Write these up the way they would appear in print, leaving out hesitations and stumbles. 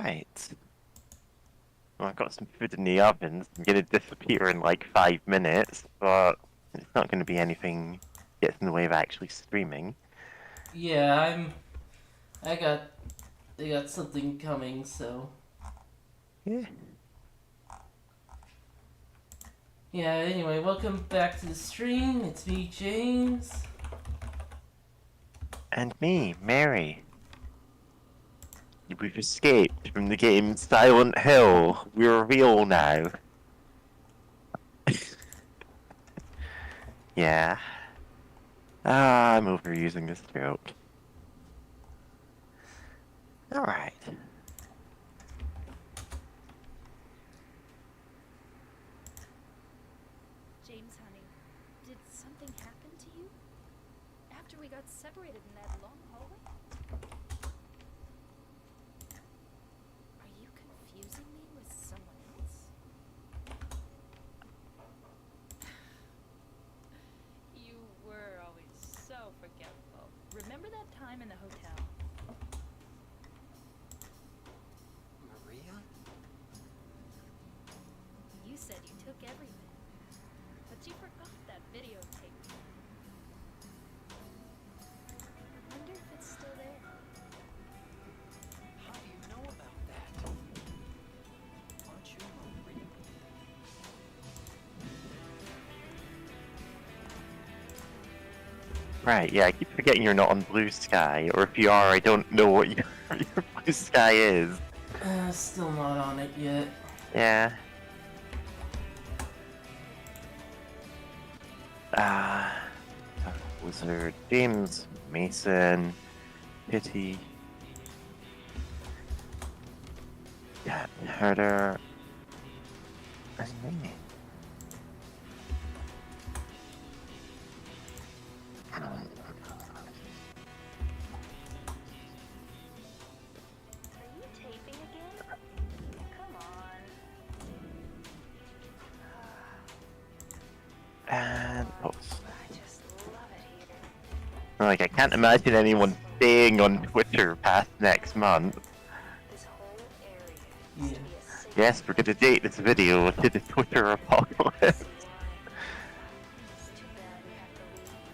Right. Well, I've got some food in the oven. I'm gonna disappear in like 5 minutes, but it's not gonna be anything gets in the way of actually streaming. Yeah, I got. They got something coming, so. Yeah. Yeah, anyway, welcome back to the stream. It's me, James. And me, Mary. We've escaped from the game Silent Hill. We're real now. Yeah. I'm overusing this joke. Alright. James, honey, did something happen to you? After we got separated in that long hallway? Are you confusing me with someone else? You were always so forgetful. Remember that time in the hotel? Maria? You said you took everything, but you forgot that videotape. I wonder if it's still there. How do you know about that? Aren't you Maria? Right, yeah, I keep forgetting you're not on Blue Sky, or if you are, I don't know what your Blue Sky is. Still not on it yet. Yeah. Wizard, James, Mason, Pity, Herder, and me. Are you taping again? Come on. And post. I just love it here. Like, I can't imagine anyone staying on Twitter past next month. This whole area Yeah. used to be a safe Yes, we're gonna date this video to the Twitter apocalypse. See why. It's too bad we have to leave.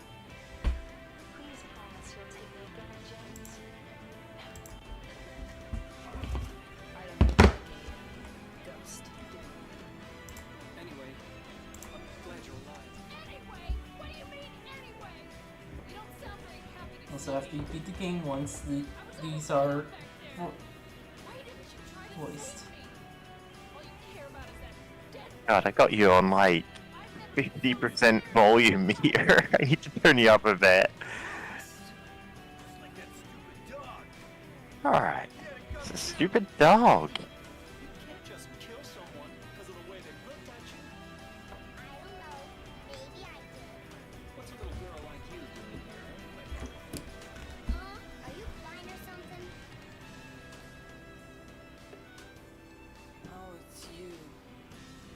Please promise you'll take me again, James. I don't know. Ghost. Anyway, I'm glad you're alive. Anyway? What do you mean, anyway? You don't sound very happy to Also, after you beat the game once, these are Why didn't you try to voiced. save me? All you care about is that dead God, I got you on like 50% volume here. I need to turn you up a bit. Like that stupid dog. Alright. It's a stupid dog. You can't just kill someone because of the way they looked at you. I don't know. Maybe I did. What's a little girl like you doing here anyway? Are you blind or something? Oh, it's you.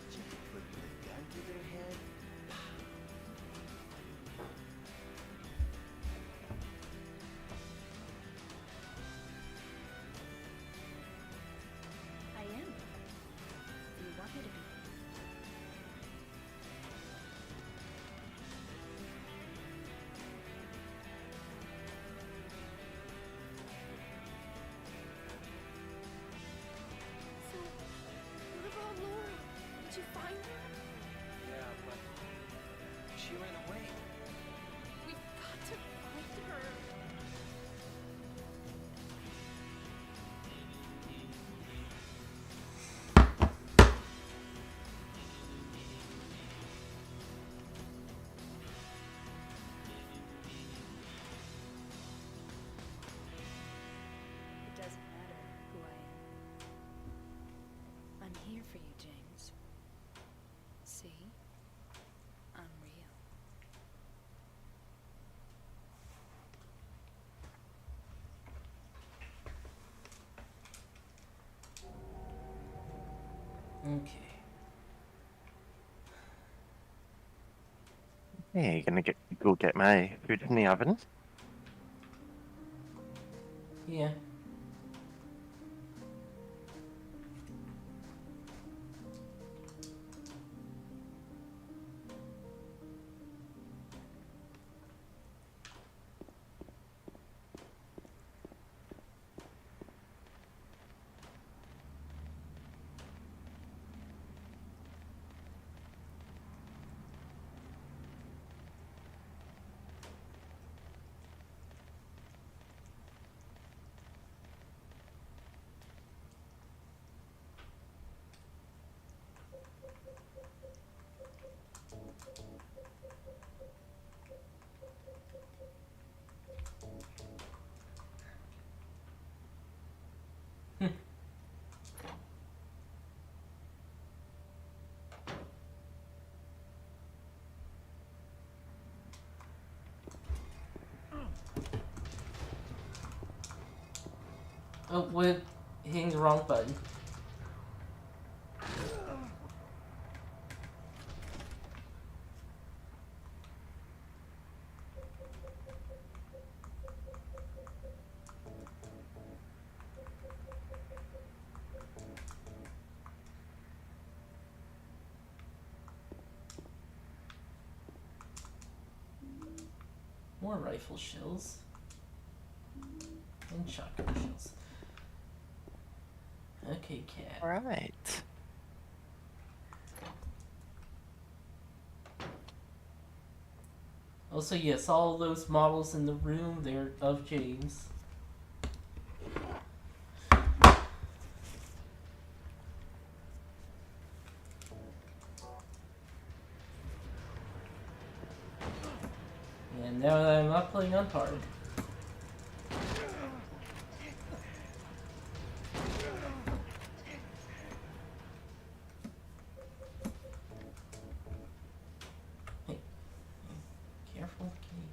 Did you put the gun to their head? I am. Do you want me to be? So, what about Laura? Did you find her? Yeah, but she ran away. We've got to find her. It doesn't matter who I am. I'm here for you, James. See? I'm real. Okay. Hey, you gonna go get my food in the oven? Yeah. Oh, with hitting the wrong button. More rifle shells. And shotgun shells. Okay, cat. Right. Also, yes, all those models in the room, they're of James. And now that I'm not playing on hard. Hey, careful, kitty.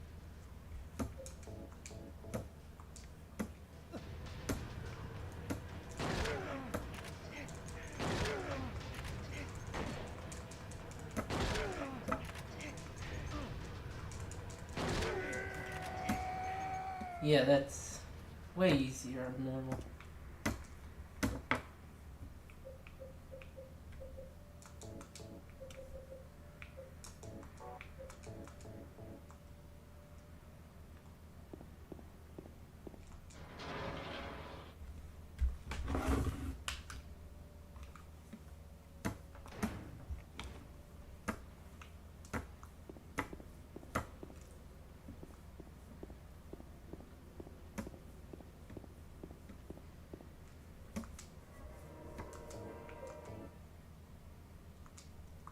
Yeah, that's way easier than normal.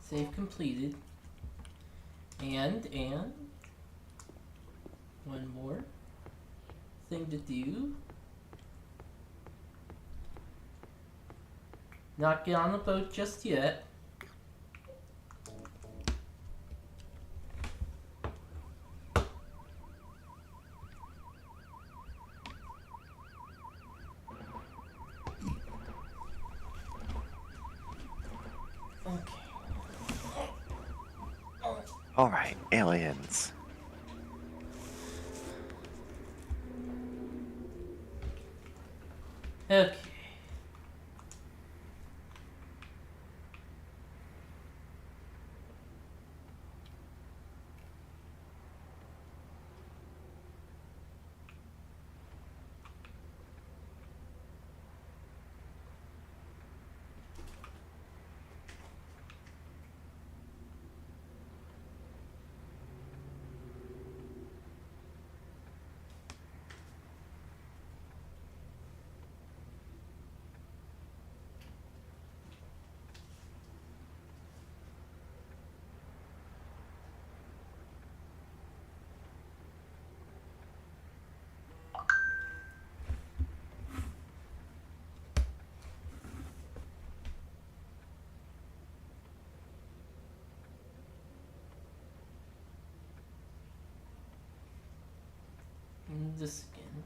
Save completed. And one more thing to do. Not get on the boat just yet. Okay. Alright, aliens. Okay. And this again.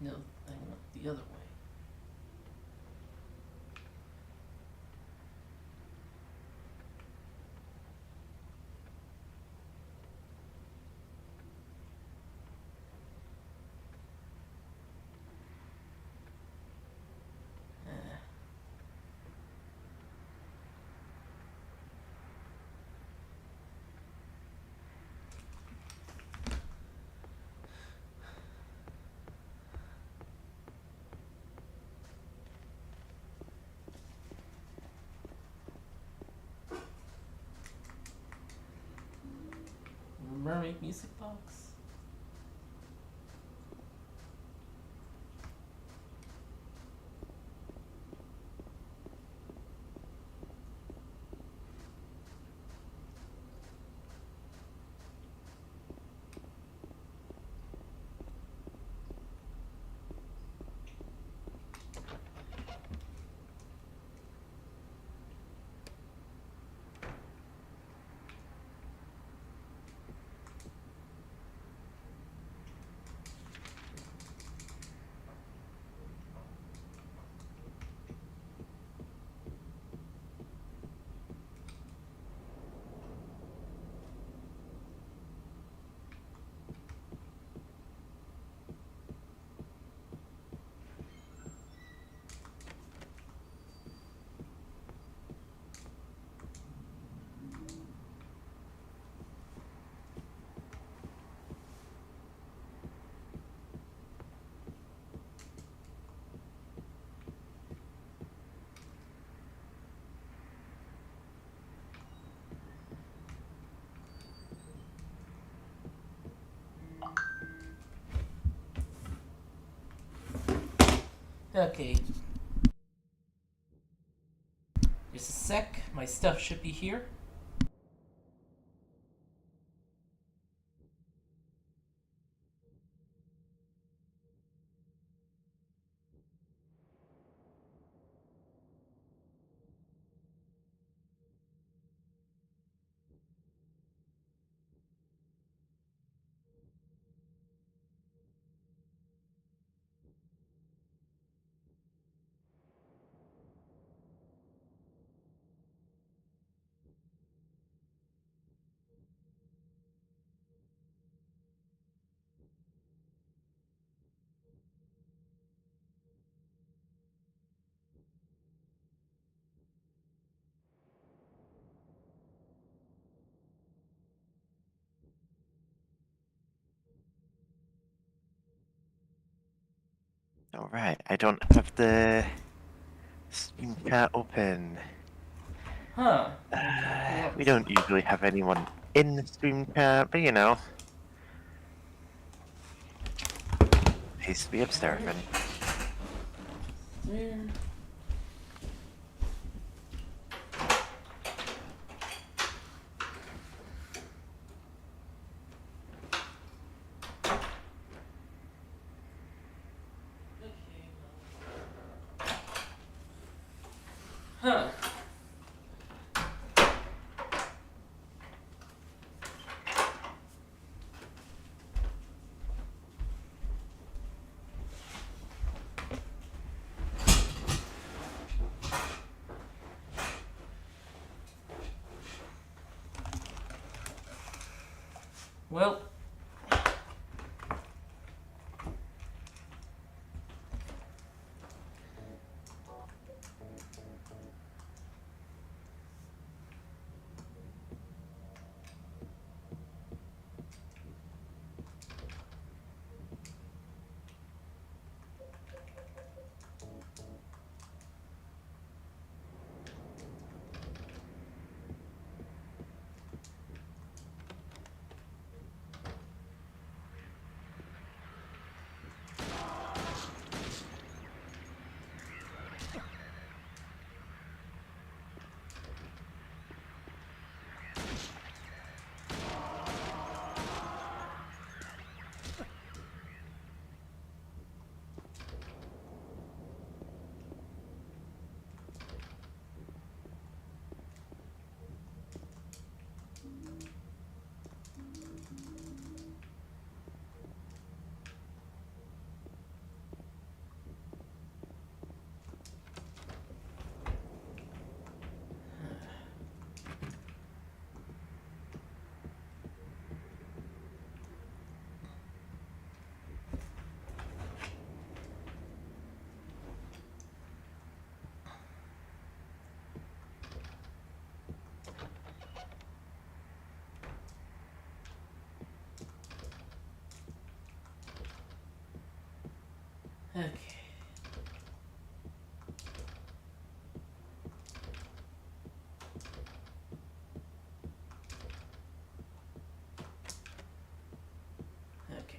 No, I went the other way. Mermaid music box. Okay. Just a sec. My stuff should be here. Alright, I don't have the Steam chat open. Huh. We don't usually have anyone in the stream chat, but you know. Pays to be observant. There. Huh. Well. Okay. Okay.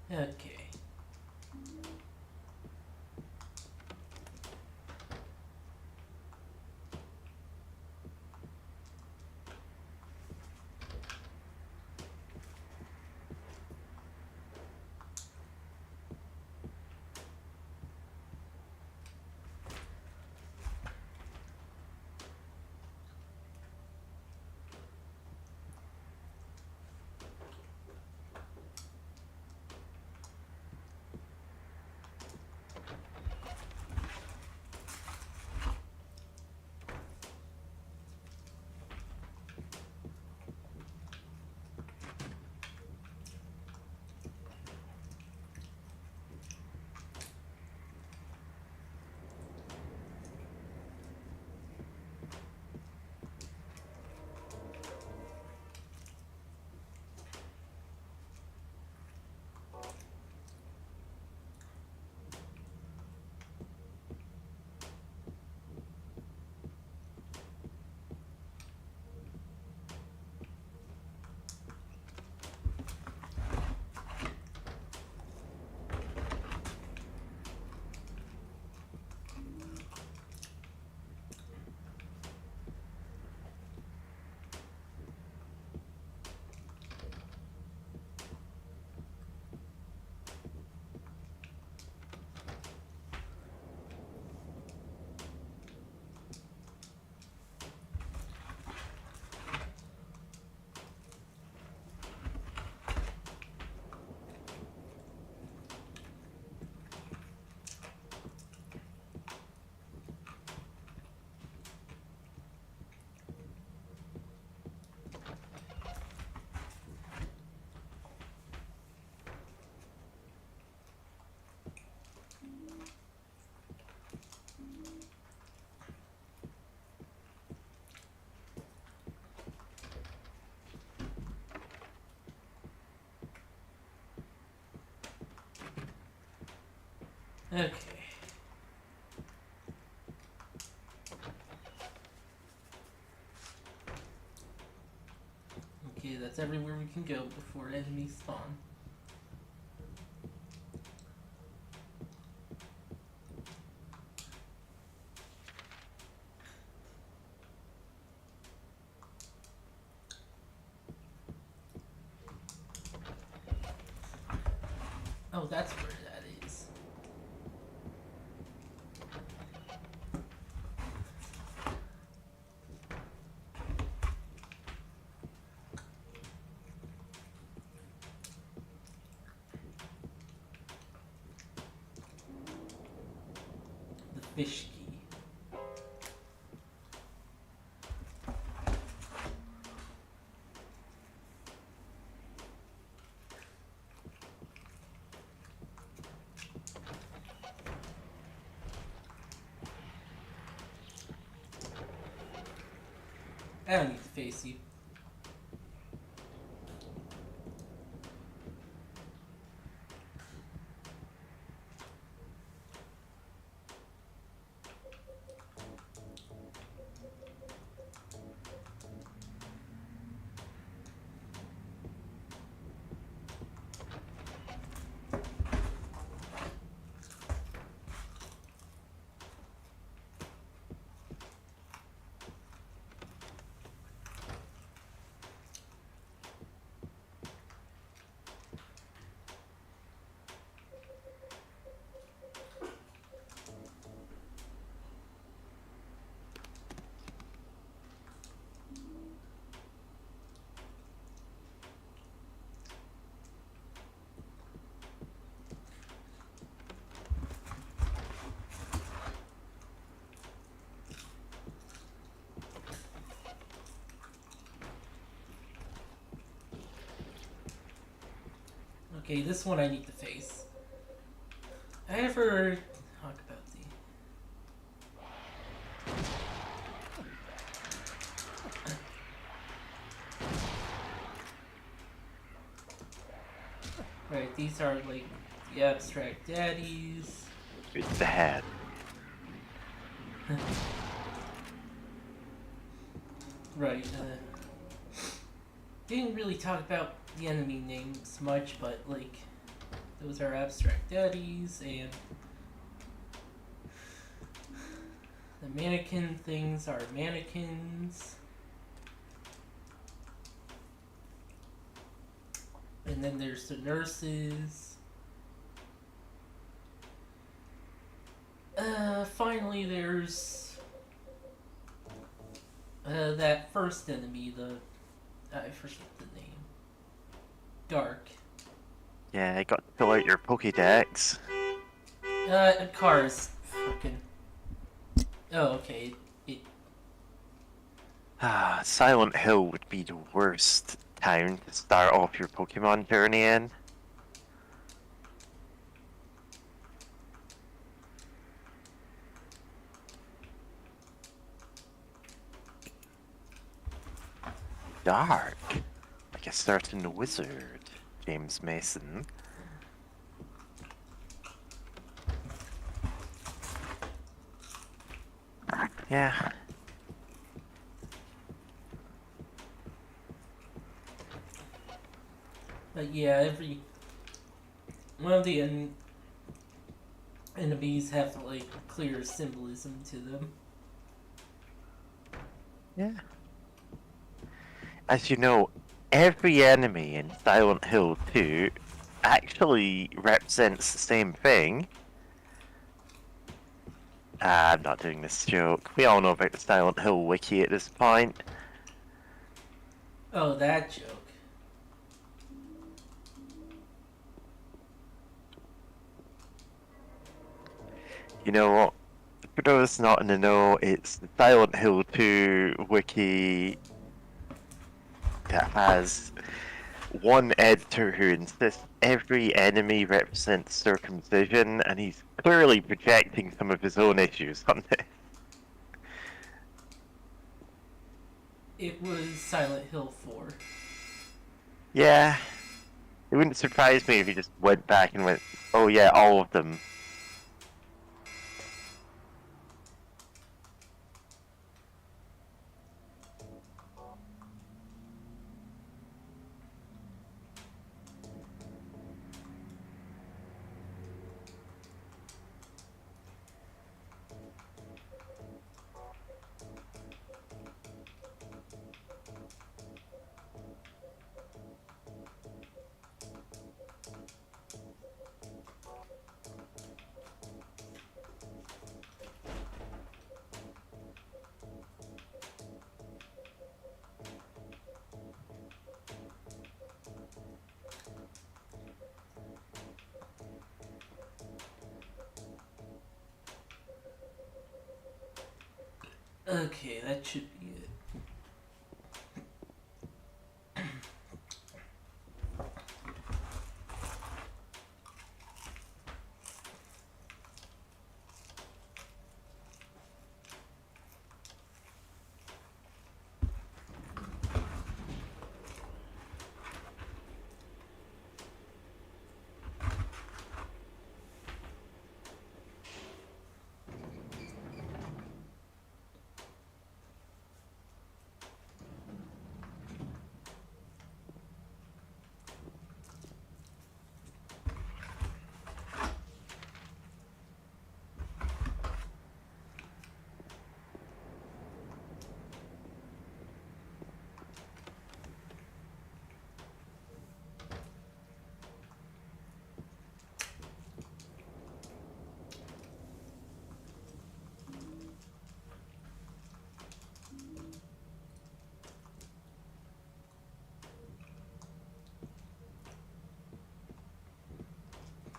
Okay. Okay. Okay, that's everywhere we can go before enemies spawn. Oh, that's where that is. The fish key. I don't need to face you. Okay, this one I need to face. I ever talk about the... Right, these are like the abstract daddies. It's the hat. Right, didn't really talk about the enemy names much, but like, those are abstract daddies, and the mannequin things are mannequins. And then there's the nurses. Finally there's that first enemy, I forget the name. Dark. Yeah, I got to fill out your Pokédex. Cars. Fucking. Oh, okay. Ah, Silent Hill would be the worst town to start off your Pokemon journey in. Dark, like a certain wizard, James Mason. Yeah. But yeah, every one of the enemies have like clear symbolism to them. Yeah. As you know, every enemy in Silent Hill 2 actually represents the same thing. I'm not doing this joke. We all know about the Silent Hill wiki at this point. Oh, that joke. You know what? For those not in the know, it's the Silent Hill 2 wiki that has one editor who insists every enemy represents circumcision, and he's clearly projecting some of his own issues on it. It was Silent Hill 4. Yeah. It wouldn't surprise me if he just went back and went, oh yeah, all of them. Okay, that should be it.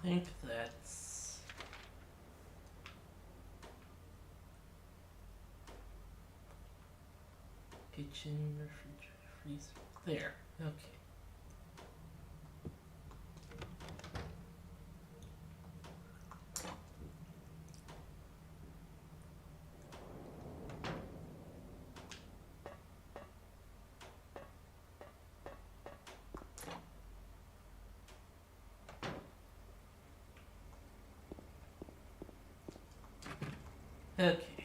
I think that's... kitchen, refrigerator, freezer. There. Okay. Okay.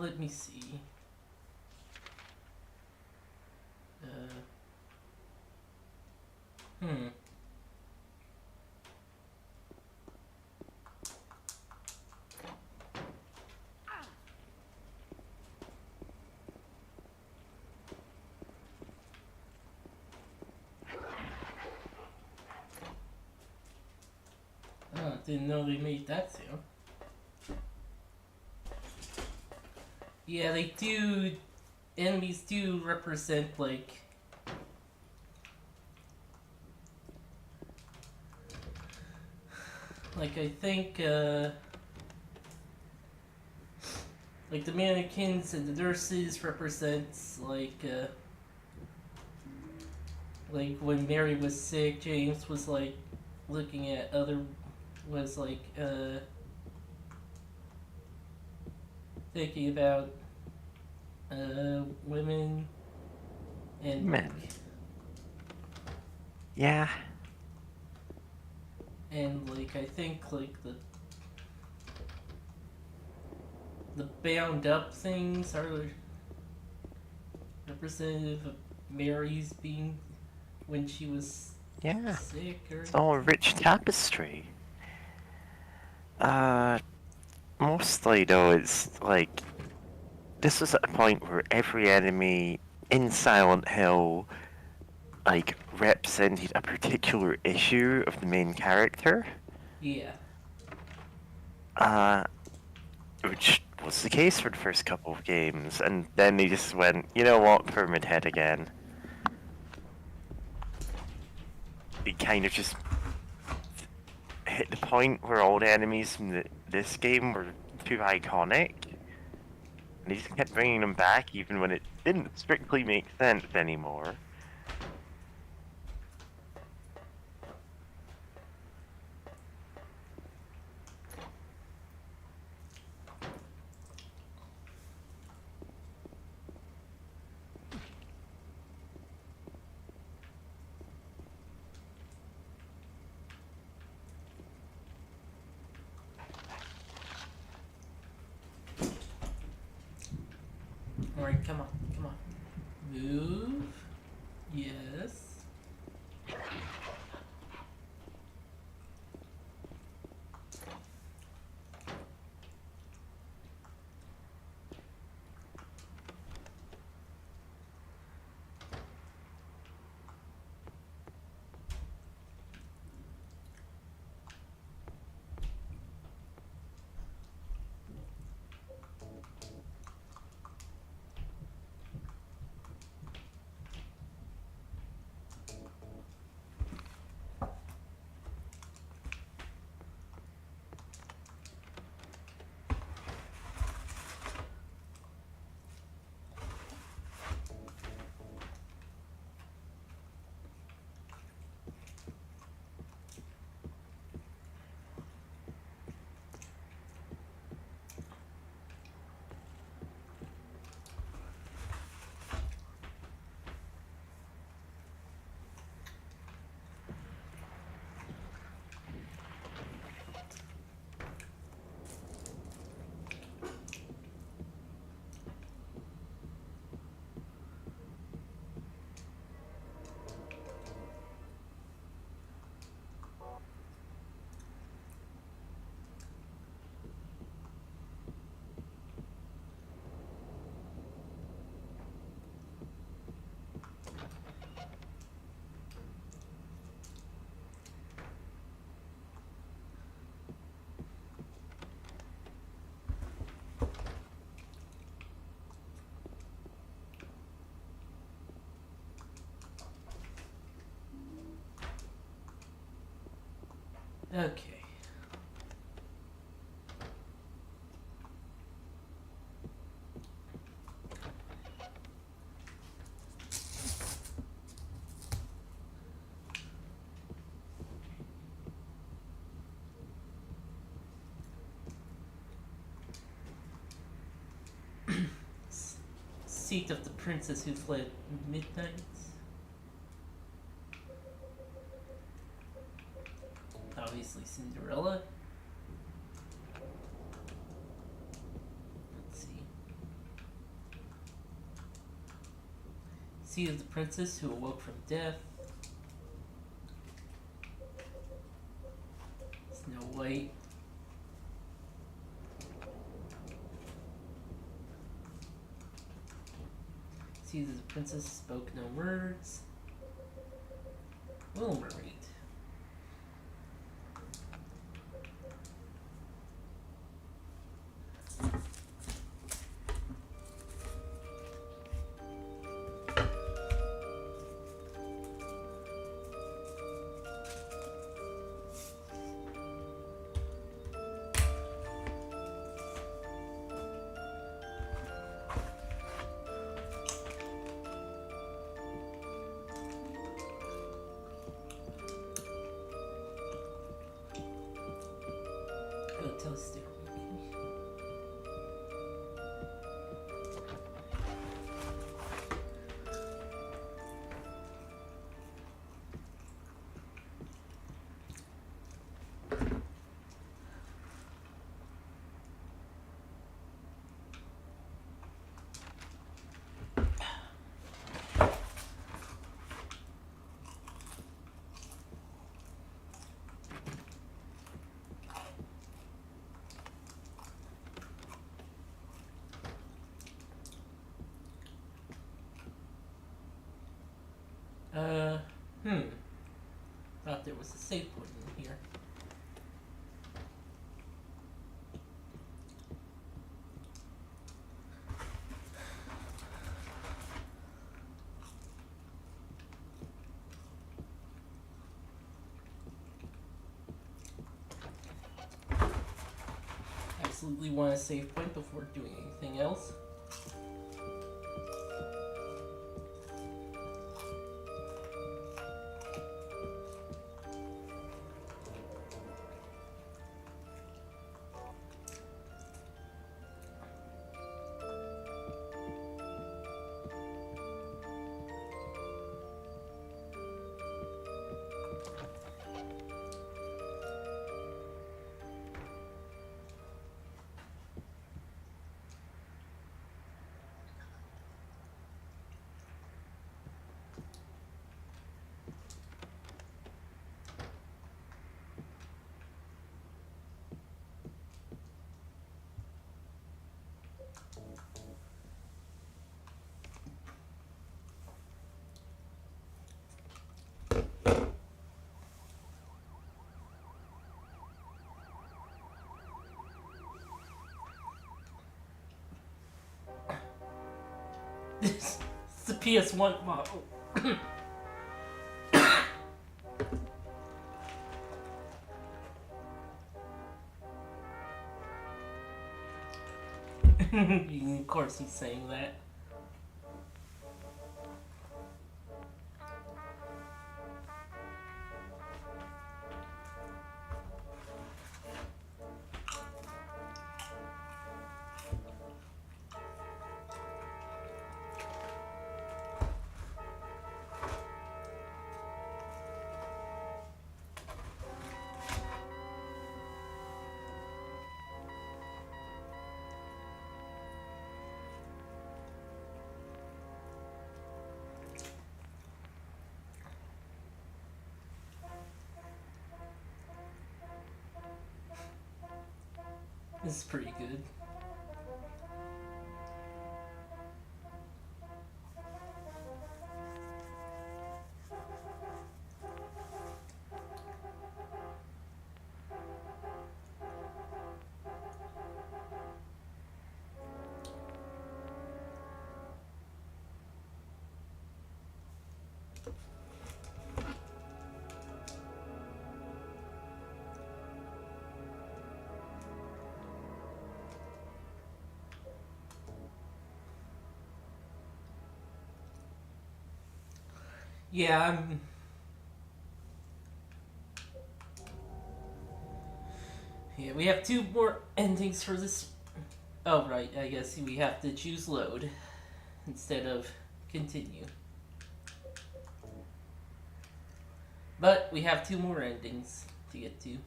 Let me see. Hmm. Oh, didn't know they made that sound. Yeah, they do. Enemies do represent, like, I think, like the mannequins and the nurses represents, like when Mary was sick, James was, like, looking at thinking about, women and, Men. Yeah. and, like, I think, like, the bound up things are representative of Mary's being when she was Yeah. sick or It's all a rich tapestry. Mostly though, it's like this was at a point where every enemy in Silent Hill like represented a particular issue of the main character. yeah. Which was the case for the first couple of games, and then they just went, you know what, Pyramid Head again. It kind of just hit the point where all the enemies from this game were too iconic. And they just kept bringing them back even when it didn't strictly make sense anymore. Alright, come on, come on. Move. Yes. Okay. Seat of the princess who fled midnight. Obviously Cinderella. Let's see. Seat of the princess who awoke from death. Snow White. Seat of the princess spoke no words. Little Mermaid. Go toast it. Thought there was a save point in here. Absolutely want a save point before doing anything else. This is the PS1 model. Of course he's saying that. This is pretty good. Yeah, Yeah, we have 2 more endings for this. Oh, right, I guess we have to choose load instead of continue. But we have 2 more endings to get to.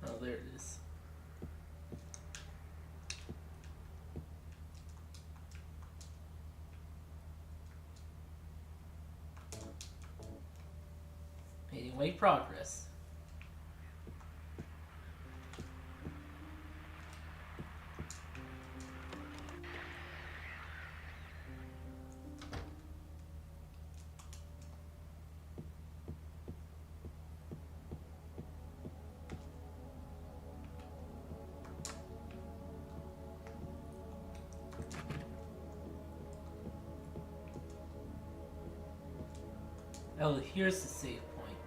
Oh, there it is. Anyway, progress. Oh, here's the save point.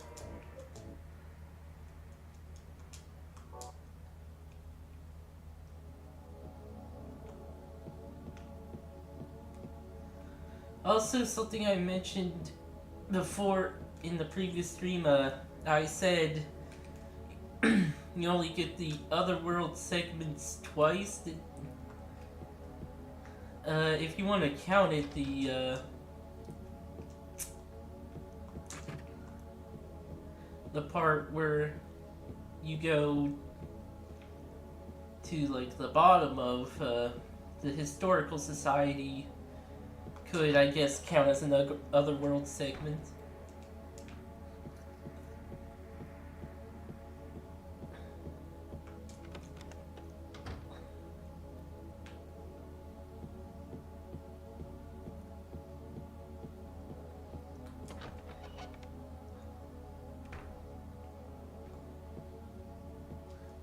Also, something I mentioned before in the previous stream, I said you only get the Otherworld segments twice. If you want to count it, the part where you go to like the bottom of the historical society could, I guess, count as an Otherworld segment.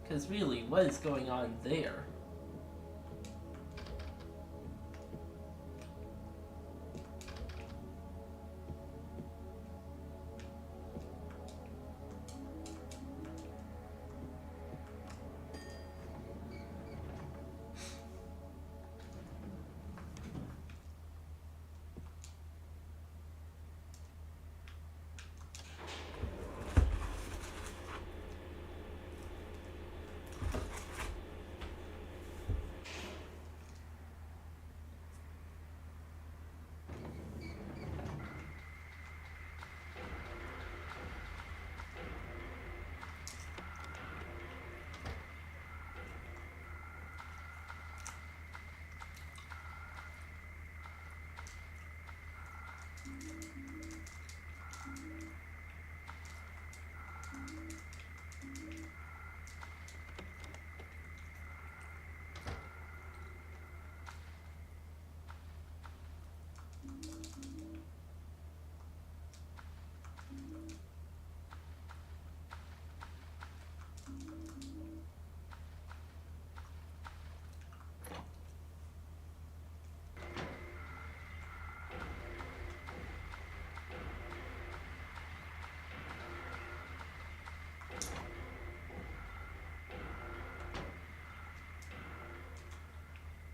Because really, what is going on there?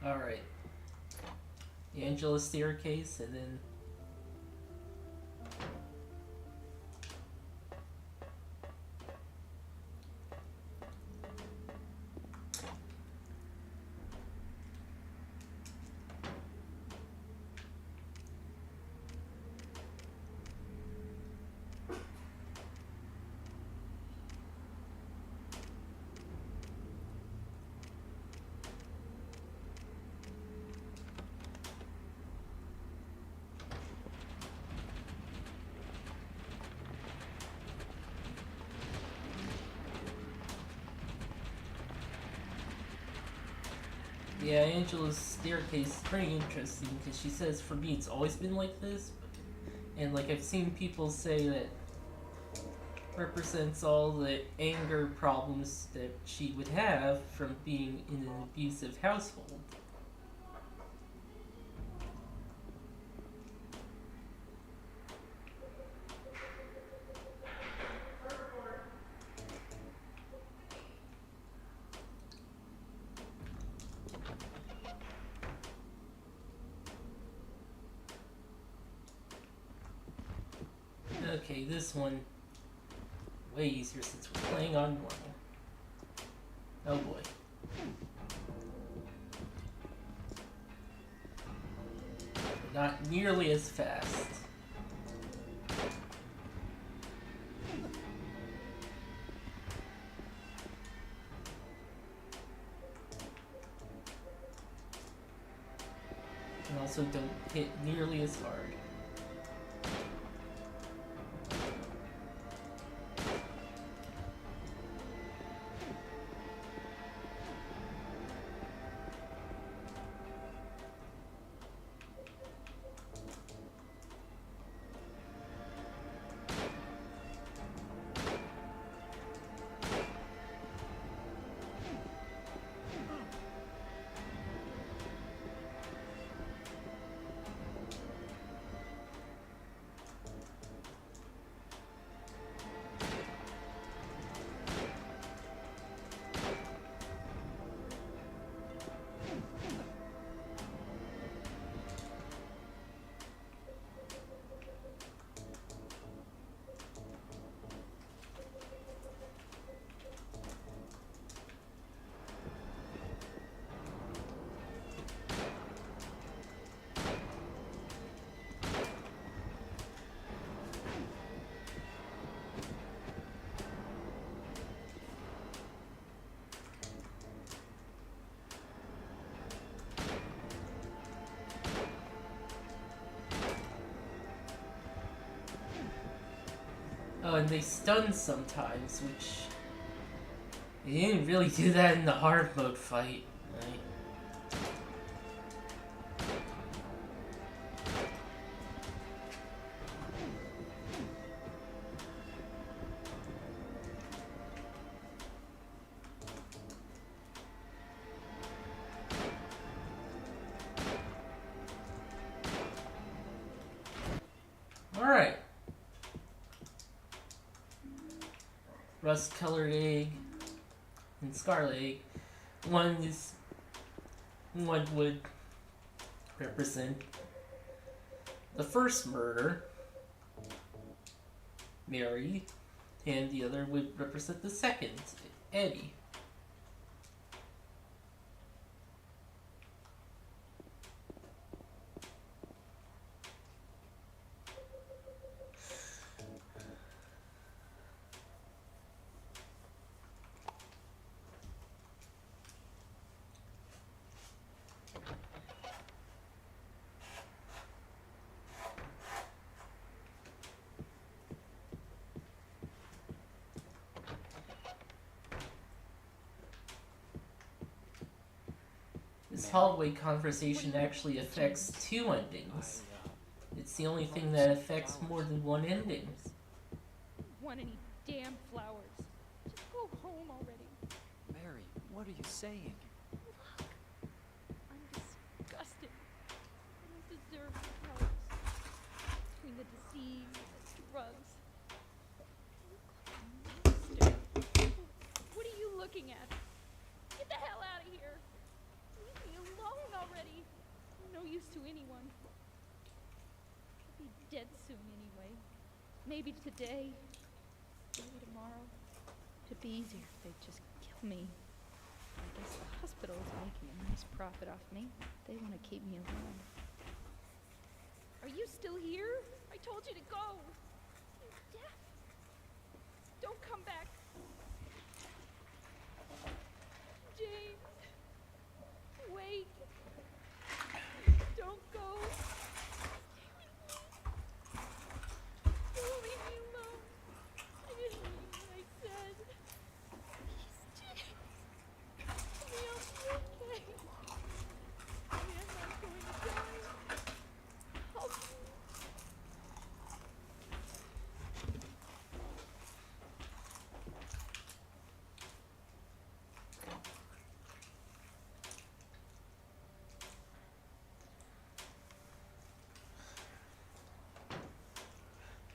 Alright. The Angela staircase, and then. Yeah, Angela's staircase is pretty interesting because she says, for me, it's always been like this. And, like, I've seen people say that represents all the anger problems that she would have from being in an abusive household. Okay, this one way easier since we're playing on normal. Oh boy. Not nearly as fast. And also don't hit nearly as hard. Oh, and they stun sometimes, which they didn't really do that in the hard mode fight, right? Alright. Rust-colored egg and scarlet egg. One would represent the first murder, Mary, and the other would represent the second, Eddie. This hallway conversation actually affects two endings. It's the only thing that affects more than one ending. Want any damn flowers? Just go home already. Mary, what are you saying? Look, I'm disgusted. I don't deserve flowers. Between the disease and the drugs. You look like a monster. What are you looking at? Get the hell out of here. Leave me alone no use to anyone. I'll be dead soon anyway. Maybe today, maybe tomorrow. It'd be easier if they'd just kill me. I guess the hospital is making a nice profit off me. They want to keep me alive. Are you still here? I told you to go. You're deaf. Don't come back. James. Wait. Don't go. Don't leave me alone. I didn't mean what I said. Please, James. Tell me I'll be okay. Tell me I'm not going to die. Help me.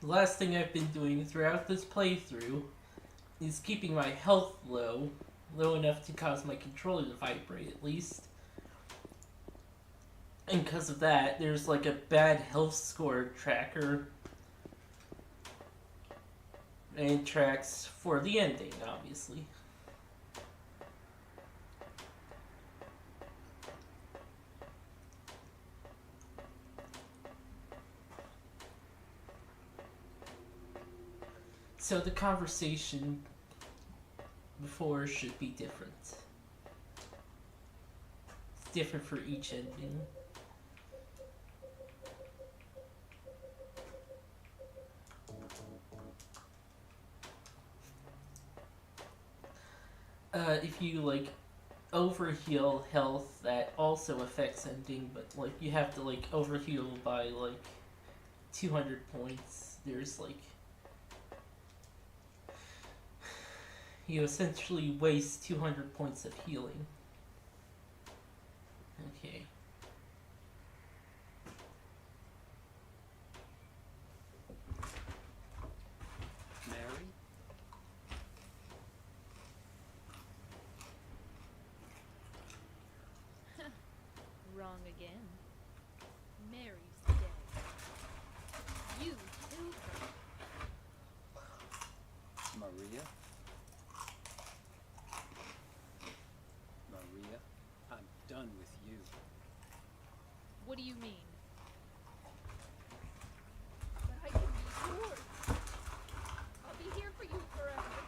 The last thing I've been doing throughout this playthrough is keeping my health low enough to cause my controller to vibrate at least. And because of that, there's like a bad health score tracker. And it tracks for the ending, obviously. So the conversation before should be different. It's different for each ending. If you like overheal health, that also affects ending, but like you have to like overheal by like 200 points. There's like you essentially waste 200 points of healing. Okay. Mary? Wrong again. Mary's dead. You killed her. Maria? Maria, I'm done with you. What do you mean? But I can be yours. I'll be here for you forever.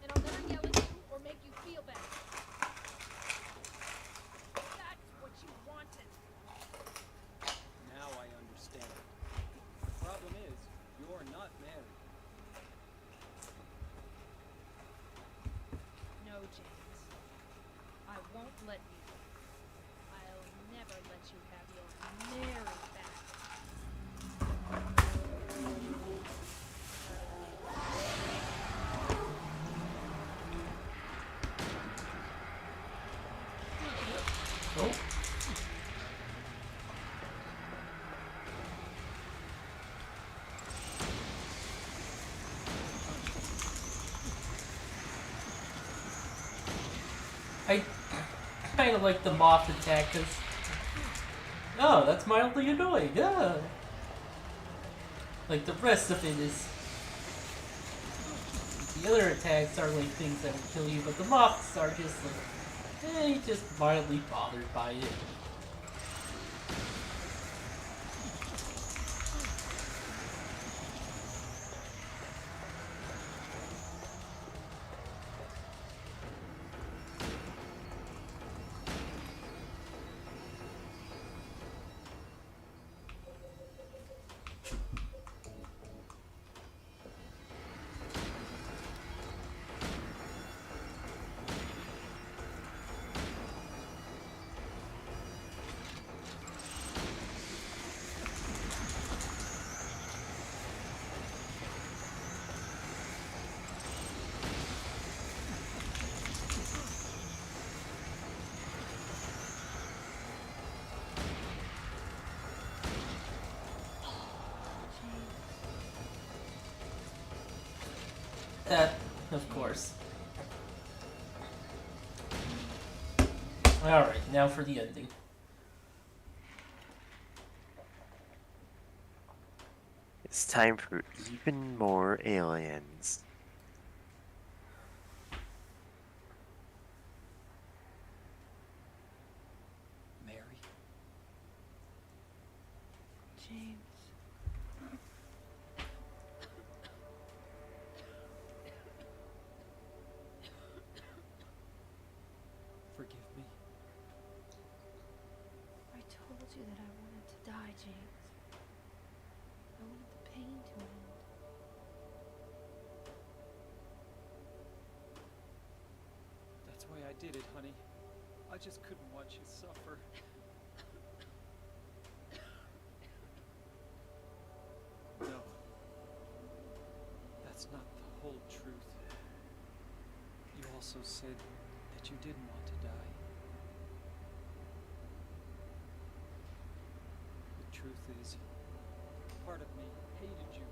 And I'll never yell at you or make you feel bad. That's what you wanted. Now I understand. The problem is, you're not married. No, James. I won't let you. I'll never let you have your Mary back. Oh. I kind of like the moth attack because, oh, that's mildly annoying. Yeah. Like the rest of it is. The other attacks are like things that will kill you, but the moths are just like, just mildly bothered by it. Of course. Alright, now for the ending. It's time for even more aliens. Mary? James. Forgive me. I told you that I wanted to die, James. I wanted the pain to end. That's why I did it, honey. I just couldn't watch you suffer. No. That's not the whole truth. You also said that you didn't want to die. The truth is, part of me hated you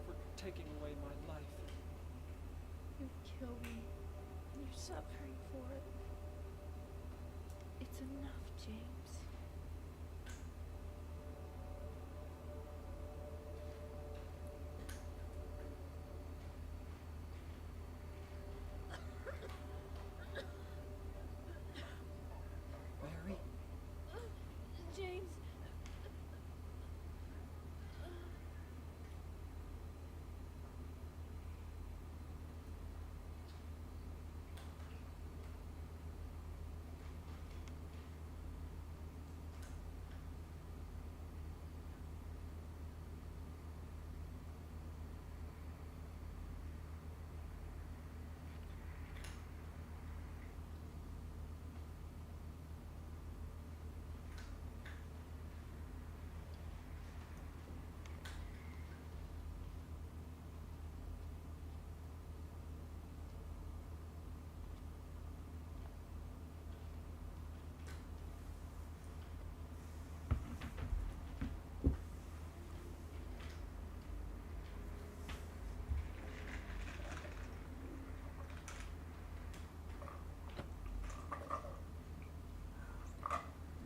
for taking away my life. You kill me, and you're suffering for it. It's enough, James. Mary? James.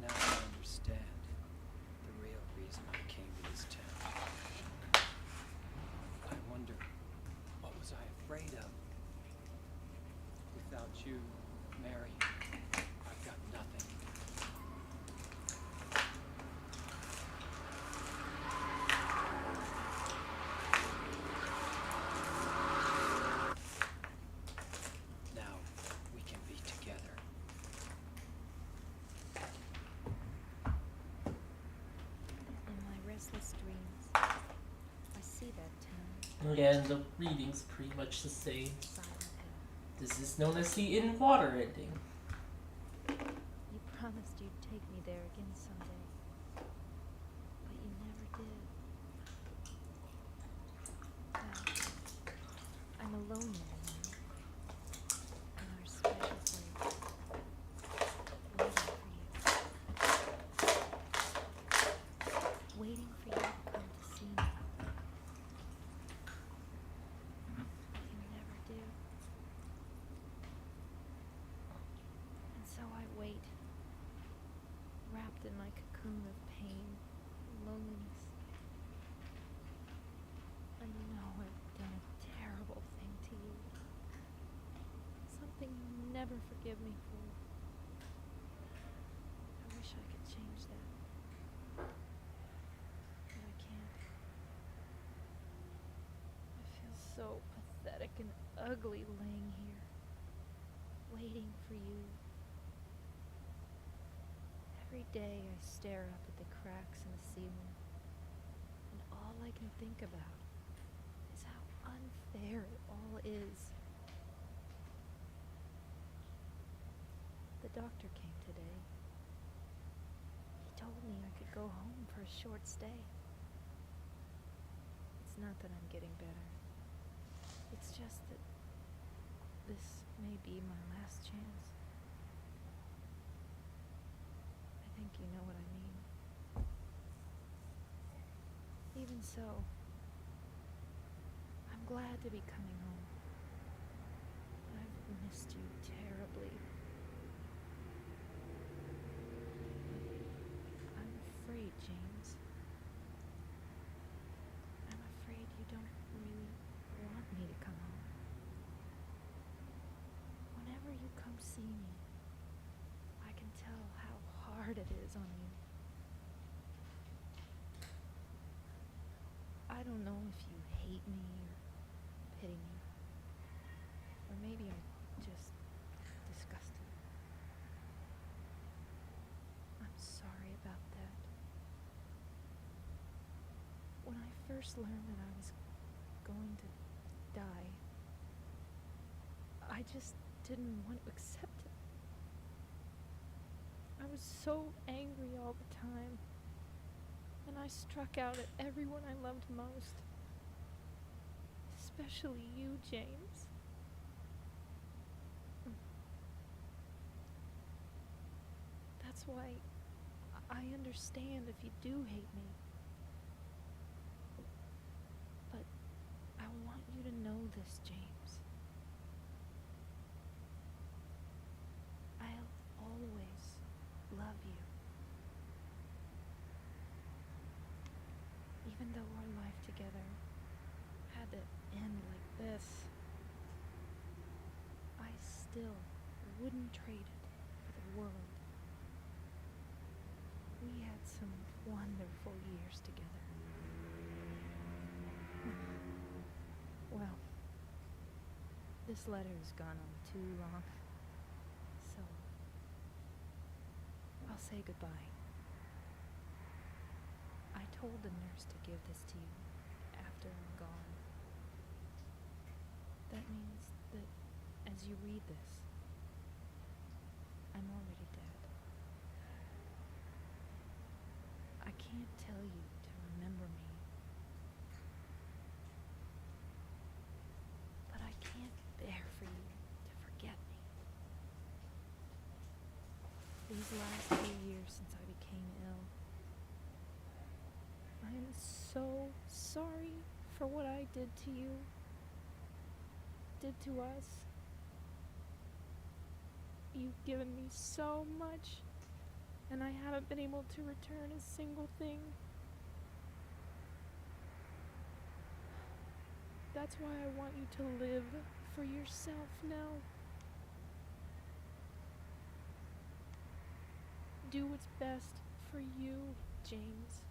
Now I understand the real reason I came to this town. I wonder, what was I afraid of? Without you, Mary, I've got nothing. Now we can be together. In my restless dreams, I see that town, Yeah, and the reading's pretty much the same. Silent Hill. This is known as the in water ending. You promised you'd take me there again someday, but you never did. Well, I'm alone there now, in our special place, waiting for you to come to see me. You never do. And so I wait, wrapped in my cocoon of pain and loneliness. I know I've done a terrible thing to you. Something you'll never forgive me for. I wish I could change that. But I can't. I feel so pathetic and ugly laying here, waiting for you. Every day I stare up at the cracks in the ceiling, and all I can think about is how unfair it all is. The doctor came today. He told me I could go home for a short stay. It's not that I'm getting better. It's just that this may be my last chance. I think you know what I mean. Even so, I'm glad to be coming home. I've missed you terribly. I'm afraid, James. it is on you. I don't know if you hate me or pity me. Or maybe I'm just disgusted. I'm sorry about that. When I first learned that I was going to die, I just didn't want to accept it. I was so angry all the time, and I struck out at everyone I loved most. Especially you, James. That's why I understand if you do hate me. But I want you to know this, James. I'll always love you. Even though our life together had to end like this, I still wouldn't trade it for the world. We had some wonderful years together. Well, this letter has gone on too long, so I'll say goodbye. I told the nurse to give this to you after I'm gone. That means that as you read this, I'm already dead. I can't tell you to remember me, but I can't bear for you to forget me. These last few years since I became ill, I am so sorry for what I did to you, did to us. You've given me so much, and I haven't been able to return a single thing. That's why I want you to live for yourself now. Do what's best for you, James.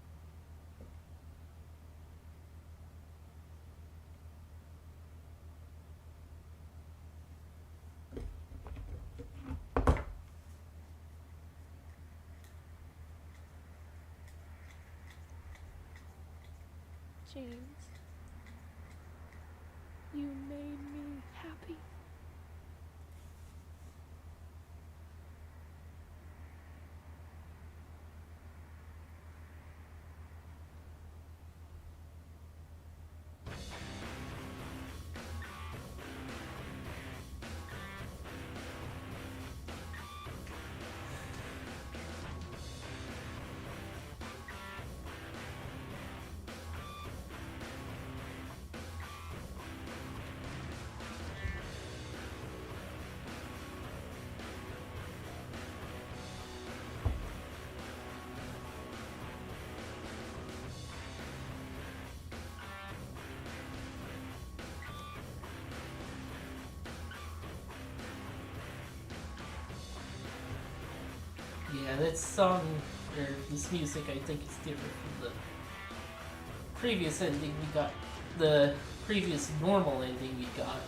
James, you made me happy. Yeah, that song, or this music, I think is different from the previous ending we got. The previous normal ending we got.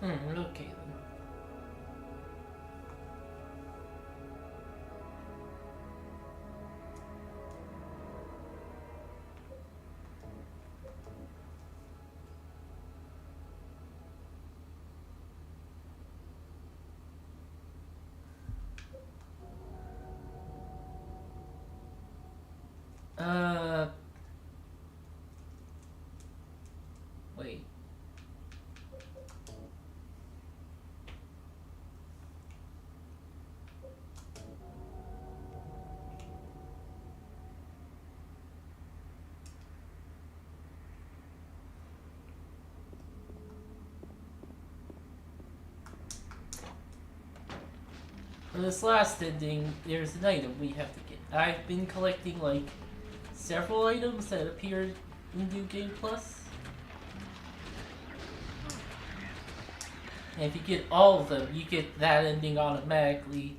Okay then. Wait. For this last ending, there's an item we have to get. I've been collecting, like, several items that appeared in New Game Plus. And if you get all of them, you get that ending automatically.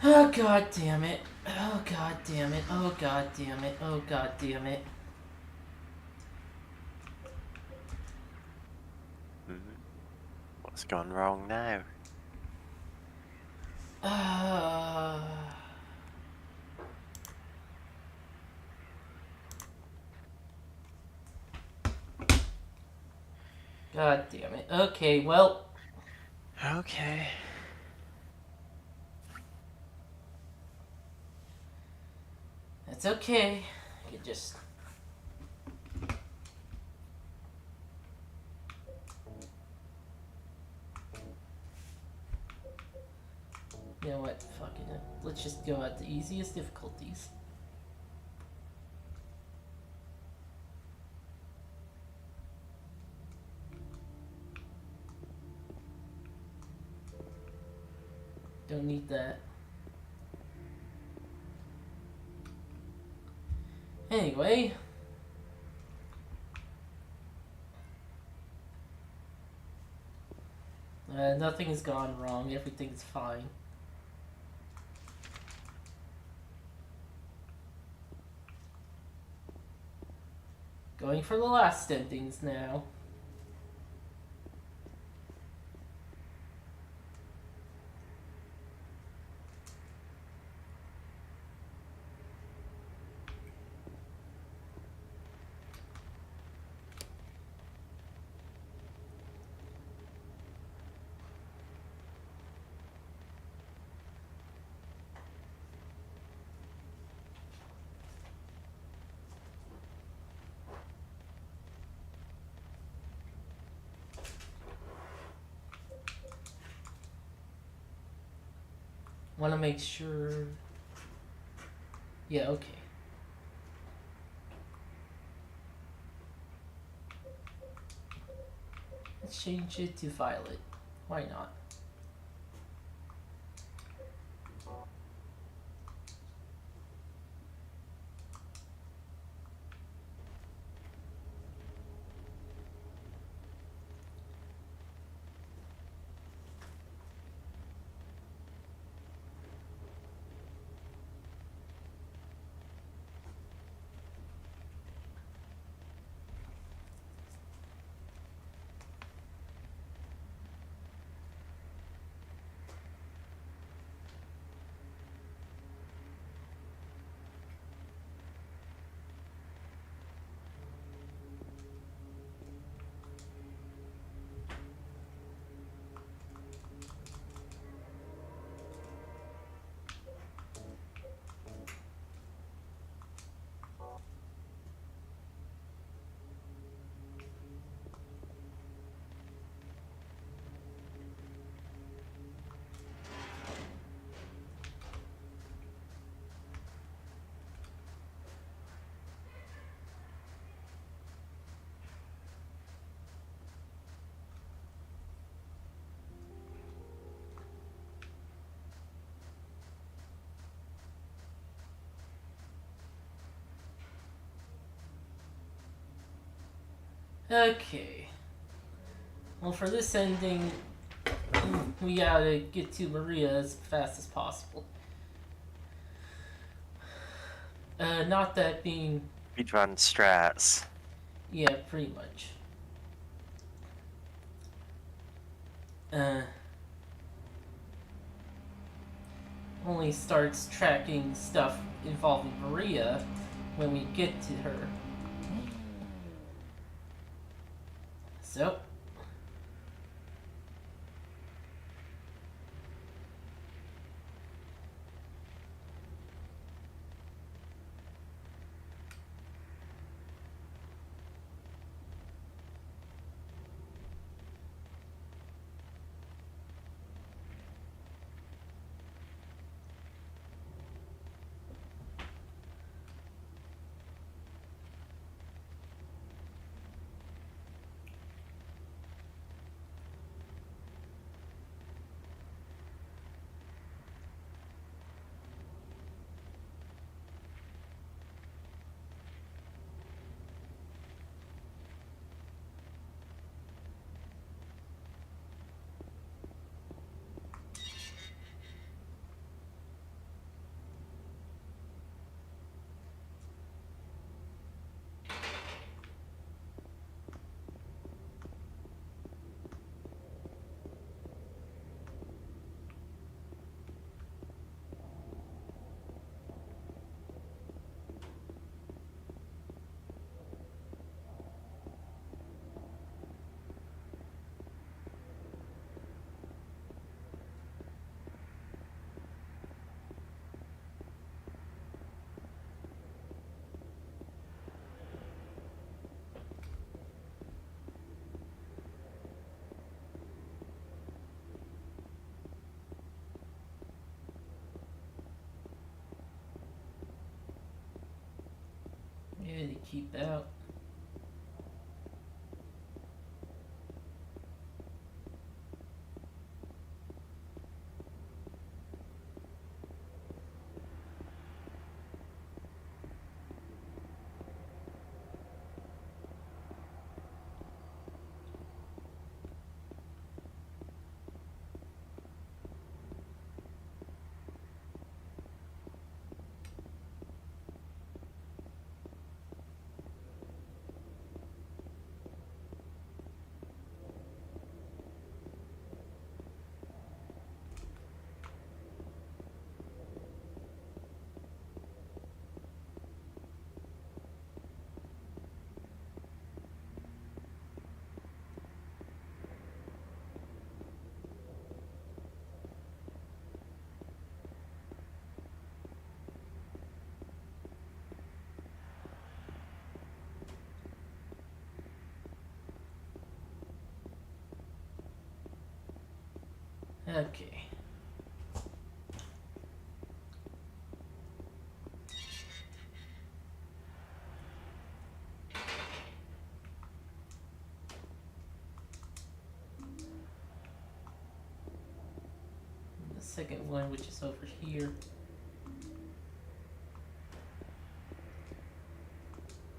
Oh god damn it. Oh god damn it. Oh god damn it. Oh god damn it. What's gone wrong now? God damn it. Okay, well, Okay. that's okay. I could just... You know what? Fucking it. Let's just go at the easiest difficulties. Don't need that. Anyway. Nothing has gone wrong. Everything's fine. Going for the last endings now. Want to make sure... Yeah, okay. Let's change it to violet. Why not? Okay. Well, for this ending, we gotta get to Maria as fast as possible. Not that being... Speedrun strats. Yeah, pretty much. Only starts tracking stuff involving Maria when we get to her. So... Yeah, to keep out. Okay. The second one, which is over here.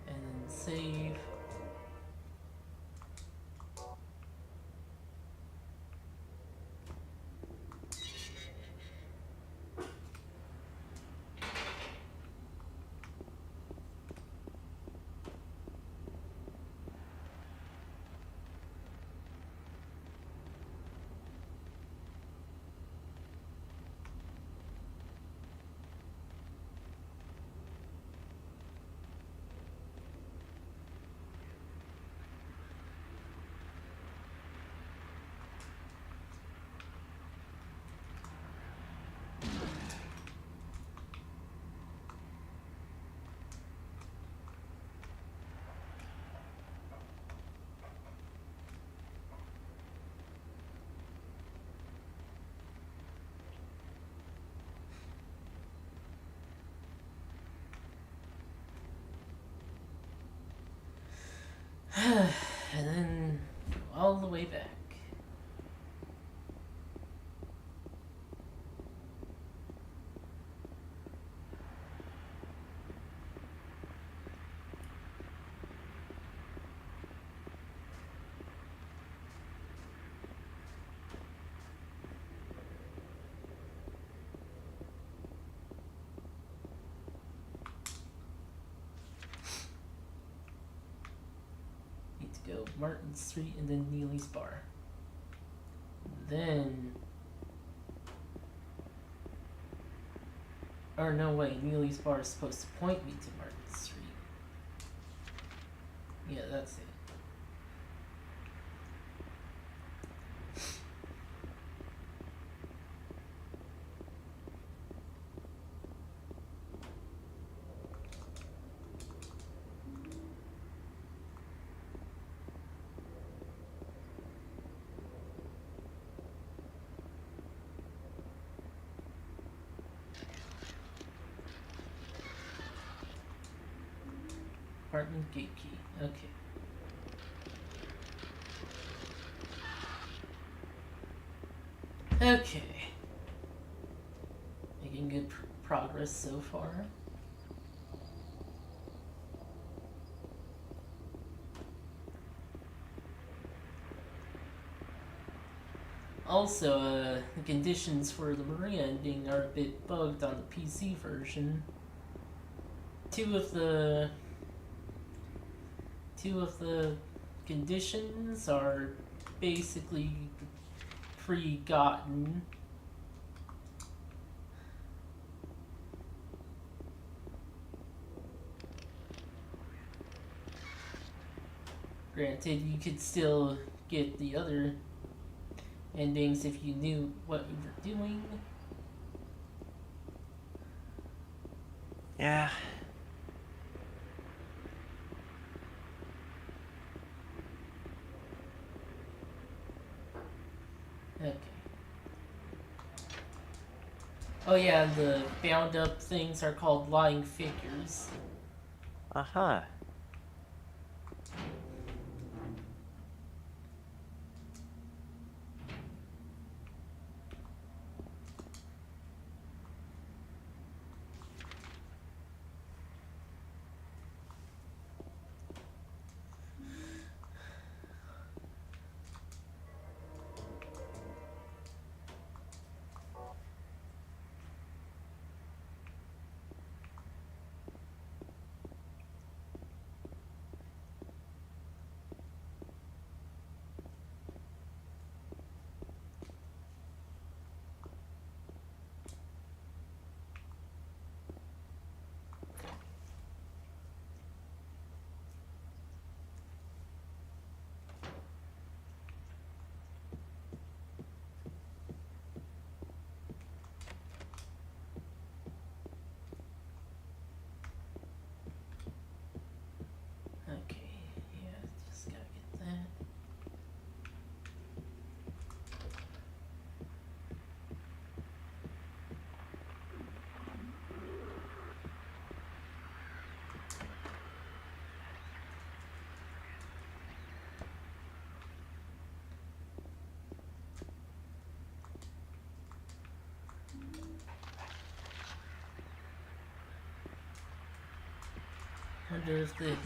And then save. And then all the way back. go Martin Street and then Neely's Bar. Then... Or no way, Neely's Bar is supposed to point me to Martin Street. Yeah, that's it. Apartment gate key. Okay. Okay. Making good progress so far. Also, the conditions for the Maria ending are a bit bugged on the PC version. Two of the conditions are basically pre-gotten. Granted, you could still get the other endings if you knew what you were doing. Yeah. Okay. Oh yeah, the bound up things are called lying figures. Uh-huh. Okay, yeah, just gotta get that. Wonder if the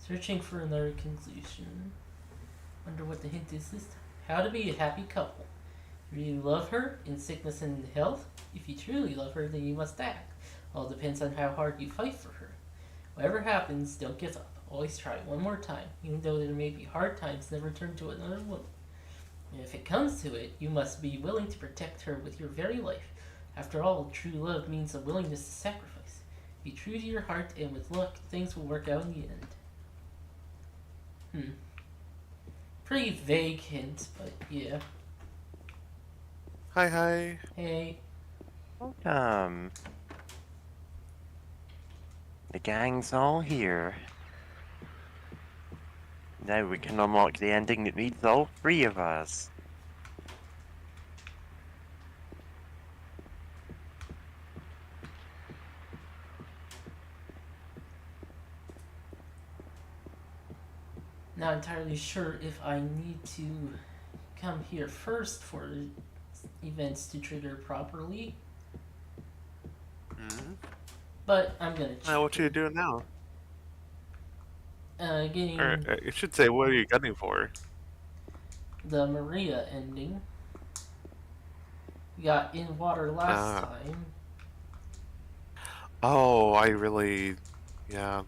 searching for another conclusion. Wonder what the hint is this time. How to be a happy couple. Do you love her in sickness and health? If you truly love her, then you must act. All depends on how hard you fight for her. Whatever happens, don't give up. Always try one more time. Even though there may be hard times, never turn to another woman. And if it comes to it, you must be willing to protect her with your very life. After all, true love means a willingness to sacrifice. Be true to your heart, and with luck, things will work out in the end. Pretty vague hint, but yeah. Hi. Hey. The gang's all here. Now we can unlock the ending that needs all three of us. Not entirely sure if I need to come here first for events to trigger properly, Mm-hmm. but I'm gonna check. What are you doing now? Getting Or it should say, what are you gunning for? the Maria ending. got in water last Ah. time. Oh, I really, yeah.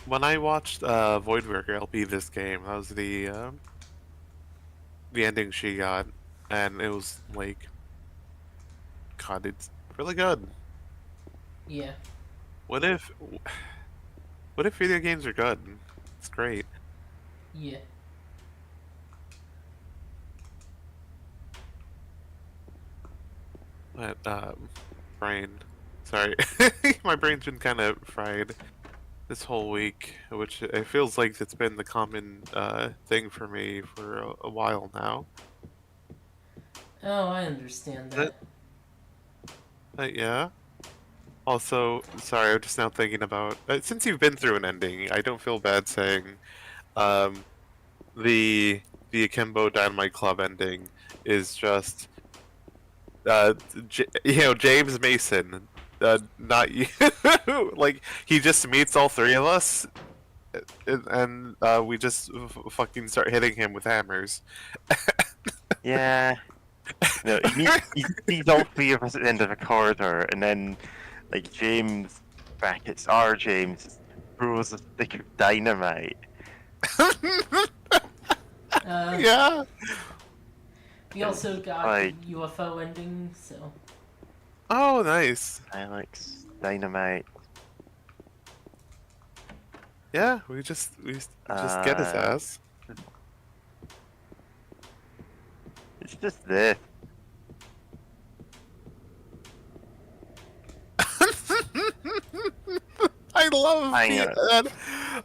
When I watched Voidworker LP this game, that was the ending she got, and it was like, God, it's really good. Yeah. What if, what if video games are good? It's great. Yeah. But brain, sorry, my brain's been kind of fried this whole week, which it feels like it's been the common thing for me for a while now. Oh, I understand That- that. But yeah. Also, sorry, I'm just now thinking about since you've been through an ending, I don't feel bad saying um, the Akimbo Dynamite Club ending is just James Mason, not you. Like he just meets all three of us, and we just fucking start hitting him with hammers. Yeah. No, he sees all three of us at the end of a corridor, and then, like, James, brackets R James, throws a stick of dynamite. Yeah. We also got Like- the UFO ending, so. Oh, nice. Alex, dynamite. Yeah, we just get his ass. It's just this. I love Hang that.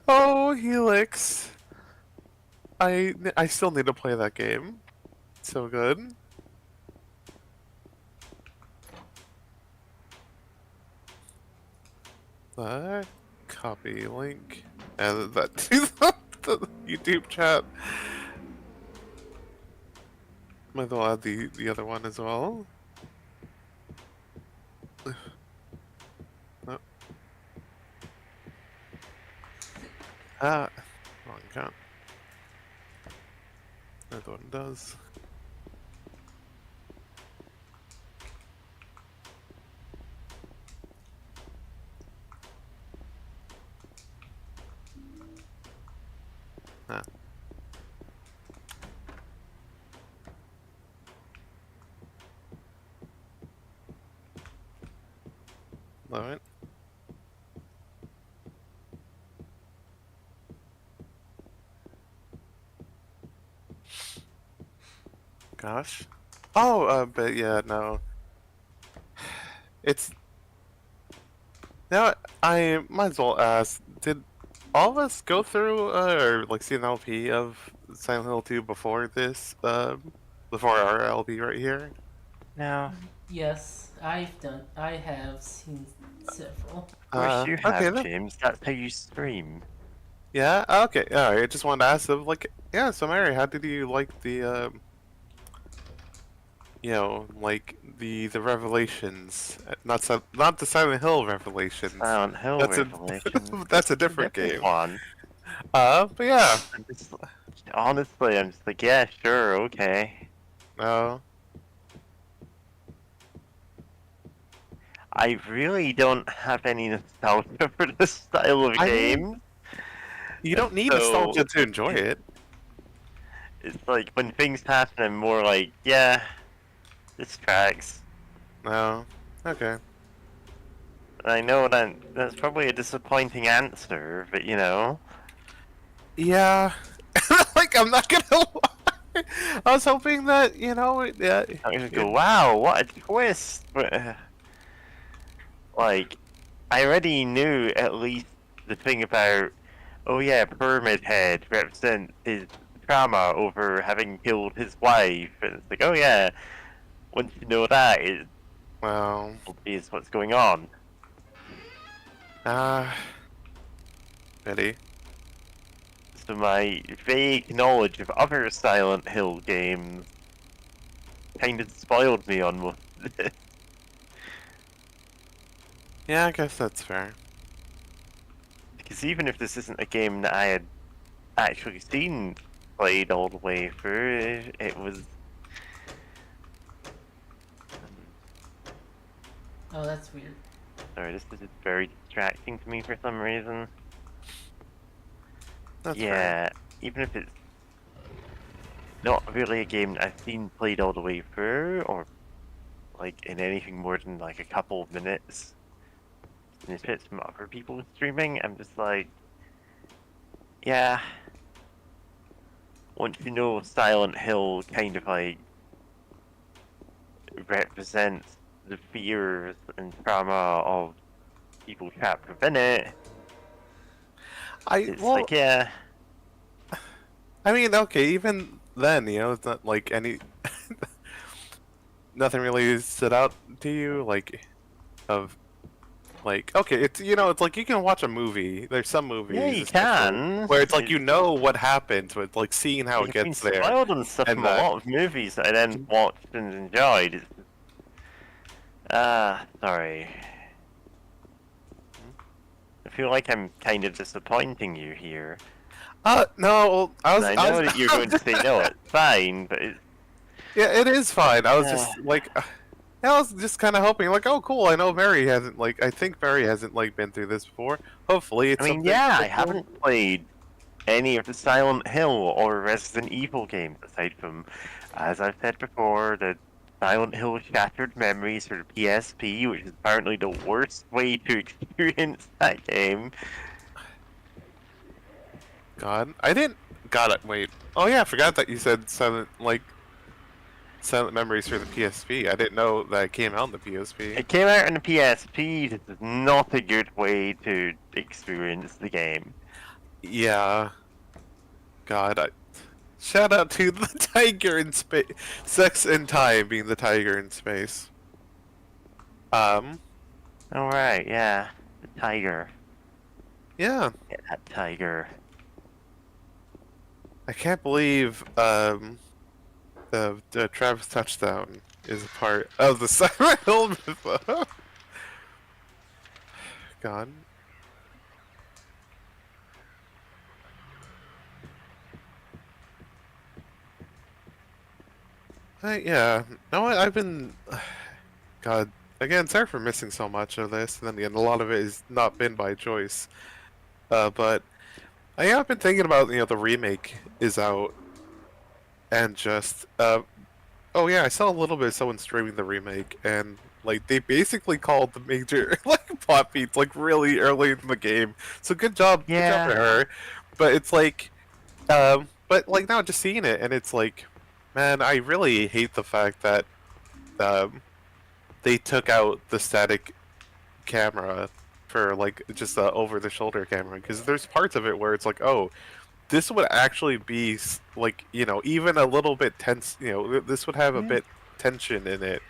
Oh, Helix. I still need to play that game. So good. Copy link and that to the YouTube chat. Might as well add the other one as well. No. Ah, wrong account. That one does. Ah. Alright. Gosh. Oh, but yeah, no. It's now I might as well ask, did all of us go through or like see an LP of Silent Hill 2 before this before our LP right here? No. Yes, I have seen several. Of course you have, okay then. James. That's how you stream. Yeah, okay. Alright, I just wanted to ask them like yeah, so Mary, how did you like the you know, like the revelations, not the Silent Hill revelations. Silent Hill That's a- Revelations. that's a different game. one. But yeah. I'm just, honestly, I'm just like, yeah, sure, okay. No. I really don't have any nostalgia for this style of I mean, game. You don't need So- nostalgia to enjoy it. It's like when things happen, I'm more like, yeah, this tracks. No. Okay. And I know that's probably a disappointing answer, but you know. Yeah. Like I'm not gonna lie. I was hoping that yeah. I'm gonna go, wow, what a twist! But, like, I already knew at least the thing about, oh yeah, Pyramid Head represents his trauma over having killed his wife, and it's like, oh yeah, once you know that, it Well. is what's going on. Betty. So my vague knowledge of other Silent Hill games kind of spoiled me on most of this. Yeah, I guess that's fair. Because even if this isn't a game that I had actually seen played all the way through, it was Oh, that's weird. Sorry, this is very distracting to me for some reason. That's Yeah, even if it's not really a game that I've seen played all the way through, or like in anything more than like a couple of minutes, snippets from other people streaming, I'm just like, yeah. Once you know Silent Hill kind of like represents the fears and trauma of people trapped within it, it's like, yeah. I mean, okay, even then, you know, it's not like any nothing really stood out to you, like, of, like, okay, it's, you know, it's like you can watch a movie. There's some movies, Yeah, you especially, can. where it's like you know what happens, but like seeing how it I've been gets there. spoiled on stuff and from a that- lot of movies that I then watched and enjoyed. Sorry. I feel like I'm kind of disappointing you here. No, I was. I I know was, that you're going to say no, it's fine, but it's, yeah, it is fine. I was Yeah. just like, I was just kind of hoping, like, oh, cool. I know Mary hasn't, like, I think Mary hasn't like been through this before. Hopefully, it's. I mean, something yeah, I different. haven't played any of the Silent Hill or Resident Evil games aside from, as I've said before, the Silent Hill Shattered Memories for the PSP, which is apparently the worst way to experience that game. God, I didn't. Got it. Wait. Oh yeah, I forgot that you said silent memories for the PSP. I didn't know that it came out on the PSP. It came out on the PSP. This is not a good way to experience the game. Yeah. God, shout out to the tiger in space. Sex and Time being the tiger in space. Alright, yeah. The tiger. Yeah. Yeah, that tiger. I can't believe the Travis touchdown is a part of the Silent Hill myth. God. Yeah. No, I've been. God. Again, sorry for missing so much of this, and then again, a lot of it has not been by choice. But I have been thinking about, you know, the remake is out, and just oh yeah, I saw a little bit of someone streaming the remake, and like they basically called the major like plot beats like really early in the game. So good job for her. But it's like, but like now just seeing it, and it's like, man, I really hate the fact that they took out the static camera for like just the over-the-shoulder camera, because there's parts of it where it's like, oh, this would actually be like, you know, even a little bit tense. You know, this would have a bit tension in it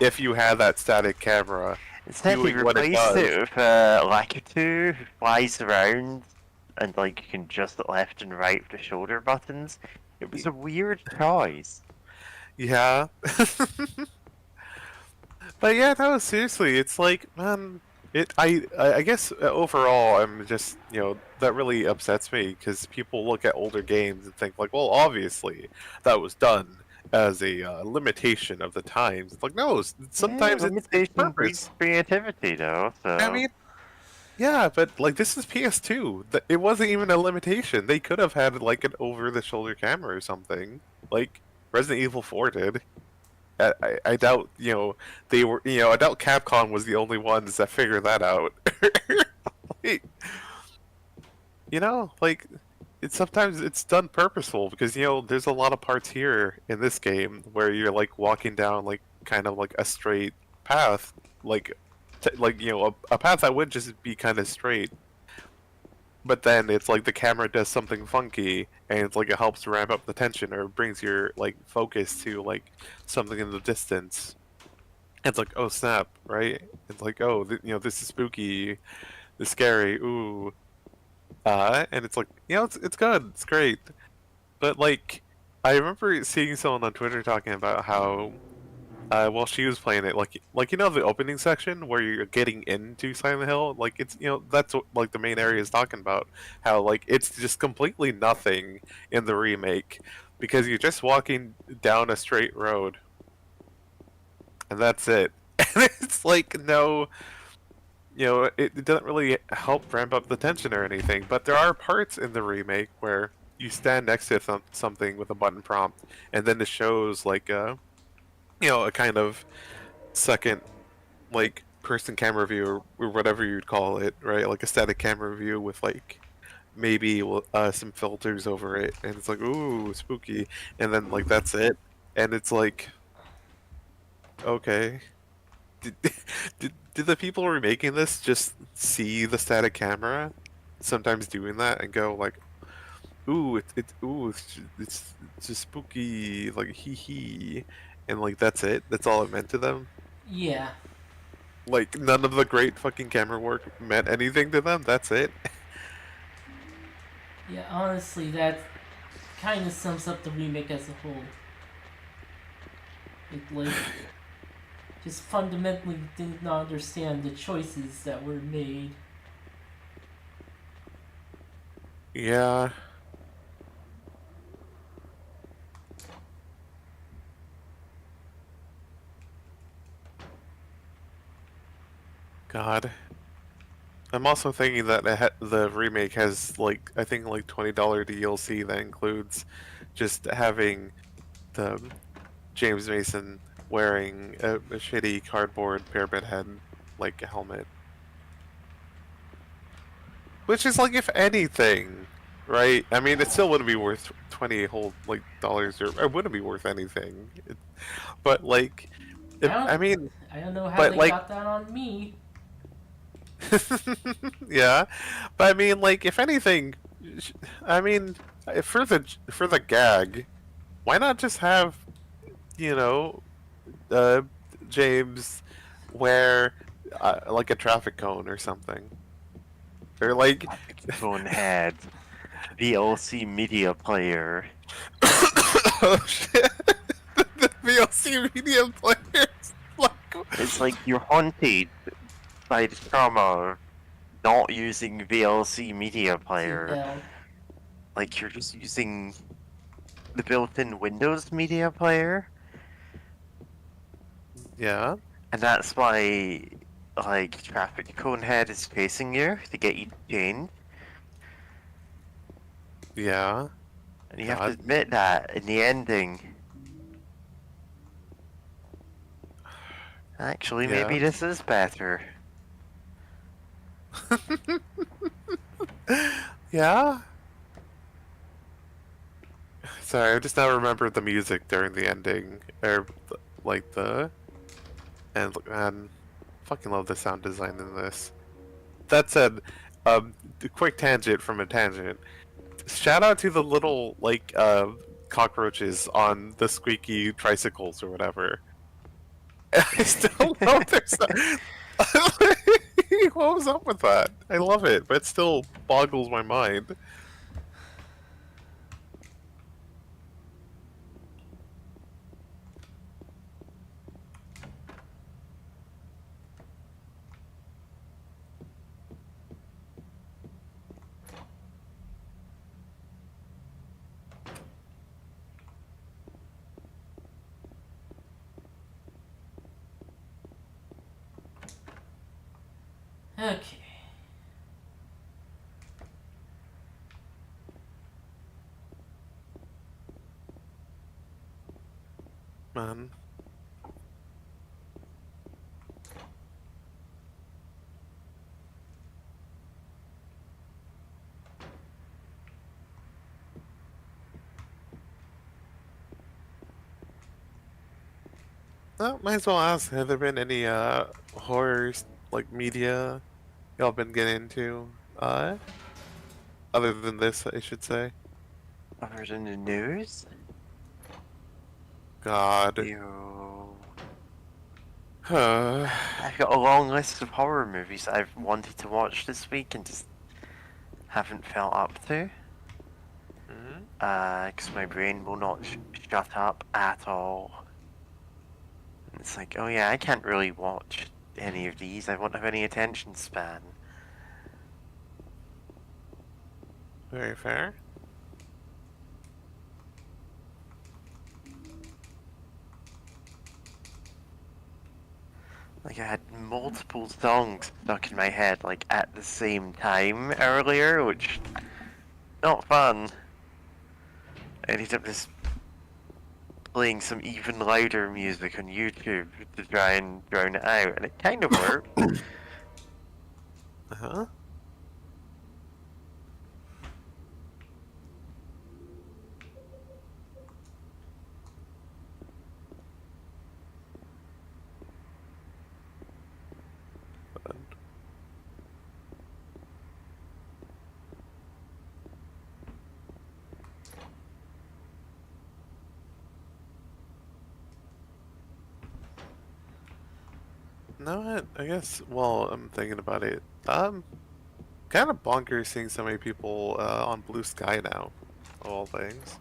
if you had that static camera. Instead, they doing what it replaced does. it with Lakitu, who flies around and like you can adjust it left and right with the shoulder buttons. It was a weird choice. Yeah. But yeah, no, seriously, it's like, man, I guess overall, I'm just, you know, that really upsets me, because people look at older games and think like, well, obviously that was done as a limitation of the times. It's like, no, sometimes it's limitation purpose. breeds creativity, though. So I mean, yeah, but like this is PS2. It wasn't even a limitation. They could have had like an over-the-shoulder camera or something, like Resident Evil 4 did. I doubt, you know, they were, you know, I doubt Capcom was the only ones that figured that out. You know, like, sometimes it's done purposeful, because, you know, there's a lot of parts here in this game where you're like walking down like kind of like a straight path, like like, you know, a path that would just be kind of straight. But then it's like the camera does something funky, and it's like it helps ramp up the tension, or brings your like focus to like something in the distance. It's like, oh snap, right? It's like, oh, you know, this is spooky, this is scary, ooh. And it's like, you know, it's good, it's great. But like, I remember seeing someone on Twitter talking about how, while she was playing it, like you know, the opening section where you're getting into Silent Hill, like it's, you know, that's what like the main area is talking about. How like it's just completely nothing in the remake, because you're just walking down a straight road, and that's it. And it's like no, it doesn't really help ramp up the tension or anything. But there are parts in the remake where you stand next to something with a button prompt, and then it shows like a kind of second like person camera view or whatever you'd call it, right? Like a static camera view with like maybe some filters over it, and it's like ooh spooky, and then like that's it, and it's like okay, did did the people remaking this just see the static camera sometimes doing that and go like ooh it's just spooky like hee hee, and like that's all it meant to them. Yeah. Like none of the great fucking camera work meant anything to them. That's it. Yeah, honestly, that kind of sums up the remake as a whole. It, like, just fundamentally did not understand the choices that were made. Yeah. God. I'm also thinking that the remake has like I think like $20 DLC that includes just having the James Mason wearing a shitty cardboard pyramid head like helmet. Which is like if anything, right? I mean, it still wouldn't be worth 20 whole like dollars, or it wouldn't be worth anything. But like, I mean, I don't know how but they like, got that on me. yeah, but I mean, like, if anything, I mean, for the gag, why not just have, you know, uh, James wear like a traffic cone or something, or like, Phone had VLC media player. oh shit, the VLC media players, like, It's like you're haunted by the trauma of not using VLC media player. Hell. Like you're just using the built-in Windows media player, yeah, and that's why like traffic cone head is facing you to get you to change. yeah, And you have to God. admit that in the ending. Actually, Yeah. maybe this is better. Yeah. Sorry, I just now remembered the music during the ending, or like and fucking love the sound design in this. That said, a quick tangent from a tangent. Shout out to the little like cockroaches on the squeaky tricycles or whatever. I still love their sound. What was up with that? I love it, but it still boggles my mind. Okay. Man. Well, might as well ask, have there been any horror like media y'all been getting into? Other than this, I should say. Other than the news? God. Ew. Uh, I've got a long list of horror movies that I've wanted to watch this week and just haven't felt up to. Because my brain will not shut up at all. And it's like, oh yeah, I can't really watch any of these. I won't have any attention span. very fair. Like I had multiple songs stuck in my head like at the same time earlier, which not fun. I ended up just playing some even louder music on YouTube to try and drown it out, and it kind of worked. Uh-huh. No, I guess, well, I'm thinking about it. Kind of bonkers seeing so many people on Blue Sky now, of all things.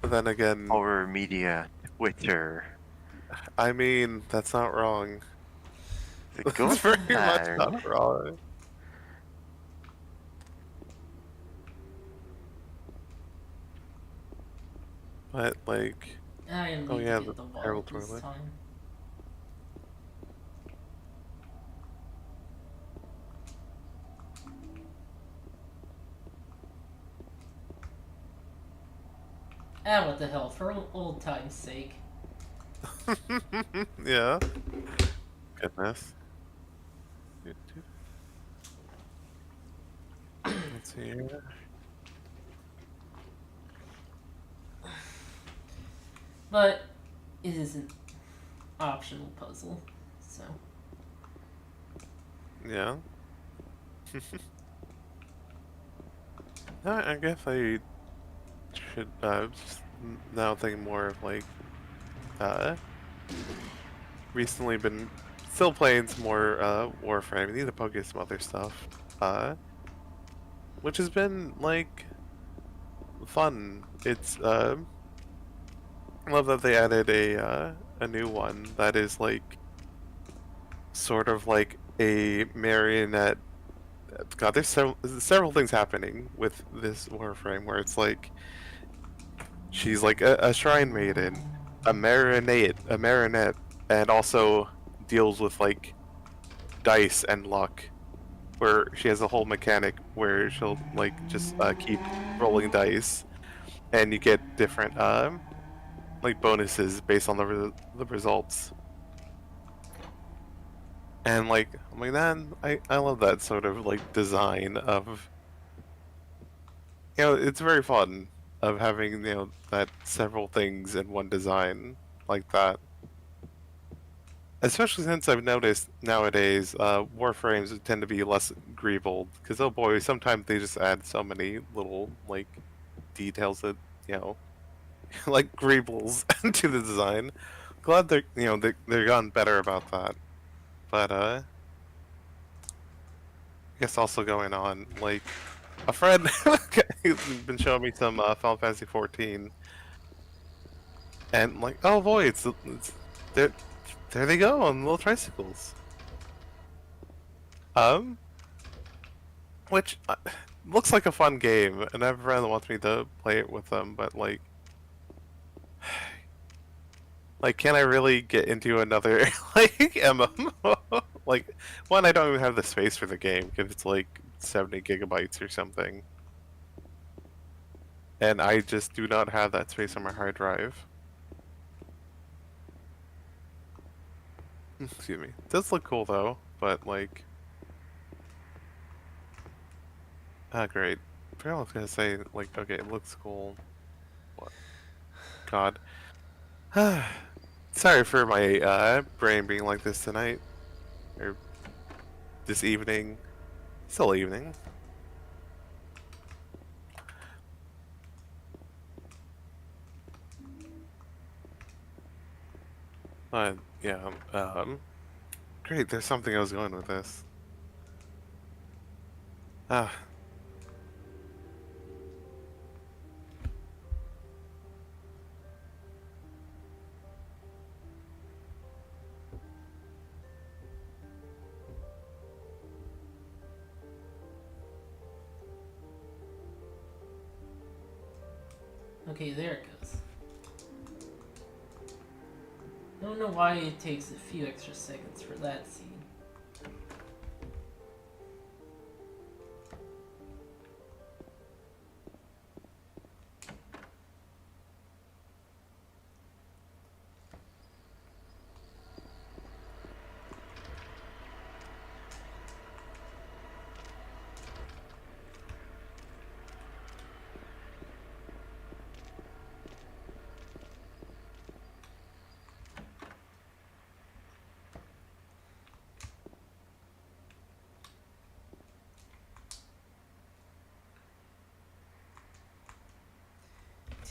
But then again, Horror media, Twitter. I mean, that's not wrong. The That's Golden very much Town. not wrong. But, like, I need oh yeah, to the get the terrible wallet this toilet. time. Ah, what the hell, for old time's sake. Yeah. Goodness. Let's see here. But it is an optional puzzle, so. Yeah. I guess I should just now think more of like recently been still playing some more Warframe. I need to focus some other stuff. Which has been like fun. It's I love that they added a new one that is like sort of like a marionette. God, there's several things happening with this Warframe where it's like she's like a shrine maiden, a marionette, and also deals with like dice and luck, where she has a whole mechanic where she'll like just keep rolling dice, and you get different like bonuses based on the results. And like, I'm like, man, I love that sort of like design of, you know, it's very fun of having, you know, that several things in one design like that. Especially since I've noticed nowadays, Warframes tend to be less greebled, because oh boy, sometimes they just add so many little, like, details that, you know, like greebles to the design. Glad they're, you know, they're gotten better about that. But, I guess also going on, like, a friend has been showing me some Final Fantasy 14, and like, oh boy, it's there, there they go on little tricycles. Um, which looks like a fun game, and I have a friend that wants me to play it with them, but like, can I really get into another like MMO? Like, one, I don't even have the space for the game because it's like 70 gigabytes or something, and I just do not have that space on my hard drive. Excuse me. It does look cool though, but like, ah, great. I forgot what I was gonna say. Like, okay, it looks cool. What? God. Sorry for my brain being like this tonight, or this evening. Still evening. But yeah, great. There's something I was going with this. Ah, Okay, there it goes. don't know why it takes a few extra seconds for that scene.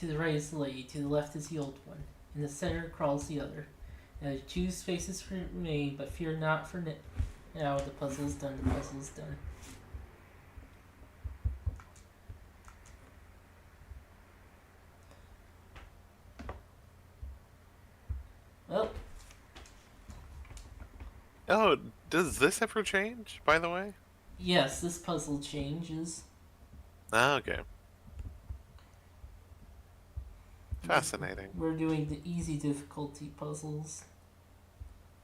To the right is the lady, to the left is the old one. In the center crawls the other. Now choose spaces for me, but fear not for now. The puzzle is done. The puzzle is done. Well, Oh, does this ever change, by the way? yes, this puzzle changes. Ah, okay. Fascinating. We're doing the easy difficulty puzzles.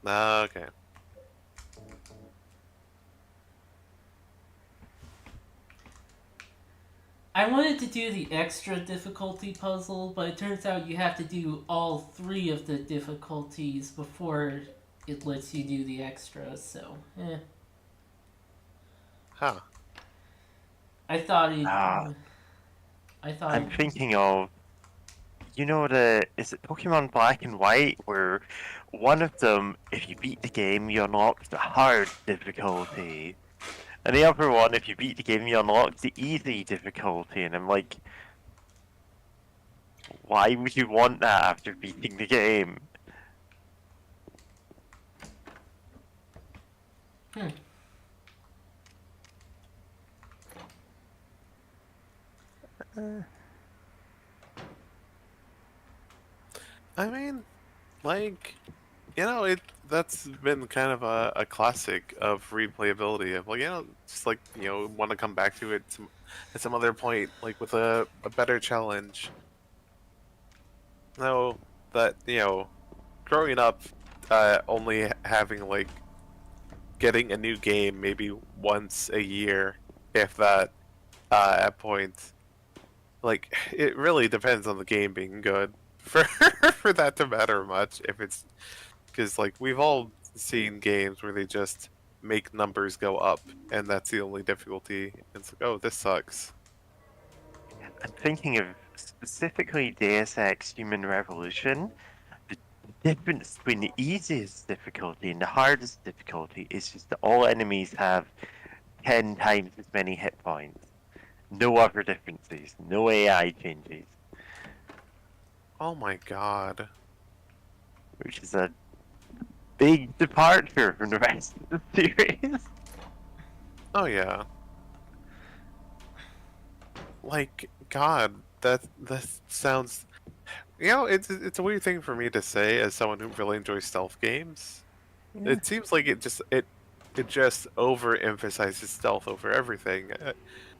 Ah, okay. I wanted to do the extra difficulty puzzle, but it turns out you have to do all 3 of the difficulties before it lets you do the extra, so, Huh. I thought it... Ah. I thought... I'm thinking of, you know, is it Pokemon Black and White, where one of them, if you beat the game, you unlock the hard difficulty, and the other one, if you beat the game, you unlock the easy difficulty, and I'm like, why would you want that after beating the game? I mean, like, you know, that's been kind of a classic of replayability of, like, you know, just like, you know, want to come back to it at some other point, like with a better challenge. No, that, you know, growing up, only having, like, getting a new game maybe once a year, if that, at point, like, it really depends on the game being good for for that to matter much. If it's because, like, we've all seen games where they just make numbers go up, and that's the only difficulty. It's like, oh, this sucks. I'm thinking of specifically Deus Ex Human Revolution. The difference between the easiest difficulty and the hardest difficulty is just that all enemies have 10 times as many hit points. No other differences. No AI changes. Oh my god. Which is a big departure from the rest of the series. Oh yeah. Like, God, that sounds. You know, it's a weird thing for me to say as someone who really enjoys stealth games. Yeah. It seems like it just overemphasizes stealth over everything.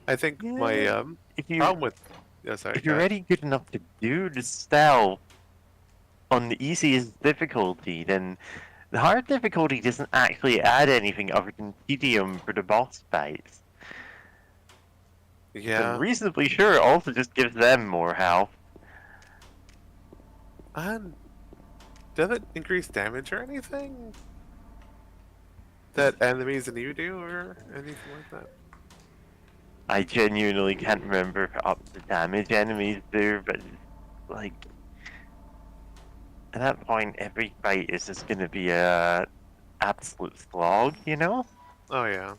I think my If you problem with sorry, if you're go ahead. already good enough to do the stealth on the easiest difficulty, then the hard difficulty doesn't actually add anything other than tedium for the boss fights. Yeah, I'm reasonably sure it also just gives them more health. and does it increase damage or anything that enemies and you do or anything like that? I genuinely can't remember up the damage enemies do, but like at that point, every fight is just gonna be a absolute slog, you know? Oh yeah.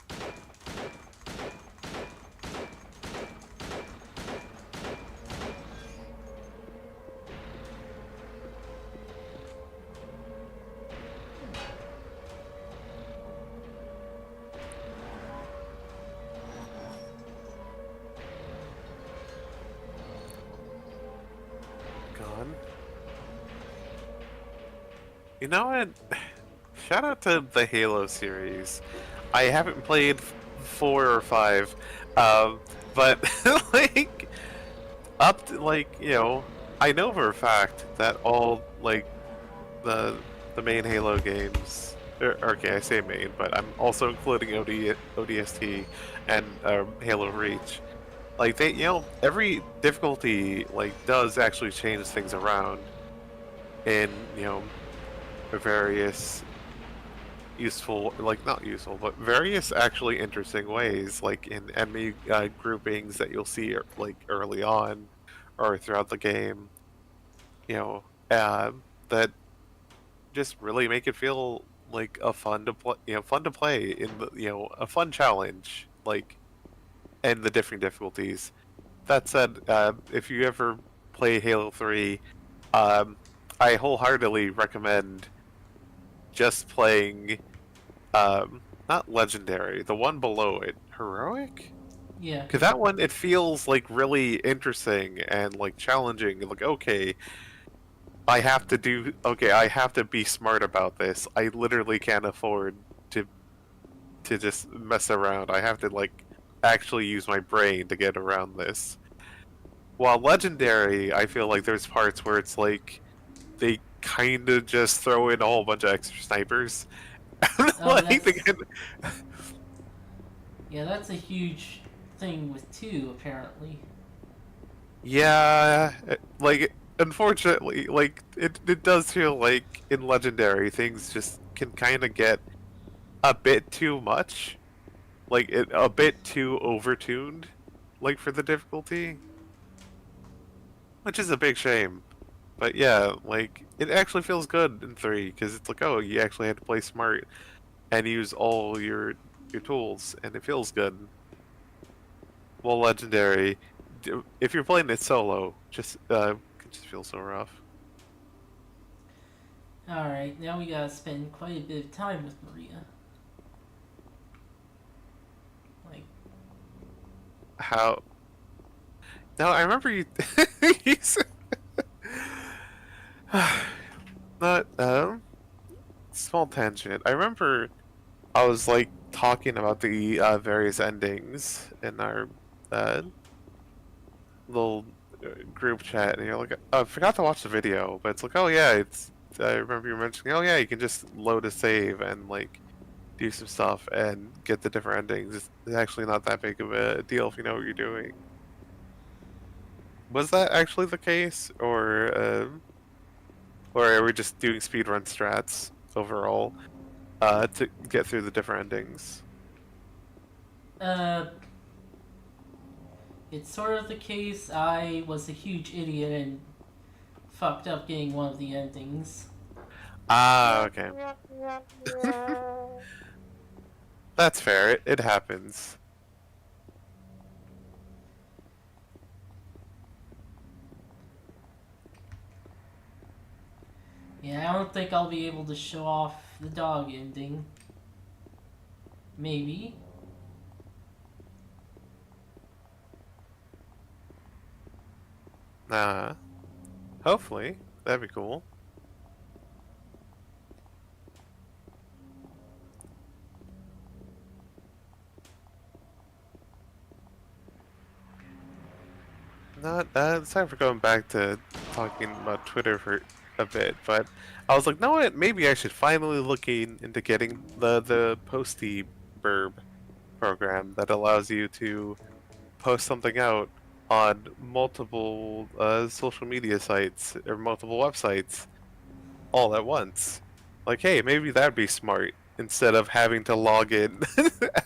Gone. You know what? Shout out to the Halo series. I haven't played 4 or 5, but like up to, like, you know, I know for a fact that all like the the main Halo games. Okay, I say main, but I'm also including ODST and Halo Reach. Like they, every difficulty like does actually change things around in various useful, like not useful, but various actually interesting ways, like in enemy groupings that you'll see like early on or throughout the game. That just really make it feel like a fun to play, fun to play in the, a fun challenge, like, and the different difficulties. That said, if you ever play Halo 3, I wholeheartedly recommend just playing, not Legendary, the one below it, Heroic? Yeah. Because that one, it feels like really interesting and like challenging. Like, okay, I have to be smart about this. I literally can't afford to just mess around. I have to like actually use my brain to get around this. While Legendary, I feel like there's parts where it's like they kind of just throw in a whole bunch of extra snipers. Like, Yeah, that's a huge thing with 2, apparently. yeah, like unfortunately, like it does feel like in Legendary things just can kind of get a bit too much, like a bit too overtuned, like for the difficulty, which is a big shame. But yeah, like it actually feels good in 3 because it's like, oh, you actually had to play smart and use all your tools, and it feels good. Well, Legendary, if you're playing it solo, just it just feels so rough. Alright, now we gotta spend quite a bit of time with Maria. Like, How? No, I remember you. You said... Not small tangent. I remember I was like talking about the various endings in our little group chat, and you're like, oh, I forgot to watch the video, but it's like, oh yeah, it's. I remember you mentioning, oh yeah, you can just load a save and like do some stuff and get the different endings. It's actually not that big of a deal if you know what you're doing. Was that actually the case, or are we just doing speedrun strats overall to get through the different endings? it's sort of the case. I was a huge idiot and fucked up getting one of the endings. Ah, okay. That's fair. It happens. Yeah, I don't think I'll be able to show off the dog ending. Maybe. Hopefully. That'd be cool. Sorry for going back to talking about Twitter for a bit, but I was like, no, what? Maybe I should finally looking into getting the Posty Burb program that allows you to post something out on multiple social media sites or multiple websites all at once. Like, hey, maybe that'd be smart instead of having to log in,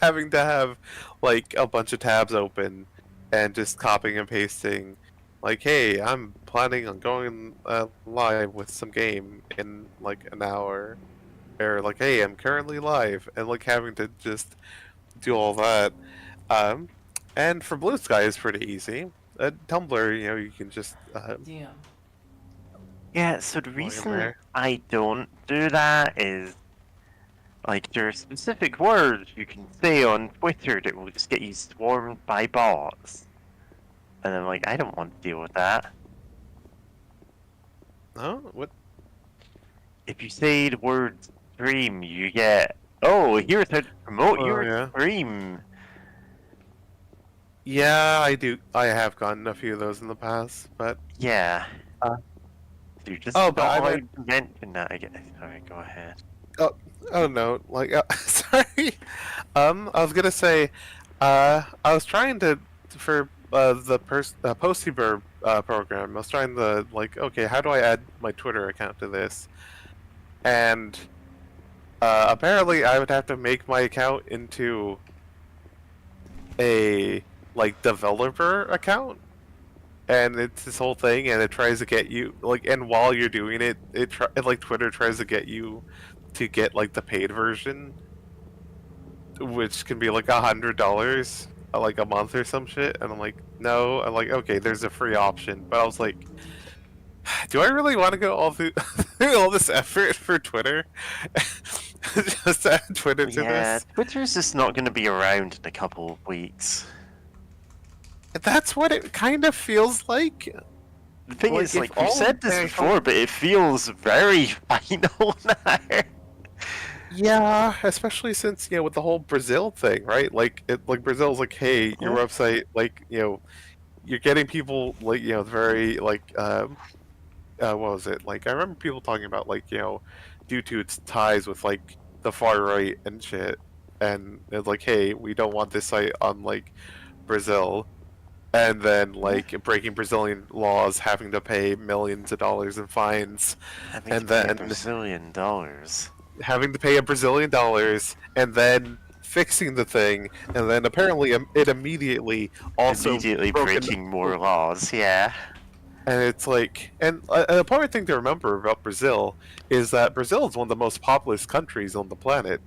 having to have like a bunch of tabs open and just copying and pasting. Like, hey, I'm planning on going live with some game in like an hour, or like, hey, I'm currently live, and like having to just do all that. And for Blue Sky is pretty easy. Tumblr, you can just Damn. Yeah, so the Log in reason there. I don't do that is, like, there are specific words you can say on Twitter that will just get you swarmed by bots. And I'm like, I don't want to deal with that. Oh, what? If you say the word stream, you get, oh, here's how to promote Oh, your yeah. stream. Yeah, I do. I have gotten a few of those in the past, but Yeah. You're just Oh, not but I allowed meant- to mention that again. Sorry, go ahead. Oh no, like sorry. I was gonna say, I was trying to for the Postyburb program. I was trying to like, okay, how do I add my Twitter account to this? And apparently, I would have to make my account into a like developer account, and it's this whole thing, and it tries to get you like, and while you're doing it, like Twitter tries to get you to get like the paid version, which can be like $100 like a month or some shit. And I'm like, no. I'm like, okay, there's a free option, but I was like, do I really want to go all through all this effort for Twitter? Just to add Twitter to Yeah, this? Twitter's just not going to be around in a couple of weeks. That's what it kind of feels like. The thing Like, is, if like, we've all said this their- before, but it feels very final now. Yeah, especially since, with the whole Brazil thing, right? Like Brazil's like, hey, your website, like, you're getting people like, very like what was it? Like, I remember people talking about like, due to its ties with like the far right and shit, and it's like, hey, we don't want this site on like Brazil, and then like breaking Brazilian laws, having to pay millions of dollars in fines, Having and to pay then Brazilian dollars. having to pay $1 Brazilian, and then fixing the thing, and then apparently it immediately also Immediately broken- breaking more laws, yeah. And it's like, and an important thing to remember about Brazil is that Brazil is one of the most populous countries on the planet.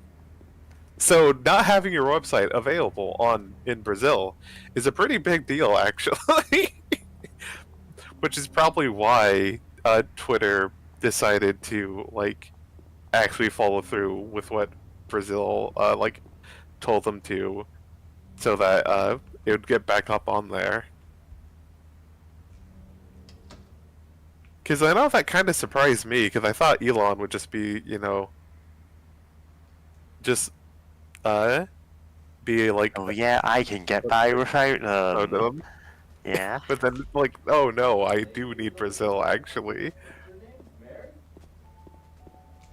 So not having your website available in Brazil is a pretty big deal, actually. Which is probably why Twitter decided to like actually follow through with what Brazil like told them to, so that it would get back up on there. Because I know that kind of surprised me, because I thought Elon would just be, just be like, Oh yeah, I can get by without them. Yeah. But then like, oh no, I do need Brazil actually.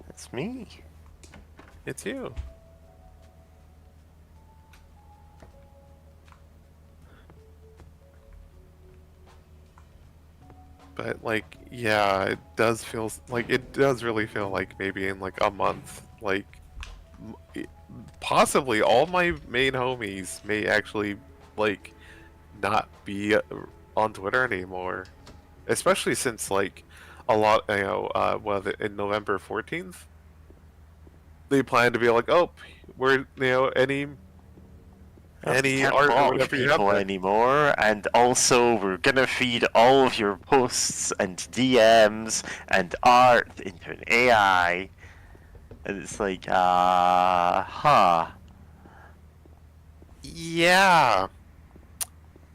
That's me. It's you. But like, yeah, it does feel like it does really feel like maybe in like a month, like possibly all my main homies may actually like not be on Twitter anymore, especially since like a lot, in November 14th, they plan to be like, oh, we're any Can't art or block whatever you people have. anymore, and also we're gonna feed all of your posts and DMs and art into an AI, and it's like, Yeah,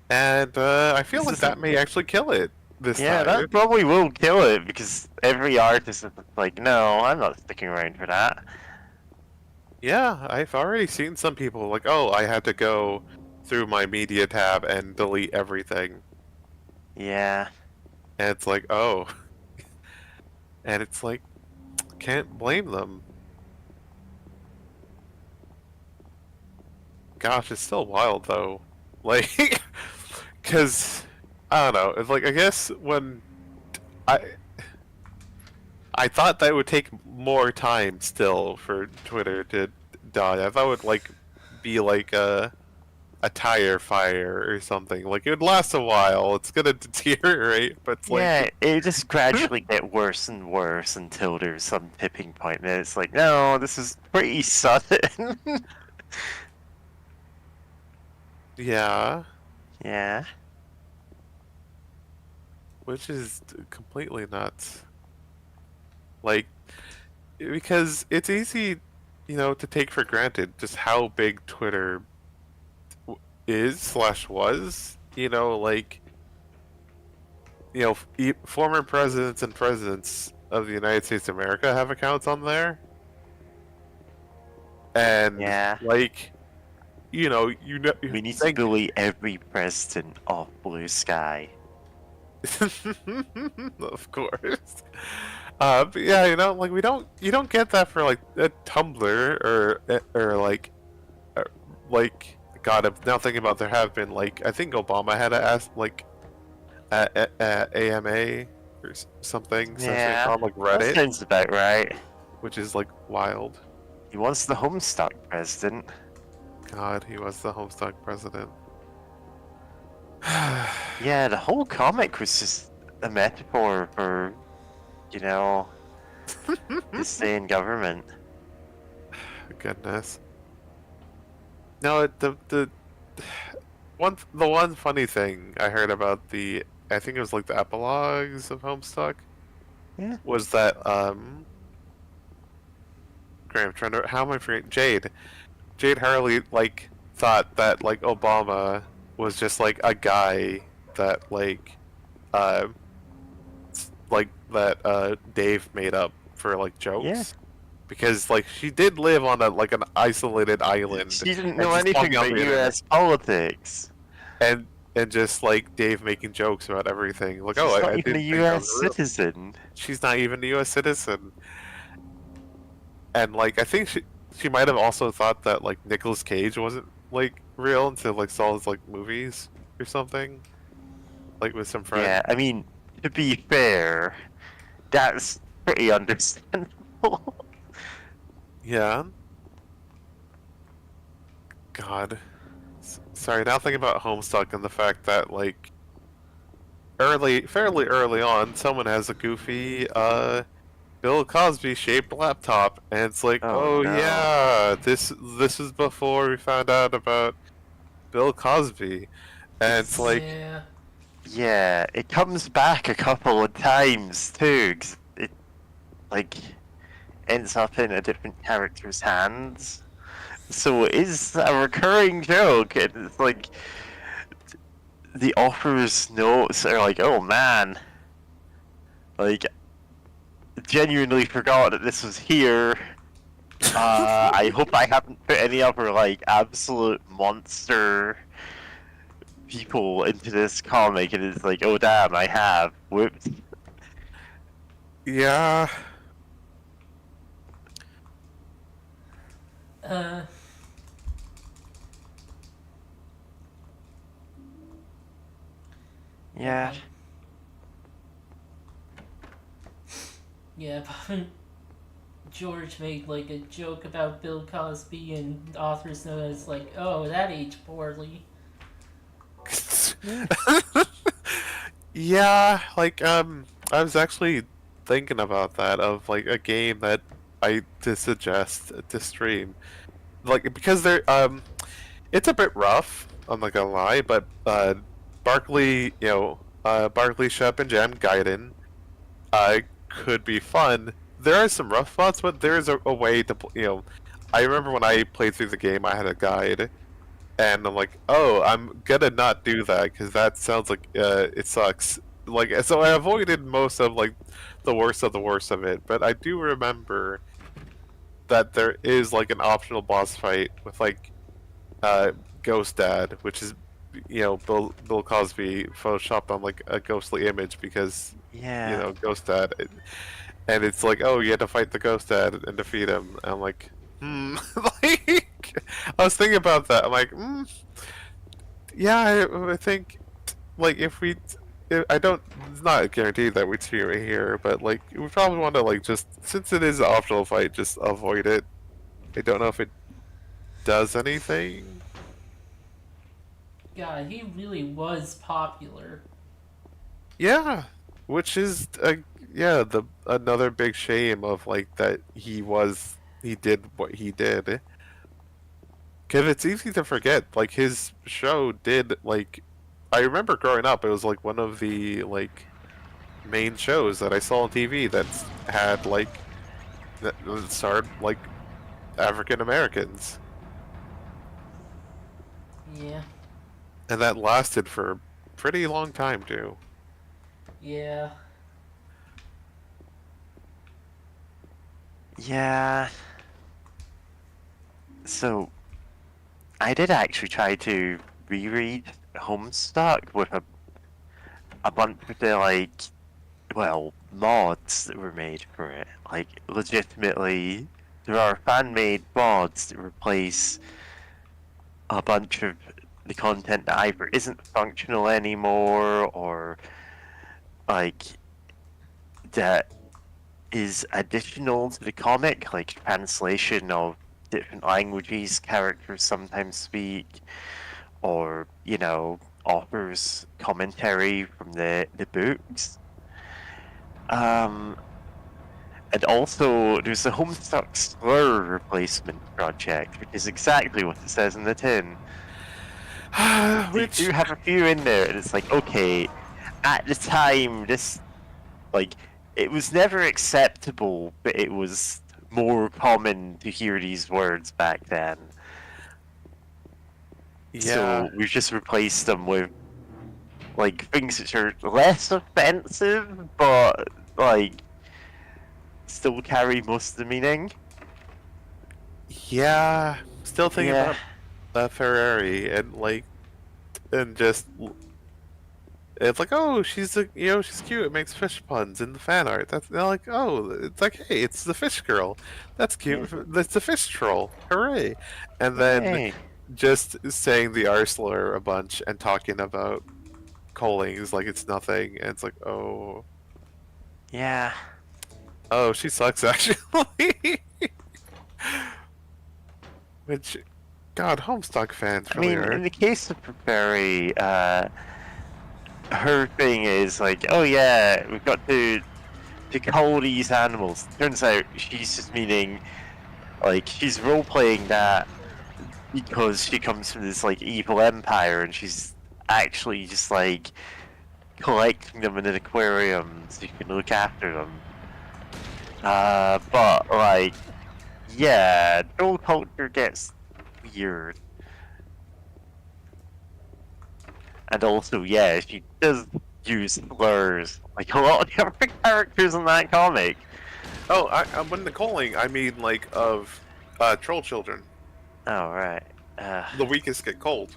and I feel This like is that may actually kill it this yeah, time. that probably will kill it because every artist is like, no, I'm not sticking around for that. Yeah, I've already seen some people like, oh, I had to go through my media tab and delete everything. Yeah. And it's like, oh. And it's like, can't blame them. Gosh, it's still wild though. Like, because, I don't know, it's like, I guess when I thought that would take more time still for Twitter to die. I thought it would like be like a tire fire or something. Like it would last a while. It's gonna deteriorate, but it's Yeah, like it just gradually get worse and worse until there's some tipping point, and it's like, no, this is pretty sudden. yeah, Yeah. which is completely nuts. Like because it's easy, to take for granted just how big Twitter is/was. Former presidents and presidents of the United States of America have accounts on there, and Yeah. like, We need to bully every president of Blue Sky. Of course. But yeah, like you don't get that for like a Tumblr or like God. I'm now thinking about there have been like I think Obama had to ask like at AMA or something Yeah, on like that Reddit, sounds about right. which is like wild. He wants the Homestuck president. God, he was the Homestuck president. Yeah, the whole comic was just a metaphor for, you know, the stay in government. Goodness. No, the one funny thing I heard about I think it was like the epilogues of Homestuck. Yeah. Was that Graham, I'm trying to how am I forgetting Jade Harley like thought that like Obama was just like a guy that uh Dave made up for like jokes. Yeah. Because like she did live on an isolated island. She didn't and know just anything talking on about the internet. U.S. politics. and just like Dave making jokes about everything. Like, She's oh, not I even a didn't think U.S. that was real. citizen. She's not even a U.S. citizen. And like, I think she might have also thought that like Nicolas Cage wasn't like real until like saw his like movies or something, like with some friend. Yeah, I mean, to be fair, that's pretty understandable. Yeah. God. Sorry, now thinking about Homestuck and the fact that like fairly early on, someone has a goofy Bill Cosby shaped laptop, and it's like, Oh, oh no. yeah, this is before we found out about Bill Cosby, and it's like, Yeah. Yeah, it comes back a couple of times too. 'Cause it like ends up in a different character's hands, so it is a recurring joke. And it's like the author's notes are like, "Oh man, like genuinely forgot that this was here." I hope I haven't put any other like absolute monster people into this comic, and it's like, oh damn, I have. Whoops. yeah, Uh. Yeah. Yeah, but when George made like a joke about Bill Cosby, and authors know it's like, oh, that aged poorly. yeah, like I was actually thinking about that of like a game that I to suggest to stream, like because they're it's a bit rough. I'm not gonna lie, but Barkley, Barkley, Shep, and Jam Gaiden, could be fun. There are some rough spots, but there is a way to, I remember when I played through the game, I had a guide, and I'm like, oh, I'm gonna not do that because that sounds like it sucks. Like, so I avoided most of like the worst of it, but I do remember that there is like an optional boss fight with like Ghost Dad, which is Bill Cosby photoshopped on like a ghostly image because Yeah. Ghost Dad, and it's like, oh, you had to fight the Ghost Dad and defeat him. And I'm like, like I was thinking about that. I'm like, yeah, I think like I don't. It's not guaranteed that we'd see it here, but like we probably want to like just since it is an optional fight, just avoid it. I don't know if it does anything. God, he really was popular. Yeah, which is the another big shame of like that he did what he did. Cause it's easy to forget. Like his show did like, I remember growing up, it was like one of the like main shows that I saw on TV that had like that starred like African Americans, Yeah. and that lasted for a pretty long time too. Yeah. Yeah. So, I did actually try to reread Homestuck with a bunch of the like, well, mods that were made for it. Like, legitimately, there are fan-made mods that replace a bunch of the content that either isn't functional anymore or like that is additional to the comic, like translation of different languages characters sometimes speak, or authors commentary from the books. And also there's the Homestuck slur replacement project, which is exactly what it says in the tin. Which They do have a few in there, and it's like, okay, at the time, this, like, it was never acceptable, but it was more common to hear these words back then. yeah, So we've just replaced them with, like, things which are less offensive, but, like, still carry most of the meaning. yeah. Still thinking Yeah. about Ferrari and just it's like, oh, she's she's cute. It makes fish puns in the fan art. They're like, oh, it's like, hey, it's the fish girl. That's cute. That's the fish troll. Hooray! And then Hey. just saying the R slur a bunch and talking about Collings like it's nothing, and it's like, oh, Yeah. oh, she sucks actually. Which, God, Homestuck fans I really mean, are. in the case of Barry, her thing is like, oh yeah, we've got to cull these animals. Turns out she's just meaning, like, she's role playing that because she comes from this like evil empire, and she's actually just like collecting them in an aquarium so you can look after them. But like, yeah, troll culture gets weird. And also, yeah, she does use slurs, like a lot of the other characters in that comic. Oh, when the Colling, I mean like of troll children. Oh, right. The weakest get cold.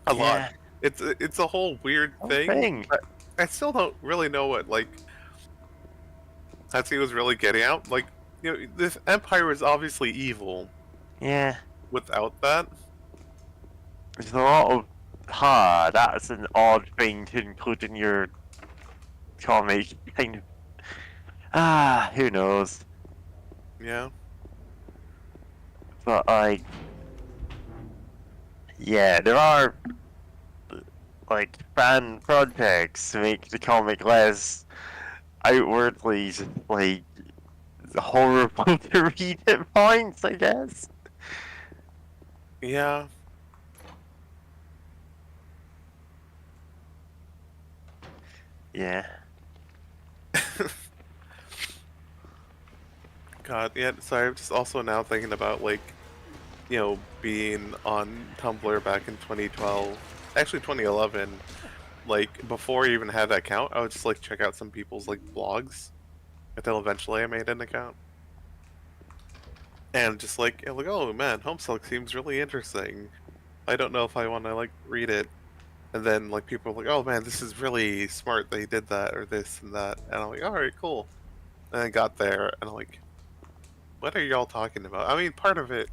A Yeah. lot. It's a whole weird Whole thing. thing. But I still don't really know what Hatsuki was really getting out. Like, this empire is obviously evil. Yeah. Without that, There's a lot of, that's an odd thing to include in your comic, kind of. Who knows? yeah. But, like, yeah, there are, like, fan projects to make the comic less outwardly, just, like, horrible to read at points, I guess. Yeah. Yeah. God, yeah. Sorry, I'm just also now thinking about being on Tumblr back in 2012, actually 2011. Like, before I even had that account, I would just like check out some people's like blogs until eventually I made an account. And just like, oh man, Homestuck seems really interesting. I don't know if I want to like read it. And then like people are like, oh man, this is really smart they did that or this and that. And I'm like, alright, cool. And I got there and I'm like, what are y'all talking about? I mean, part of it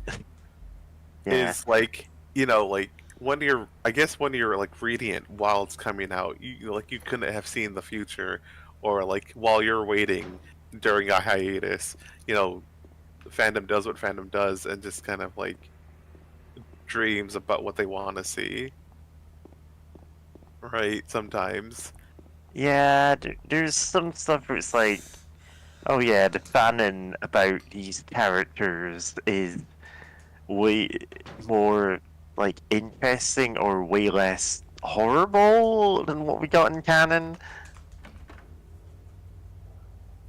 Yeah. is like, like when you're like reading it while it's coming out, you couldn't have seen the future, or like while you're waiting during a hiatus, fandom does what fandom does and just kind of like dreams about what they want to see. Right, sometimes. Yeah, there's some stuff where it's like, oh yeah, the fanon about these characters is way more, like, interesting or way less horrible than what we got in canon.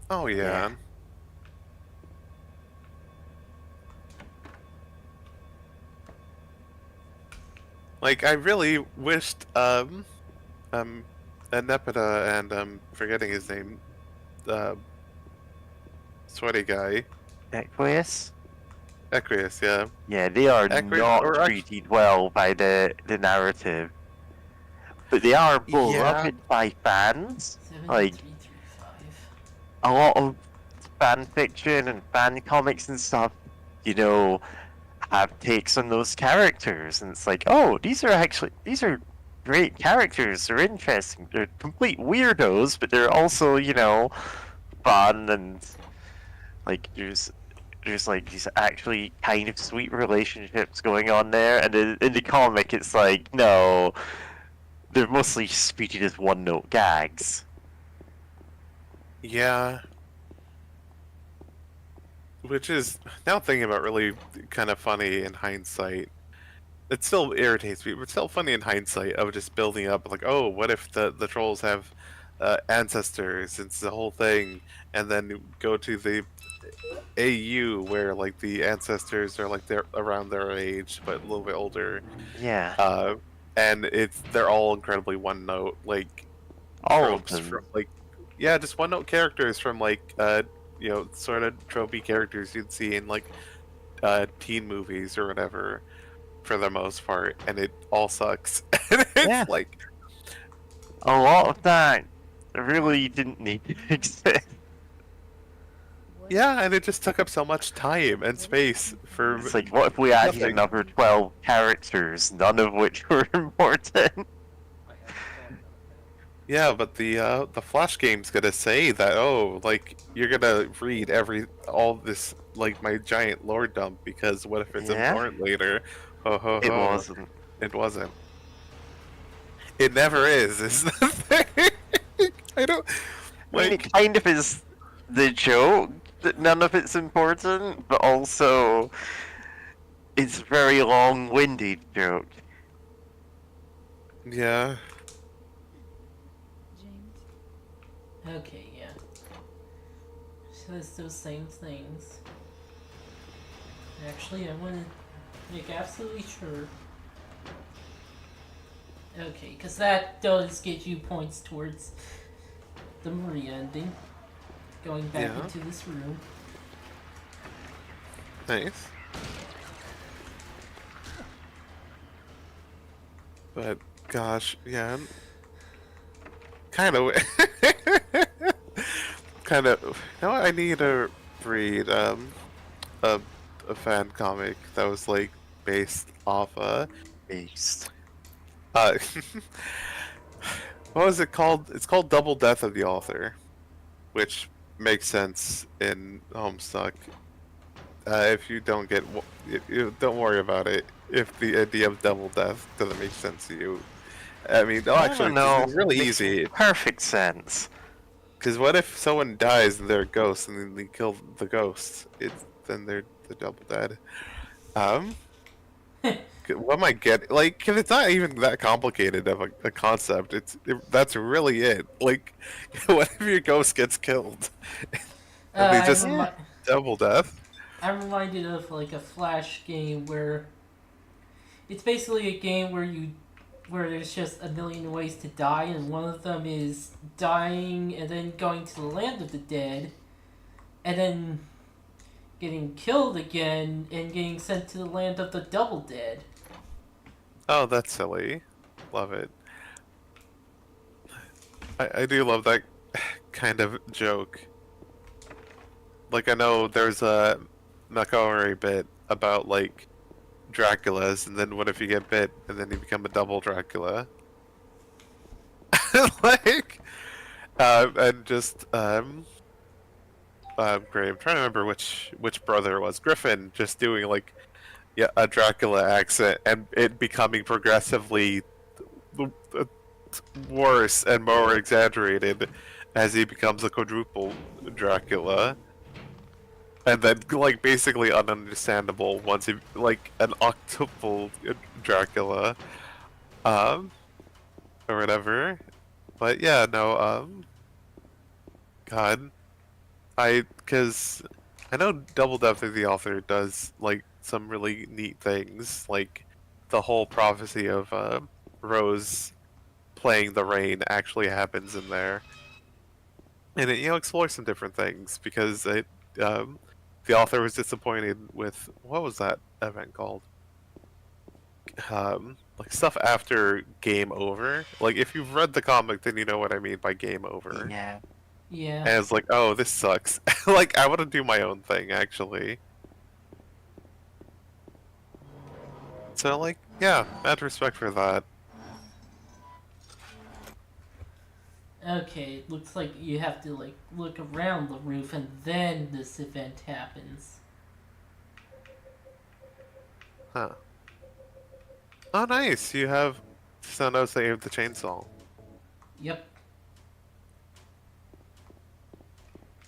Oh yeah. Like, I really wished Anepida and forgetting his name, sweaty guy, Equius? Equius, yeah. Yeah, they are Equius, not or treated well by the narrative. but they are Yeah. beloved by fans. Like 7335. a lot of fan fiction and fan comics and stuff, you know, have takes on those characters, and it's like, oh, these are great characters. They're interesting. They're complete weirdos, but they're also, you know, fun, and like there's like these actually kind of sweet relationships going on there. And in the comic, it's like, no, they're mostly just treated as one-note gags. Yeah. Which is, now thinking about, really kind of funny in hindsight. It still irritates me, but still funny in hindsight of just building up, like, oh, what if the trolls have ancestors? It's the whole thing. And then you go to the AU where, like, the ancestors are, like, they're around their age, but a little bit older. Yeah, And they're all incredibly one-note, like, all of tropes them. from, like, yeah, just one-note characters from, like, you know, sort of tropey characters you'd see in, like, teen movies or whatever, for the most part, and it all sucks. And it's Yeah. like, A lot of that really didn't need to exist. What? yeah, and it just took up so much time and space for. It's like, what if we added Nothing. another 12 characters, none of which were important? I hadn't thought about that. Yeah, but the Flash game's gonna say that, oh, like, you're gonna read all this, like, my giant lore dump, because what if it's Yeah. important later? Ho ho ho. It wasn't. It wasn't. It never is the thing. I don't. I mean, Like, it kind of is the joke that none of it's important, but also it's a very long-winded joke. yeah. James? Okay, yeah. Says those same things. Actually, I want to make absolutely sure. Okay, because that does get you points towards the Maria ending. Going back Yeah. into this room. Nice. But gosh, yeah. Kind of. Kind of. Now I need to read a fan comic that was, like, based off Based. what was it called? It's called Double Death of the Author, which makes sense in Homestuck. If you don't get, don't worry about it. If the idea of double death doesn't make sense to you, I mean, oh, actually, no, it's really makes easy. Perfect sense. Because what if someone dies and they're a ghost, and then they kill the ghost? Then they're double dead. What am I getting? Like, 'cause it's not even that complicated of a concept. That's really it. Like, what if your ghost gets killed? And they just double death. I'm reminded of like a Flash game where it's basically a game where there's just a million ways to die, and one of them is dying and then going to the land of the dead, and then getting killed again and getting sent to the land of the double dead. Oh, that's silly. Love it. I do love that kind of joke. Like, I know there's a McElroy bit about, like, Draculas, and then what if you get bit and then you become a double Dracula? Like, and just, great. I'm trying to remember which brother it was. Griffin just doing, like, yeah, a Dracula accent, and it becoming progressively worse and more exaggerated as he becomes a quadruple Dracula. And then, like, basically ununderstandable once he, like, an octuple Dracula. Or whatever. But yeah, no, God. Because I know Double Death of the Author does, like, some really neat things, like the whole prophecy of Rose playing the rain actually happens in there, and it, you know, explores some different things, because it the author was disappointed with, what was that event called? like stuff after game over. Like if you've read the comic, then you know what I mean by game over. Yeah. Yeah. And it's like, oh, this sucks. Like I want to do my own thing actually. So like, yeah, mad respect for that. Okay, it looks like you have to like look around the roof and then this event happens. Huh. Oh, nice. You have Sonos that you have the chainsaw. Yep.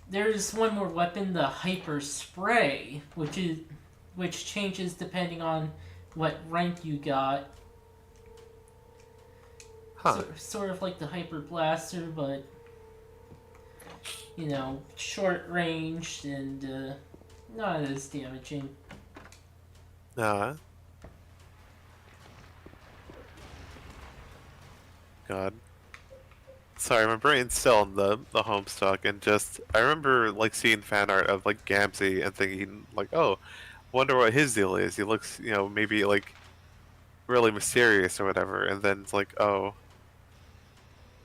There's one more weapon, the Hyper Spray, which changes depending on what rank you got. Huh. Sort of like the Hyper Blaster, but you know, short range and not as damaging. God. Sorry, my brain's still on the Homestuck, and just I remember like seeing fan art of like Gamzee and thinking like, oh, wonder what his deal is. He looks, you know, maybe like really mysterious or whatever, and then it's like, oh,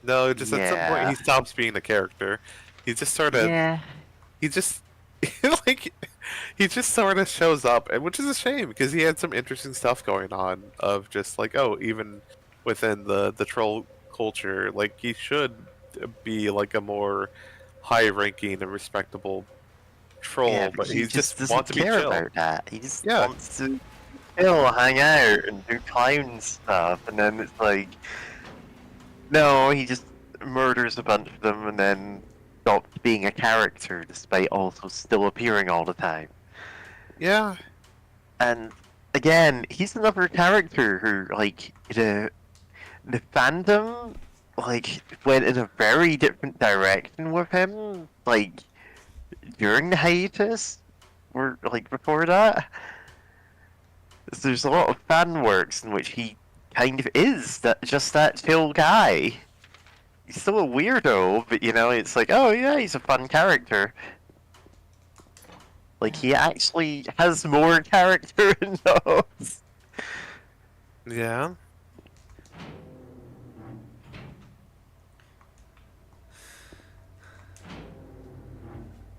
no, just at some point Yeah. he stops being a character. He just sort of, Yeah. he just like he just sort of shows up, and which is a shame because he had some interesting stuff going on of just like, oh, even within the troll culture, like he should be like a more high ranking and respectable troll, Yeah, but he just doesn't wants to be care chill. about that. He just Yeah. wants to chill, hang out, and do clown stuff, and then it's like, no, he just murders a bunch of them, and then stops being a character, despite also still appearing all the time. Yeah. And again, he's another character who, like, the fandom, like, went in a very different direction with him, like, during the hiatus, or, like, before that. So there's a lot of fan works in which he kind of is just that chill guy. He's still a weirdo, but, you know, it's like, oh yeah, he's a fun character. Like, he actually has more character in those. Yeah.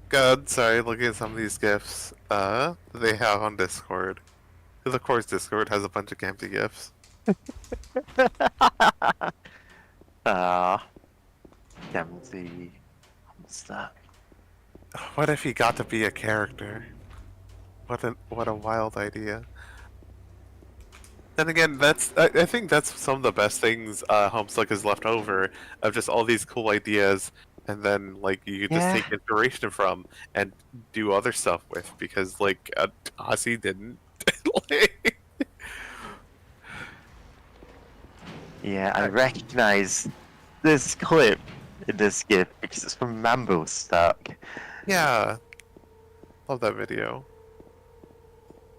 God, sorry, looking at some of these gifs they have on Discord. Because of course Discord has a bunch of Gamzee gifs. Gamzee. What's that? What if he got to be a character? What a wild idea. Then again, I think that's some of the best things Homestuck has left over of just all these cool ideas, and then like you could just take inspiration from and do other stuff with because like Ozzy didn't. Like, Yeah, I recognize this clip in this GIF because it's from Mambo Stuck. yeah, love that video.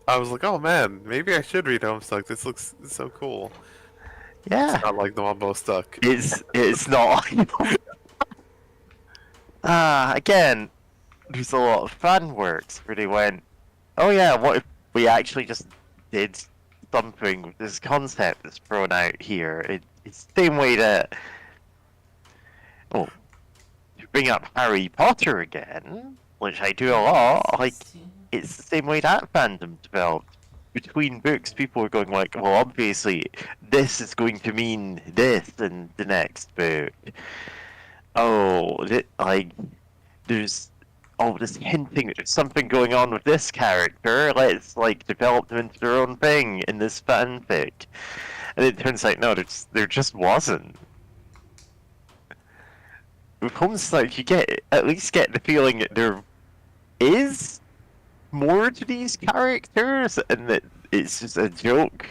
I was like, oh man, maybe I should read Homestuck. This looks so cool. Yeah, It's not like the Mambo Stuck. it's not. Again, there's a lot of fan works where they went, oh yeah, what if we actually just did something with this concept that's thrown out here? It's the same way that, oh, to bring up Harry Potter again, which I do a lot, like, it's the same way that fandom developed. Between books, people were going like, well, obviously, this is going to mean this in the next book. Oh, like, there's all this hinting that there's something going on with this character. Let's, like, develop them into their own thing in this fanfic. And it turns out, no, there just wasn't. With Homestuck, you at least get the feeling that there is more to these characters, and that it's just a joke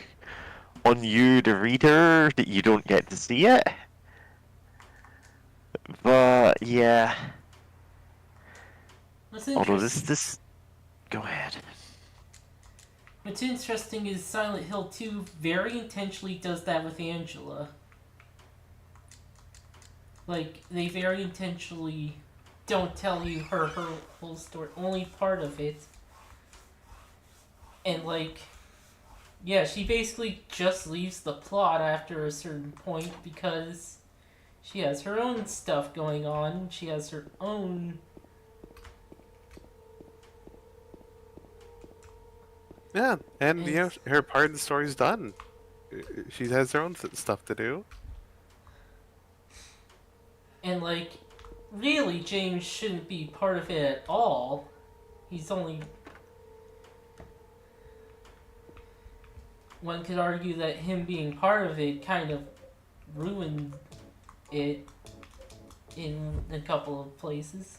on you, the reader, that you don't get to see it. But yeah, What's although interesting, this, go ahead. what's interesting is Silent Hill 2 very intentionally does that with Angela. Like, they very intentionally don't tell you her whole story, only part of it. And, like, Yeah, she basically just leaves the plot after a certain point because she has her own stuff going on. She has her own. Yeah, and you know, It's- her part of the story's done. She has her own stuff to do. And, like, really, James shouldn't be part of it at all. He's only. One could argue that him being part of it kind of ruined it in a couple of places.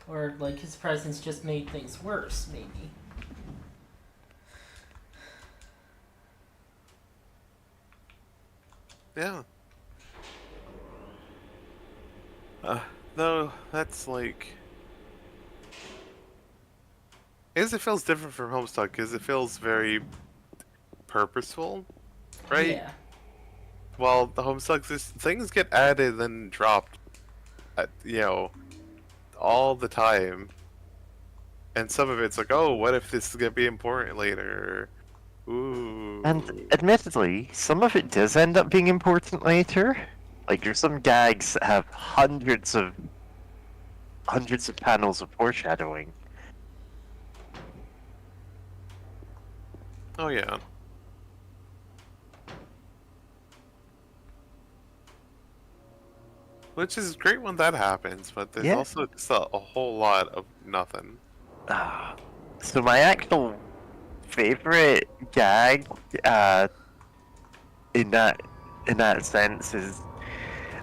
Or, like, his presence just made things worse, maybe. Yeah. No, that's like. I guess it feels different from Homestuck because it feels very purposeful, right? Yeah. Well, the Homestuck, things get added and dropped, you know, all the time. And some of it's like, oh, what if this is gonna be important later? Ooh. And admittedly, some of it does end up being important later. Like there's some gags that have hundreds of panels of foreshadowing. Oh yeah. Which is great when that happens, but there's Yeah. also just a whole lot of nothing. So my actual favorite gag, in that sense is,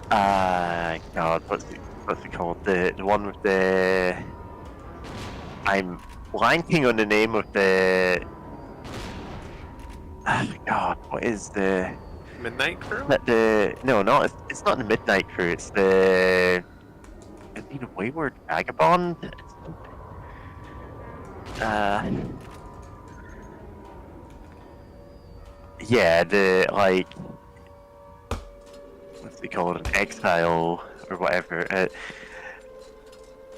God, what's it called? The one with the. I'm blanking on the name of the. God, what is the? Midnight Crew? It's not the Midnight Crew. It's the. Is he the Wayward Vagabond? Yeah, the like. What's it called? An exile or whatever.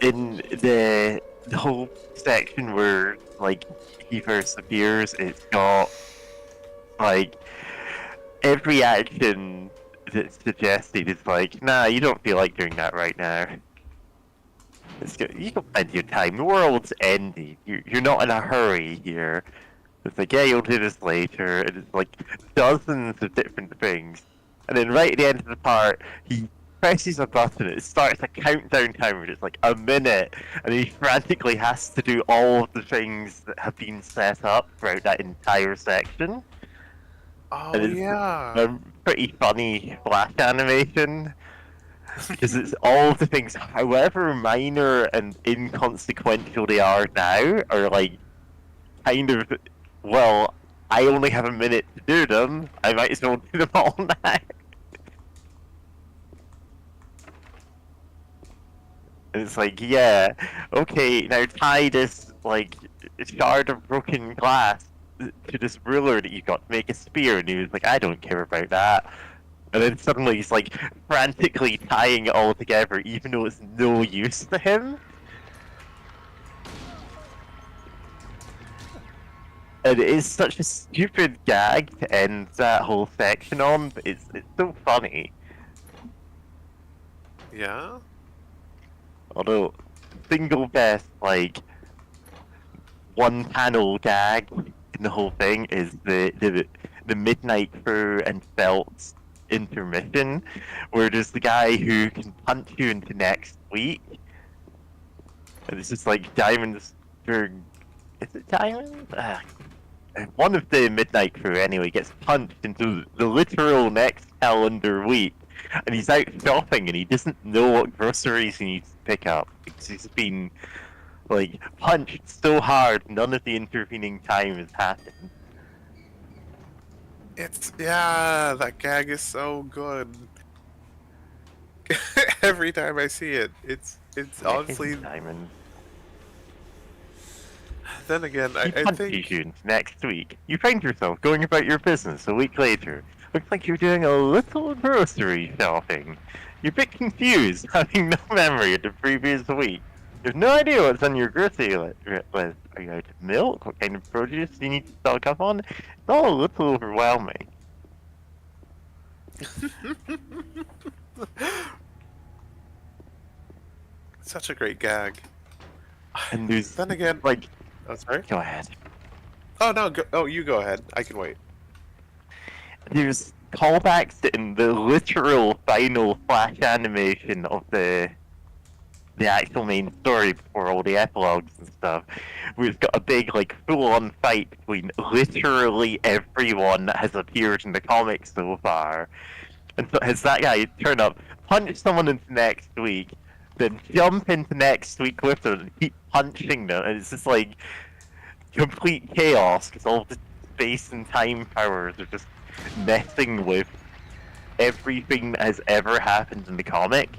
In the whole section where like he perseveres, it's got like every action that's suggested is like, nah, you don't feel like doing that right now. It's good. You can spend your time. The world's ending. You're not in a hurry here. It's like, yeah, you'll do this later. And it's like dozens of different things. And then right at the end of the part, he presses a button. It starts a countdown timer. It's like a minute. And he frantically has to do all of the things that have been set up throughout that entire section. Oh And it's yeah. a pretty funny flash animation. Because it's all the things, however minor and inconsequential they are now, are like kind of, well, I only have a minute to do them. I might as well do them all now. And it's like, yeah, okay, now tie this like shard of broken glass to this ruler that you got to make a spear, and he was like, I don't care about that. And then suddenly he's like frantically tying it all together, even though it's no use to him. And it is such a stupid gag to end that whole section on, but it's so funny. Yeah? Although, single best, like, one panel gag in the whole thing is the Midnight Crew and Felt's intermission, where there's the guy who can punch you into next week. And it's just like Diamond's. Is it Diamond? One of the Midnight Crew, anyway, gets punched into the literal next calendar week. And he's out shopping and he doesn't know what groceries he needs to pick up because he's been, like, punched so hard none of the intervening time has happened. Yeah, that gag is so good. Every time I see it, it's honestly. Diamond. Then again, He I punches think you next week. You find yourself going about your business a week later, Looks like you're doing a little grocery shopping. You're a bit confused, having no memory of the previous week. You have no idea what's on your grocery list. Are you out of milk? What kind of produce do you need to stock up on? It's all a little overwhelming. Such a great gag. And there's, Then again, like, oh sorry. go ahead. Oh no, you go ahead. I can wait. There's callbacks in the literal final flash animation of the actual main story before all the epilogues and stuff. We've got a big, like, full-on fight between literally everyone that has appeared in the comics so far. And so has that guy turn up, punch someone into next week, then jump into next week with them and keep punching them, and it's just like complete chaos because all the space and time powers are just messing with everything that has ever happened in the comic.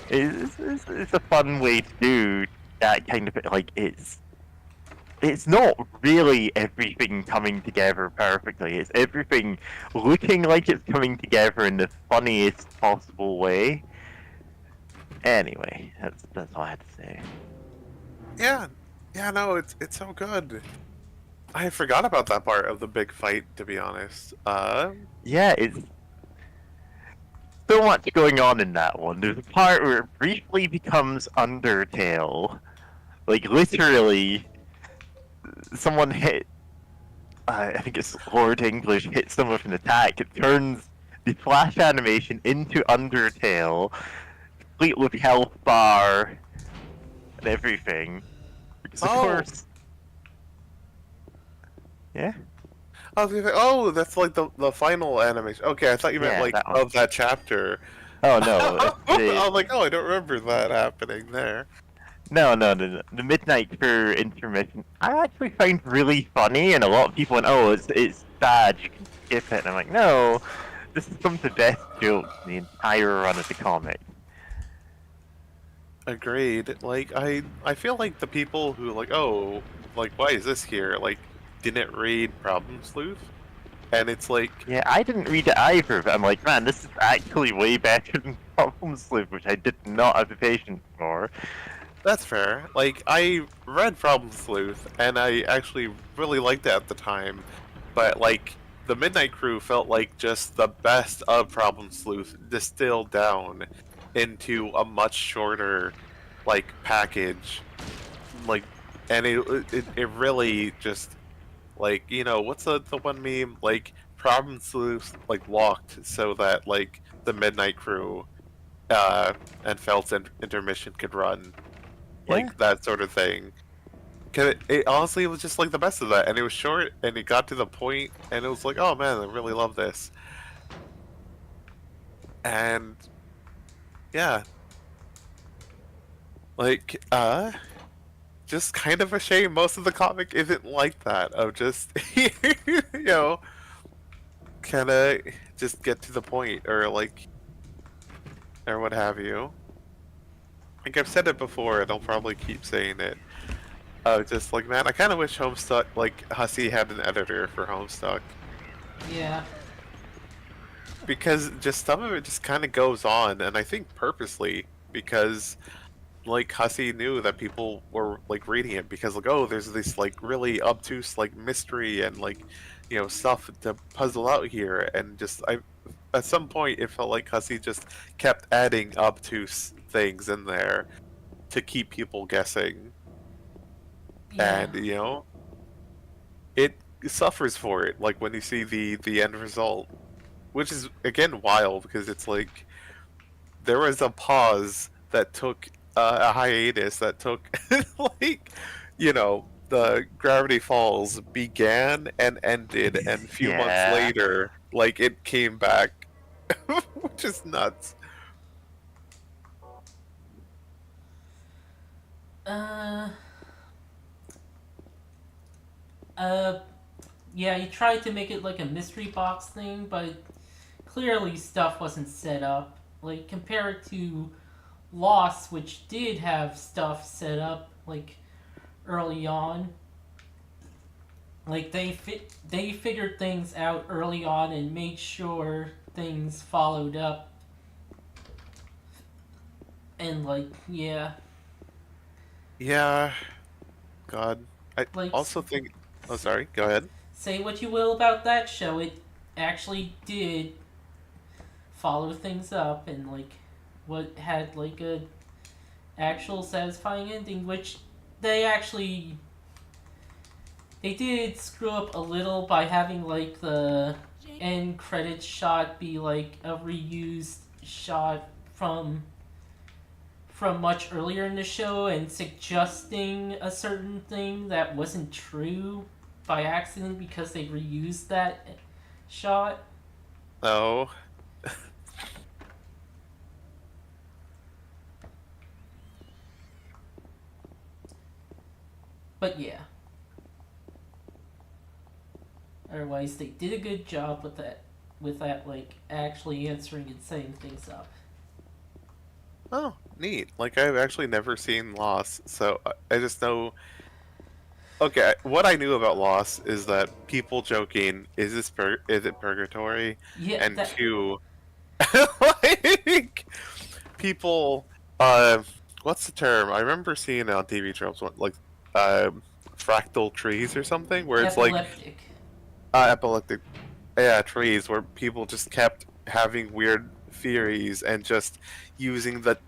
It's a fun way to do that kind of, like, it's not really everything coming together perfectly. It's everything looking like it's coming together in the funniest possible way. Anyway, that's all I had to say. Yeah, no, it's so good. I forgot about that part of the big fight, to be honest. Yeah, it's so much going on in that one. There's a part where it briefly becomes Undertale. Like, literally, someone hit, I think it's Lord English, hits them with an attack. It turns the flash animation into Undertale, complete with health bar and everything. Because of course... Yeah? I was gonna say, oh, that's like the final animation. Okay, I thought you meant Yeah, like that one. of that chapter. Oh no. I was like, oh, I don't remember that happening there. No. The Midnight Crew intermission, I actually find really funny, and a lot of people went, "Oh, it's bad. You can skip it." And I'm like, "No, this is some of the best jokes in the entire run of the comic." Agreed. Like I feel like the people who like, oh, like why is this here? Like, didn't read Problem Sleuth, and it's like, Yeah, I didn't read it either, but I'm like, man, this is actually way better than Problem Sleuth, which I did not have the patience for. that's fair. Like, I read Problem Sleuth, and I actually really liked it at the time, but like, the Midnight Crew felt like just the best of Problem Sleuth distilled down into a much shorter, like, package. Like, and it really just, like, you know, what's the one meme? Like, Problem Sleuth, like, locked so that, like, the Midnight Crew, and Felt's intermission could run. Like, Yeah. that sort of thing. Cause it honestly was just like the best of that, and it was short, and it got to the point, and it was like, oh man, I really love this. And yeah, like just kind of a shame most of the comic isn't like that. Of just you know, kind of just get to the point, or like, or what have you. Like I've said it before, and I'll probably keep saying it. Just like, man, I kind of wish Homestuck, like, Hussey had an editor for Homestuck. Yeah. Because just some of it just kind of goes on, and I think purposely, because, like, Hussey knew that people were, like, reading it, because, like, oh, there's this, like, really obtuse, like, mystery and, like, you know, stuff to puzzle out here, and just, at some point, it felt like Hussey just kept adding obtuse things in there to keep people guessing. Yeah. And you know, it suffers for it. Like when you see the end result, which is again wild because it's like there was a pause that took a hiatus that took like, you know, the Gravity Falls began and ended, and a few months Yeah. later, like it came back, which is nuts. Yeah, you tried to make it like a mystery box thing, but clearly stuff wasn't set up. Like, compared to Lost, which did have stuff set up, like, early on. Like they figured things out early on and made sure things followed up. And like, yeah, Yeah. God. I like also think. Oh, sorry. Go ahead. say what you will about that show, it actually did follow things up and like what had like a actual satisfying ending, which they actually they did screw up a little by having like the end credits shot be like a reused shot from much earlier in the show and suggesting a certain thing that wasn't true by accident because they reused that shot. Oh. But yeah. Otherwise, they did a good job with that, like actually answering and setting things up. Oh, neat. Like, I've actually never seen Lost, so I just know. Okay, what I knew about Lost is that people joking, is it purgatory? Yeah, And that two, like, people, what's the term? I remember seeing it on TV tropes, like, fractal trees or something, where it's like, epileptic. epileptic, yeah, trees, where people just kept having weird theories and just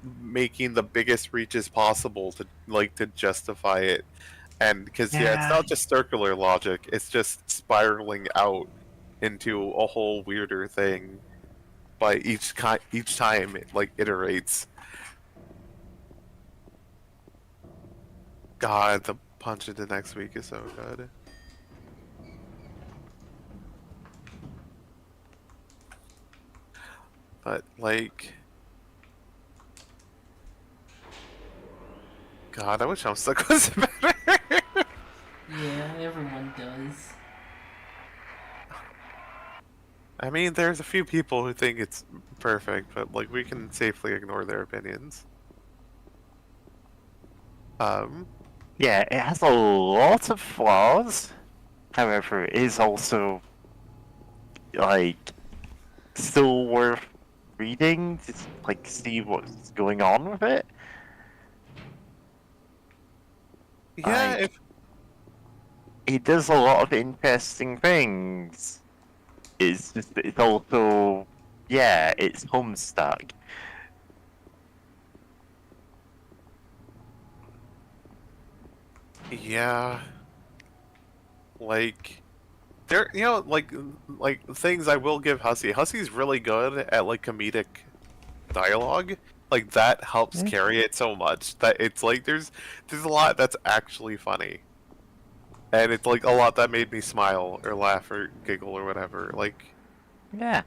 making the biggest reaches possible to justify it. And because yeah, it's Yeah. not just circular logic; it's just spiraling out into a whole weirder thing by each time it like iterates. God, the punch into next week is so good. But like, God, I wish Homestuck was better. Yeah, everyone does. I mean, there's a few people who think it's perfect, but like we can safely ignore their opinions. Yeah, it has a lot of flaws. However, it is also like still worth reading to like see what's going on with it. Yeah, Like, if it does a lot of interesting things. It's just that it's also it's Homestuck. yeah, like there, like things I will give Hussey. Hussey's really good at like comedic dialogue. Like that helps Yeah. carry it so much that it's like there's a lot that's actually funny, and it's like a lot that made me smile or laugh or giggle or whatever. Like Yeah.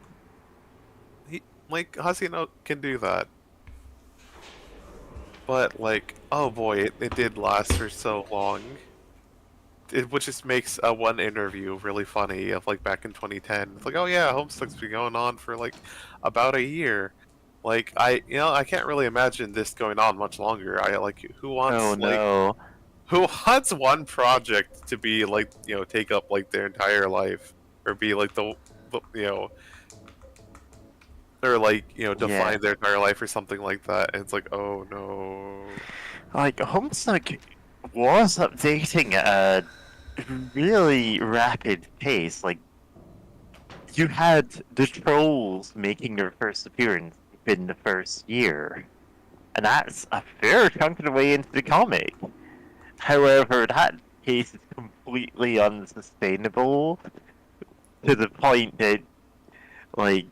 like Hussey can do that. But like, oh boy, it did last for so long. Which just makes one interview really funny of like back in 2010. It's like, oh yeah, Homestuck's been going on for like about a year. Like I can't really imagine this going on much longer. I like Oh no. who wants one project to be like take up like their entire life or be like the or like Yeah. define their entire life or something like that. And it's like, oh no. Like Homestuck was updating at a really rapid pace. Like you had the trolls making their first appearance within the first year, and that's a fair chunk of the way into the comic. However, that pace is completely unsustainable to the point that, like,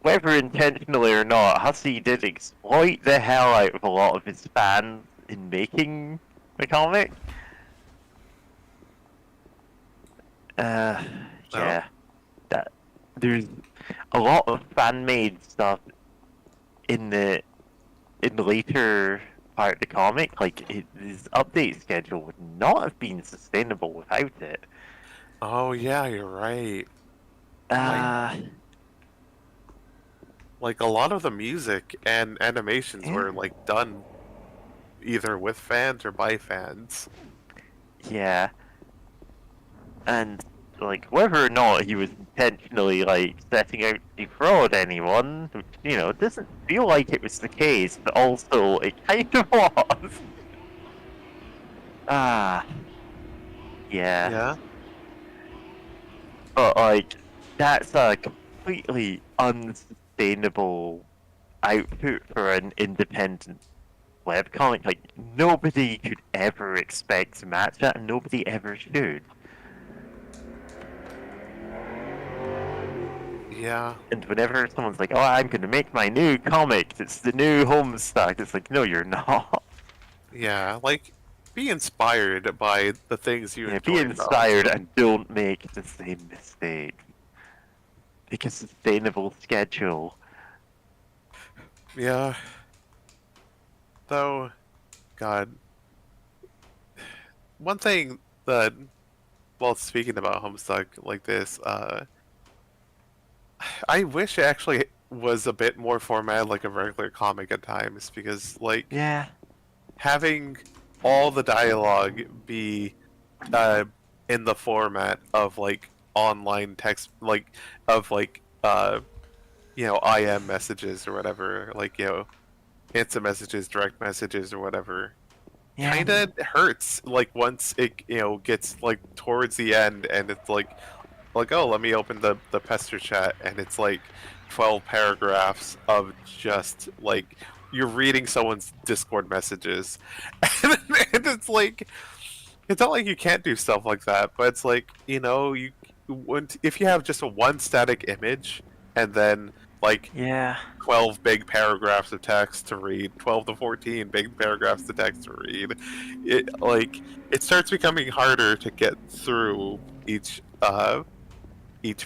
whether intentionally or not, Hussey did exploit the hell out of a lot of his fans in making the comic. Yeah, that there's a lot of fan-made stuff in the later part of the comic. Like his update schedule would not have been sustainable without it. Oh yeah, you're right. Like a lot of the music and animations were like done either with fans or by fans. Yeah. And like whether or not he was intentionally like setting out to defraud anyone, which, you know, doesn't feel like it was the case, but also it kind of was. Ah, yeah. Yeah. But like that's a completely unsustainable output for an independent webcomic. Like nobody could ever expect to match that, and nobody ever should. Yeah. And whenever someone's like, "Oh, I'm gonna make my new comic. It's the new Homestuck," it's like, no, you're not. Yeah. Like, be inspired by the things you Yeah, enjoy. be about inspired them. and don't make the same mistake. Make a sustainable schedule. Yeah. Though, God. One thing that, well, speaking about Homestuck like this, I wish it actually was a bit more formatted like a regular comic at times, because, like, Yeah. having all the dialogue be in the format of like online text, like of like IM messages or whatever, like instant messages, direct messages or whatever, Yeah. kind of hurts. Like once it gets like towards the end and it's like oh, let me open the pester chat and it's like 12 paragraphs of just like you're reading someone's Discord messages, and it's like it's not like you can't do stuff like that, but it's like you wouldn't if you have just a one static image and then like Yeah. 12 big paragraphs of text to read, 12 to 14 big paragraphs of text to read. It starts becoming harder to get through each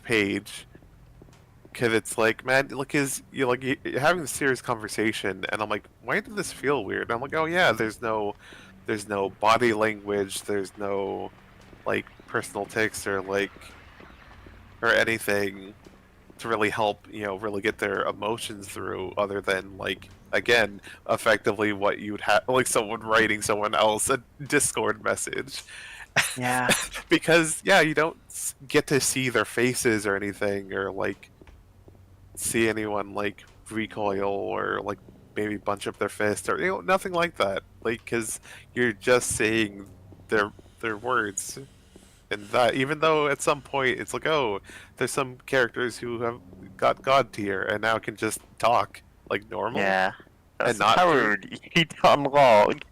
page, because it's like, man, look, you're having a serious conversation, and I'm like, why did this feel weird? And I'm like, oh yeah, there's no body language, there's no like personal tics or anything to really help really get their emotions through, other than like, again, effectively what you'd have like someone writing someone else a Discord message. Yeah. Because yeah, you don't get to see their faces or anything, or like see anyone like recoil or like maybe bunch up their fist or nothing like that, like, because you're just saying their words. And that, even though at some point it's like, oh, there's some characters who have got god tier and now can just talk like normal. Yeah. That's And not the power you need to unlock.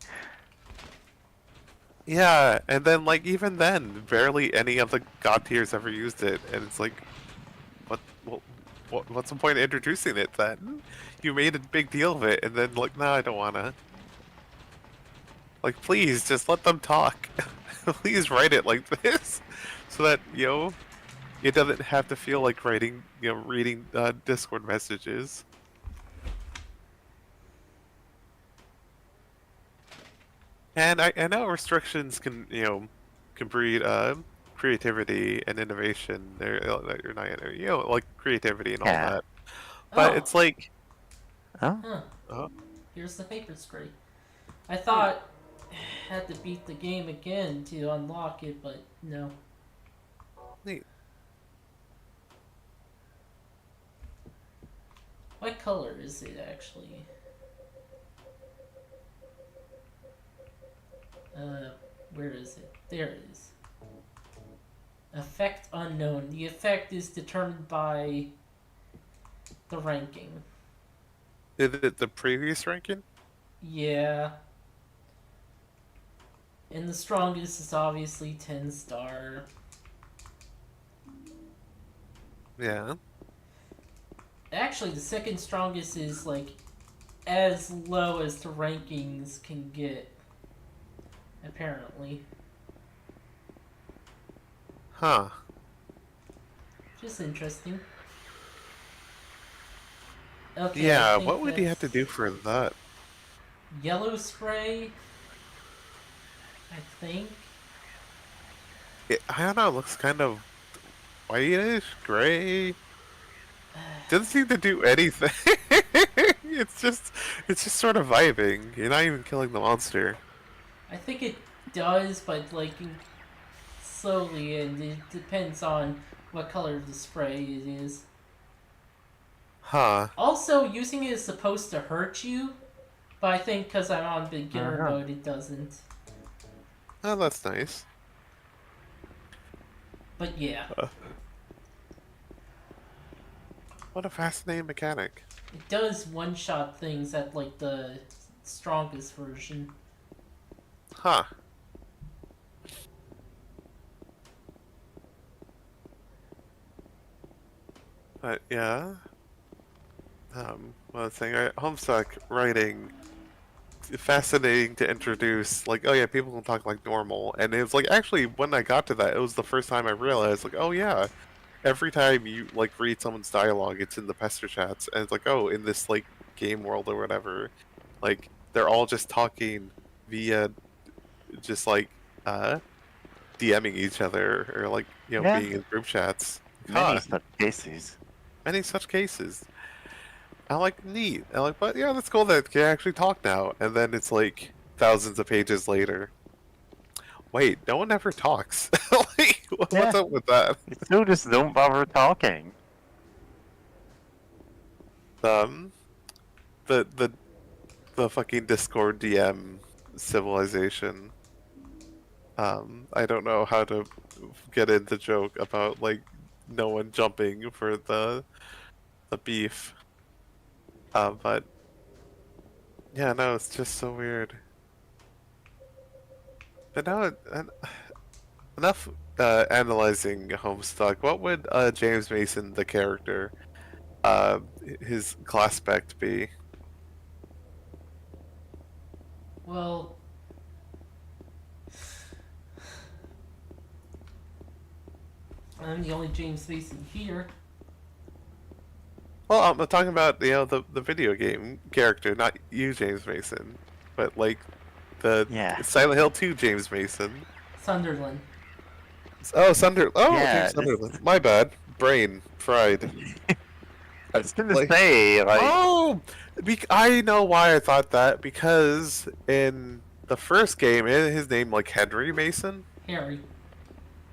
Yeah, and then like even then, barely any of the god tiers ever used it, and it's like, what's the point of introducing it then? You made a big deal of it, and then like, no, I don't wanna. Like, please just let them talk. Please write it like this, so that it doesn't have to feel like reading Discord messages. And I know restrictions can breed creativity and innovation. They're not like creativity and all Yeah. that. But Oh. it's like, Oh. Huh. oh, Here's the paper spray. I thought I had to beat the game again to unlock it, but no. neat. What color is it actually? Where is it? There it is. Effect unknown. The effect is determined by the ranking. Is it the previous ranking? Yeah. And the strongest is obviously 10-star. Yeah. Actually, the second strongest is like as low as the rankings can get. Apparently. Huh. Just interesting. Okay. Yeah. I think What would you have to that's do for that? Yellow spray. I think. I don't know. It looks kind of whitish, gray. Doesn't seem to do anything. It's just sort of vibing. You're not even killing the monster. I think it does, but like slowly, and it depends on what color of the spray it is. Huh. Also, using it is supposed to hurt you, but I think because I'm on beginner Uh-huh. mode, it doesn't. Oh, that's nice. But yeah, What a fascinating mechanic. it does one-shot things at like the strongest version. Huh. But yeah. One thing, Homestuck writing, fascinating to introduce, like, oh yeah, people can talk like normal, and it was like, actually, when I got to that, it was the first time I realized, like, oh yeah, every time you, like, read someone's dialogue, it's in the pester chats, and it's like, oh, in this, like, game world or whatever, like, they're all just talking via, just, like, DMing each other, or, like, you know, Yeah. being in group chats. Many Huh. such cases. Many such cases. I'm like, neat. I'm like, but yeah, that's cool that it can actually talk now. And then it's like thousands of pages later. Wait, no one ever talks. Like, what's Yeah. up with that? You still just don't bother talking. Um, the fucking Discord DM civilization. I don't know how to get into joke about like no one jumping for the beef. But yeah, no, it's just so weird. But now, enough analyzing Homestuck. What would James Mason, the character, his class spec be? Well, I'm the only James Mason here. Well, I'm talking about the video game character, not you, James Mason, but like the Yeah. Silent Hill 2 James Mason. Sunderland. Oh, Sunder. Oh, Yeah, okay, this- Sunderland. My bad. Brain fried. I was gonna Like- say, like, Oh, I know why I thought that, because in the first game, isn't his name like Henry Mason? Harry.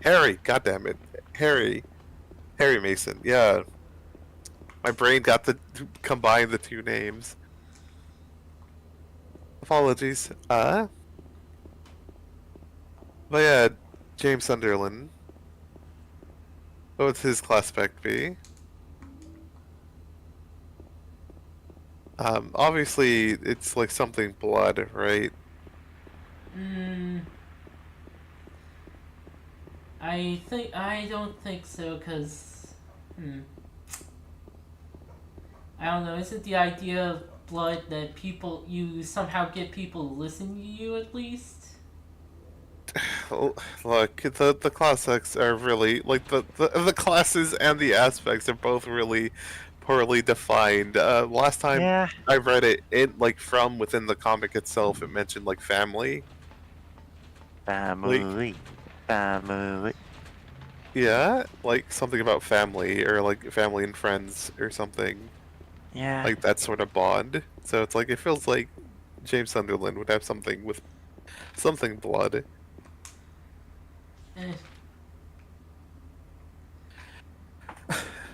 Harry, goddammit. Harry Mason, yeah. My brain got to combine the two names. Apologies. But yeah, James Sunderland. What would his class spec be? Obviously, it's like something blood, right? I don't think so, cause, I don't know. Isn't the idea of blood that you somehow get people to listen to you at least? Look, the classics are really like the classes and the aspects are both really poorly defined. Last time yeah, I read it like from within the comic itself, it mentioned like family. family. Yeah, like something about family or like family and friends or something Yeah. like that sort of bond. So it's like it feels like James Sunderland would have something with something blood. Eh.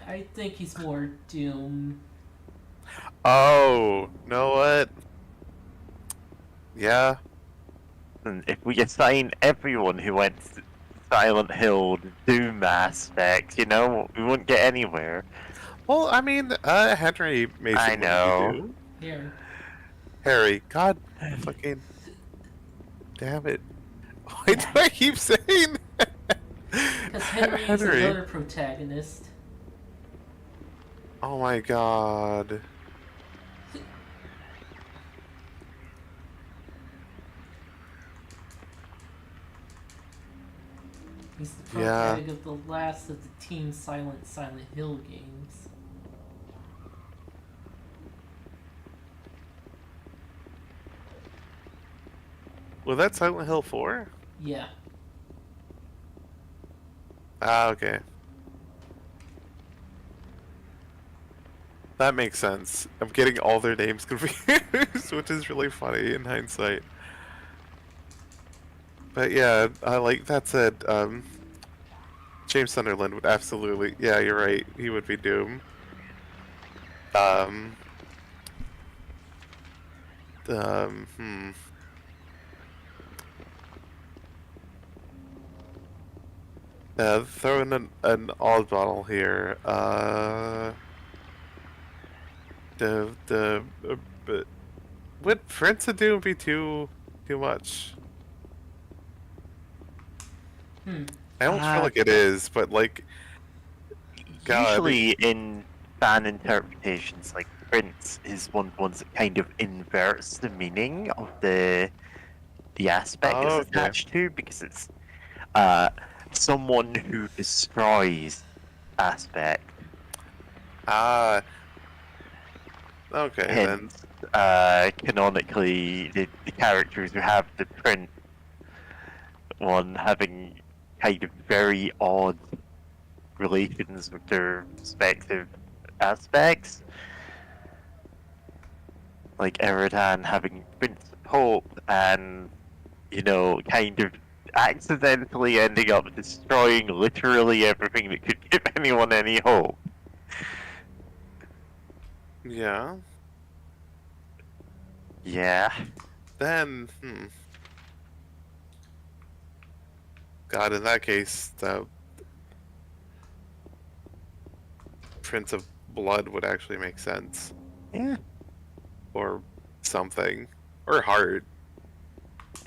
I think he's more Doom. Oh, know what? Yeah. And if we assign everyone who went to Silent Hill the Doom aspect, you know, we wouldn't get anywhere. Well, I mean, Henry Mason. I would be know. too. Here. Harry, God, fucking, damn it! Why do I keep saying? Because Henry is Henry. another protagonist. Oh my God. He's the Yeah. protagonist of the last of the Team Silent Hill games. Was that Silent Hill 4? Yeah. Ah, okay. That makes sense. I'm getting all their names confused, which is really funny in hindsight. But yeah, like that said, James Sunderland would absolutely. Yeah, you're right. He would be Doom. Um. Hmm. Throw in an oddball here. But would Prince of Doom be too much? Hmm. I don't feel like it is, but like, God, Usually in fan interpretations, like Prince is one of the ones that kind of inverts the meaning of the aspect Oh, it's okay. attached to, because it's uh someone who destroys aspect. Ah, okay then. Hence, canonically, the characters who have the Prince one having kind of very odd relations with their respective aspects. Like Eridan having Prince of Hope and, you know, kind of accidentally ending up destroying literally everything that could give anyone any hope. Yeah. Yeah. Then, God, in that case, the Prince of Blood would actually make sense. Yeah. Or something. Or Heart.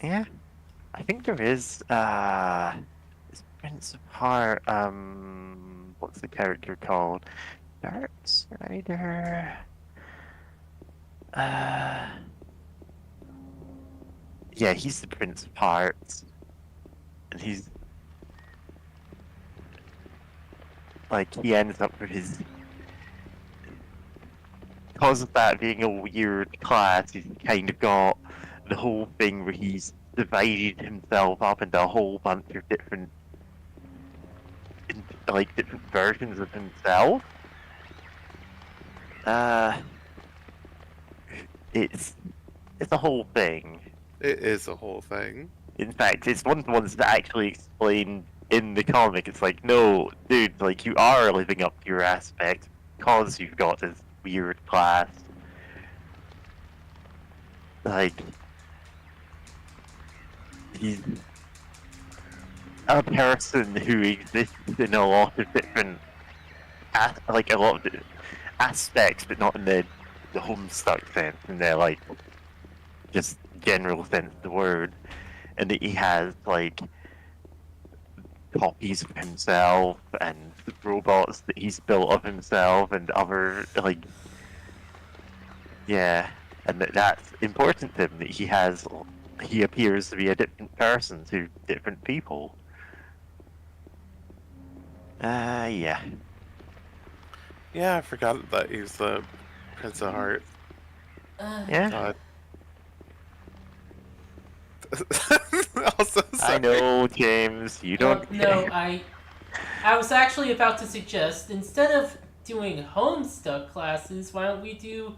Yeah. I think there is Prince of Heart, what's the character called? Dark Strider. Yeah, he's the Prince of Hearts. And he's like, he ends up with his, because of that being a weird class, he's kind of got the whole thing where he's divided himself up into a whole bunch of different, like, different versions of himself. It's a whole thing. It is a whole thing. In fact, it's one of the ones that actually explained in the comic. It's like, no, dude, like, you are living up to your aspect because you've got this weird class. Like, he's a person who exists in a lot of different, like, a lot of aspects, but not in the Homestuck sense, in the, like, just general sense of the word. And that he has, like, copies of himself and robots that he's built of himself and other, like, yeah, and that's important to him, that he appears to be a different person to different people. Yeah. Yeah, I forgot that he was the Prince of Heart. Yeah. God. Also, sorry. I know, James, you don't No, care. I was actually about to suggest, instead of doing Homestuck classes, why don't we do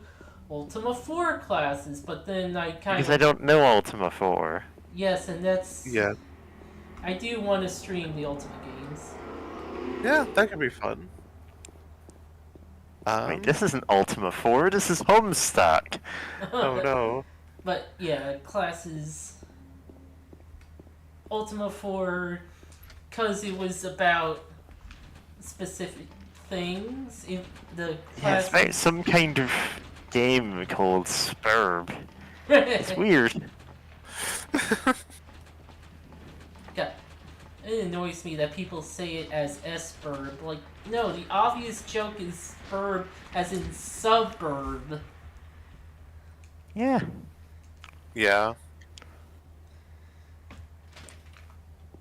Ultima 4 classes? But then I kind Because I of... don't know Ultima 4. Yes, and that's... Yeah. I do want to stream the Ultima games. Yeah, that could be fun. Wait, this isn't Ultima 4, this is Homestuck. Oh no. But yeah, classes... Ultima 4, because it was about specific things. The Yeah, it's class... about some kind of game called Spurb. It's weird. God, it annoys me that people say it as S-burb. Like, no, the obvious joke is burb as in suburb. Yeah. Yeah.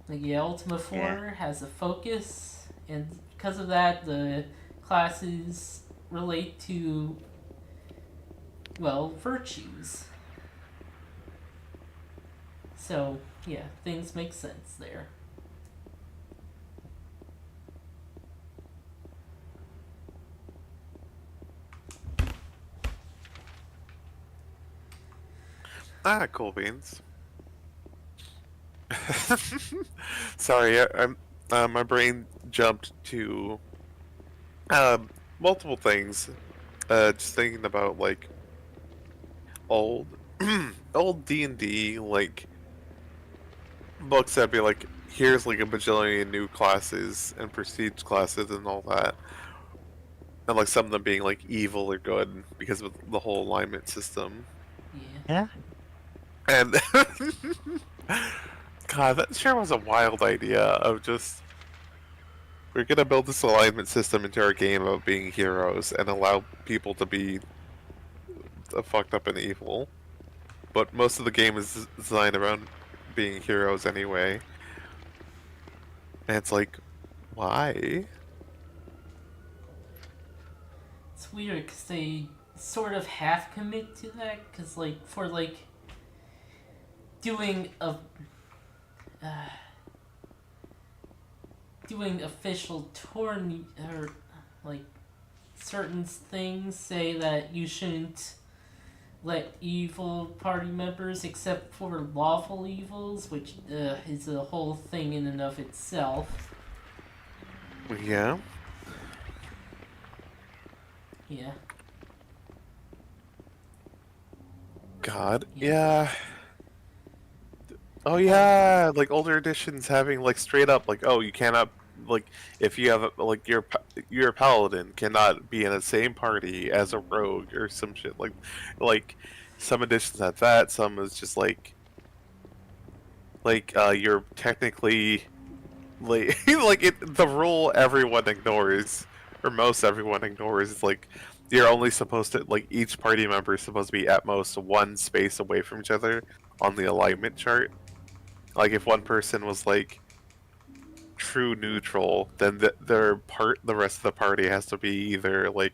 Like, yeah, Ultima 4 Yeah. has a focus, and because of that, the classes relate to, well, virtues. So, yeah, things make sense there. Ah, cool beans. Sorry, my brain jumped to multiple things. Just thinking about like old old D&D like books that'd be like, here's like a bajillion new classes and prestige classes and all that. And like some of them being like evil or good because of the whole alignment system. Yeah. Yeah. And God, that sure was a wild idea of just, we're gonna build this alignment system into our game about being heroes and allow people to be fucked up and evil. But most of the game is designed around being heroes anyway. And it's like, why? It's weird because they sort of half commit to that. Because like for like doing a doing official tourney or like certain things say that you shouldn't let evil party members except for lawful evils, which is a whole thing in and of itself. Yeah. Yeah. God. Yeah. Yeah. Oh yeah, like older editions having like straight up like, oh, you cannot, like, if you have like your paladin cannot be in the same party as a rogue or some shit like some editions have that, some is just like you're technically like the rule everyone ignores, or most everyone ignores, is like you're only supposed to, like, each party member is supposed to be at most one space away from each other on the alignment chart. Like if one person was like true neutral, then the rest of the party has to be either like,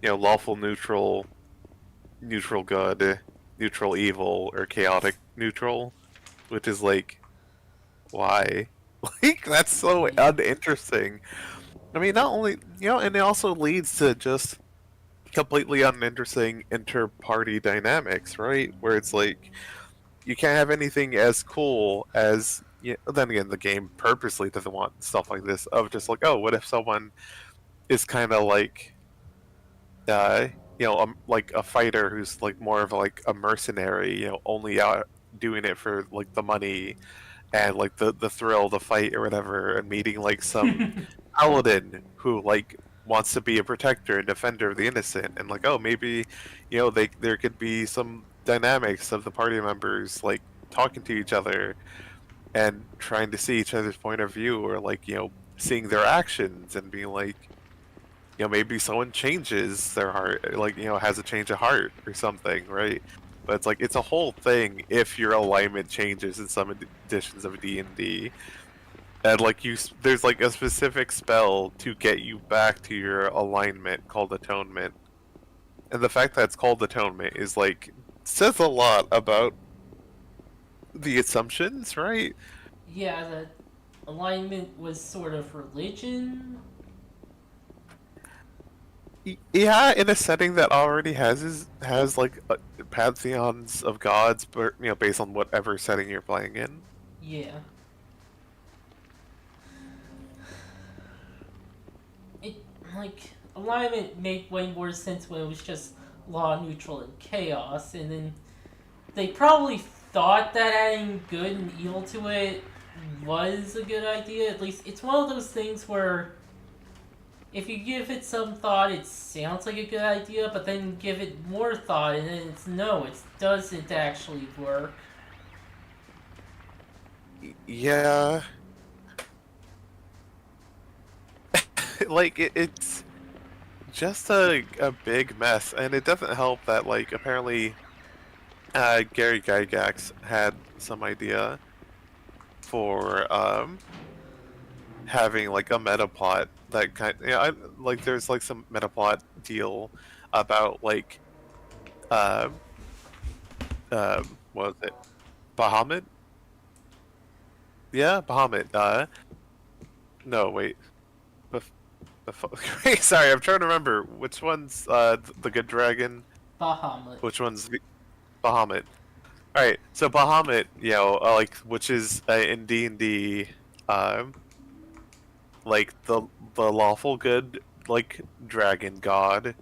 you know, lawful neutral, neutral good, neutral evil, or chaotic neutral, which is like, why? Like that's so uninteresting. I mean, not only, you know, and it also leads to just completely uninteresting inter-party dynamics, right? Where it's like, you can't have anything as cool as, you know, then again, the game purposely doesn't want stuff like this of just like, oh, what if someone is kind of like, you know, like a fighter who's like more of like a mercenary, you know, only out doing it for like the money and like the thrill, the fight or whatever, and meeting like some paladin who like wants to be a protector and defender of the innocent, and like, oh, maybe, you know, there could be some dynamics of the party members like talking to each other and trying to see each other's point of view, or like, you know, seeing their actions and being like, you know, maybe someone changes their heart, like, you know, has a change of heart or something, right? But it's like, it's a whole thing if your alignment changes in some editions of D&D. And like there's like a specific spell to get you back to your alignment called Atonement. And the fact that it's called Atonement is like, says a lot about the assumptions, right? Yeah, the alignment was sort of religion. Yeah, in a setting that already has like pantheons of gods, but, you know, based on whatever setting you're playing in. Yeah. It, like, alignment made way more sense when it was just law, neutral, and chaos, and then they probably thought that adding good and evil to it was a good idea. At least it's one of those things where if you give it some thought, it sounds like a good idea, but then give it more thought, and then it doesn't actually work. Yeah. Like, it's just a big mess, and it doesn't help that, like, apparently Gary Gygax had some idea for having like a meta plot that like there's like some meta plot deal about like what was it, Bahamut? Yeah, Bahamut. No, wait. Sorry, I'm trying to remember which one's the good dragon. Bahamut. Which one's Bahamut? All right, so Bahamut, you know, like, which is in D&D, um, like the lawful good like dragon god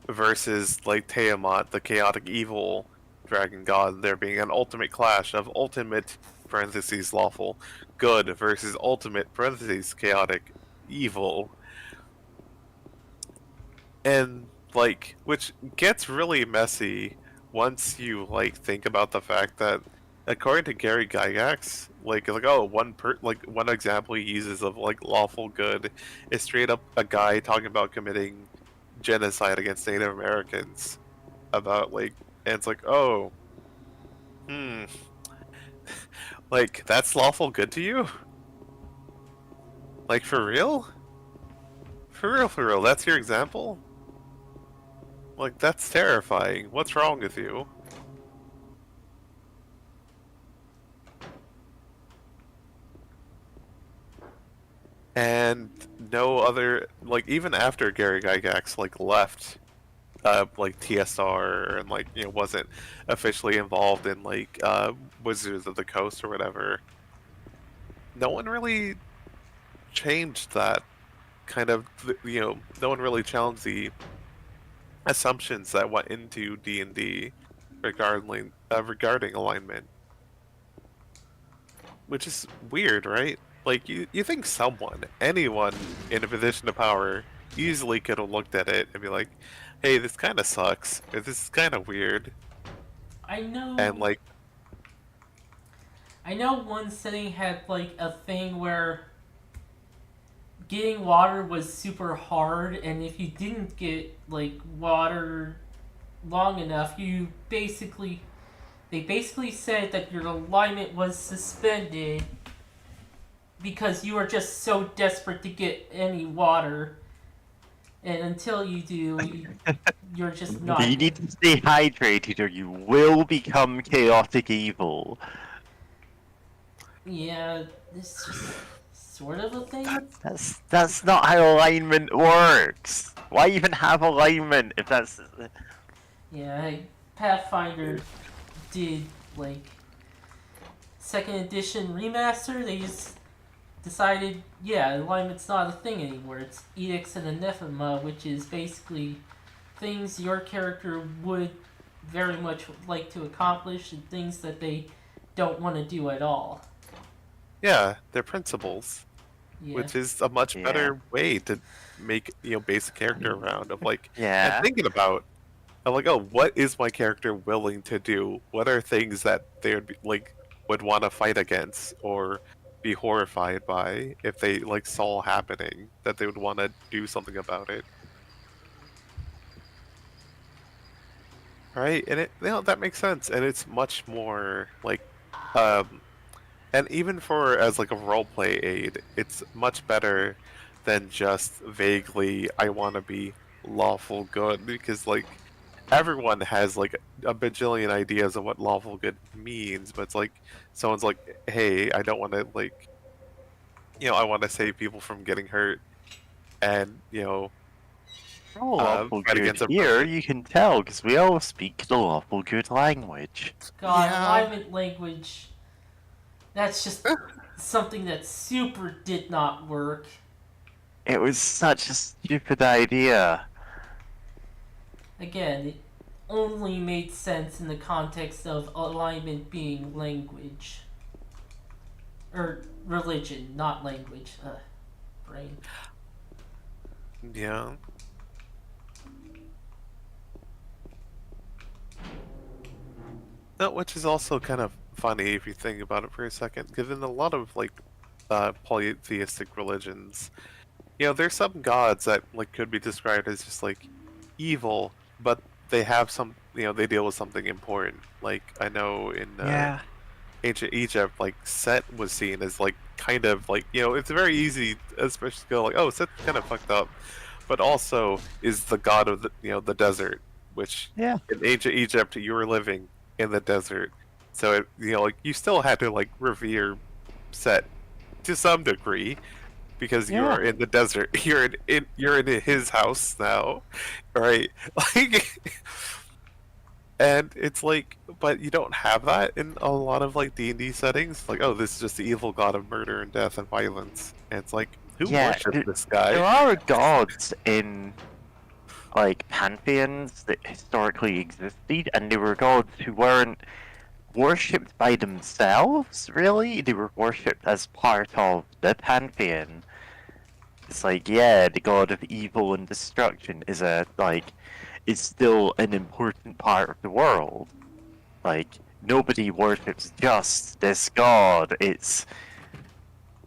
versus like Tiamat, the chaotic evil dragon god. There being an ultimate clash of ultimate parentheses lawful good versus ultimate parentheses chaotic evil, and like which gets really messy once you like think about the fact that according to Gary Gygax, like oh one example he uses of like lawful good is straight up a guy talking about committing genocide against Native Americans, about like, and it's like, oh, like that's lawful good to you? Like for real? For real, that's your example? Like that's terrifying. What's wrong with you? And no other, like even after Gary Gygax like left like TSR and like wasn't officially involved in like Wizards of the Coast or whatever, no one really changed that kind of no one really challenged the assumptions that went into D&D regarding alignment, which is weird, right? Like you think anyone in a position of power easily could have looked at it and be like, hey, this kind of sucks, or this is kind of weird. I know. And like, I know one setting had like a thing where getting water was super hard, and if you didn't get like water long enough, they basically said that your alignment was suspended because you were just so desperate to get any water, and until you do, you're just not. You need to stay hydrated or you will become chaotic evil. Yeah, it's just sort of a thing. That's not how alignment works. Why even have alignment if that's... Yeah, Pathfinder did like 2nd edition remaster. They just decided, yeah, alignment's not a thing anymore. It's edicts and anathema, which is basically things your character would very much like to accomplish and things that they don't want to do at all. yeah, they're principles, Yeah. which is a much Yeah. better way to make base a character around of like, Yeah. and thinking about, I'm like, oh, what is my character willing to do? What are things that they would be, like would want to fight against or be horrified by if they like saw happening, that they would want to do something about it, right? And it that makes sense, and it's much more like and even for as like a roleplay aid, it's much better than just vaguely I want to be lawful good, because like everyone has like a bajillion ideas of what lawful good means, but it's like someone's like, hey, I don't want to like I want to save people from getting hurt, and Oh, lawful fight good against a here, you can tell, because we all speak the lawful good language. God, Yeah. alignment language. That's just something that super did not work. It was such a stupid idea. Again, it only made sense in the context of alignment being language. Or religion, not language. Brain. Yeah. No, which is also kind of funny if you think about it for a second, because in a lot of like polytheistic religions, there's some gods that like could be described as just like evil, but they have some, they deal with something important. Like I know in ancient Egypt, like Set was seen as like kind of like it's very easy, especially to go like, oh, Set's kind of fucked up, but also is the god of the desert, which Yeah. in ancient Egypt you were living in the desert, so it, like you still had to like revere Set to some degree, because you Yeah. are in the desert. You're in his house now, right? Like, And it's like, but you don't have that in a lot of like D&D settings. Like, oh, this is just the evil god of murder and death and violence. And it's like, who Yeah, worships this there guy? are gods in like pantheons that historically existed, and they were gods who weren't worshipped by themselves. Really, they were worshipped as part of the pantheon. It's like, yeah, the god of evil and destruction is is still an important part of the world. Like, nobody worships just this god. It's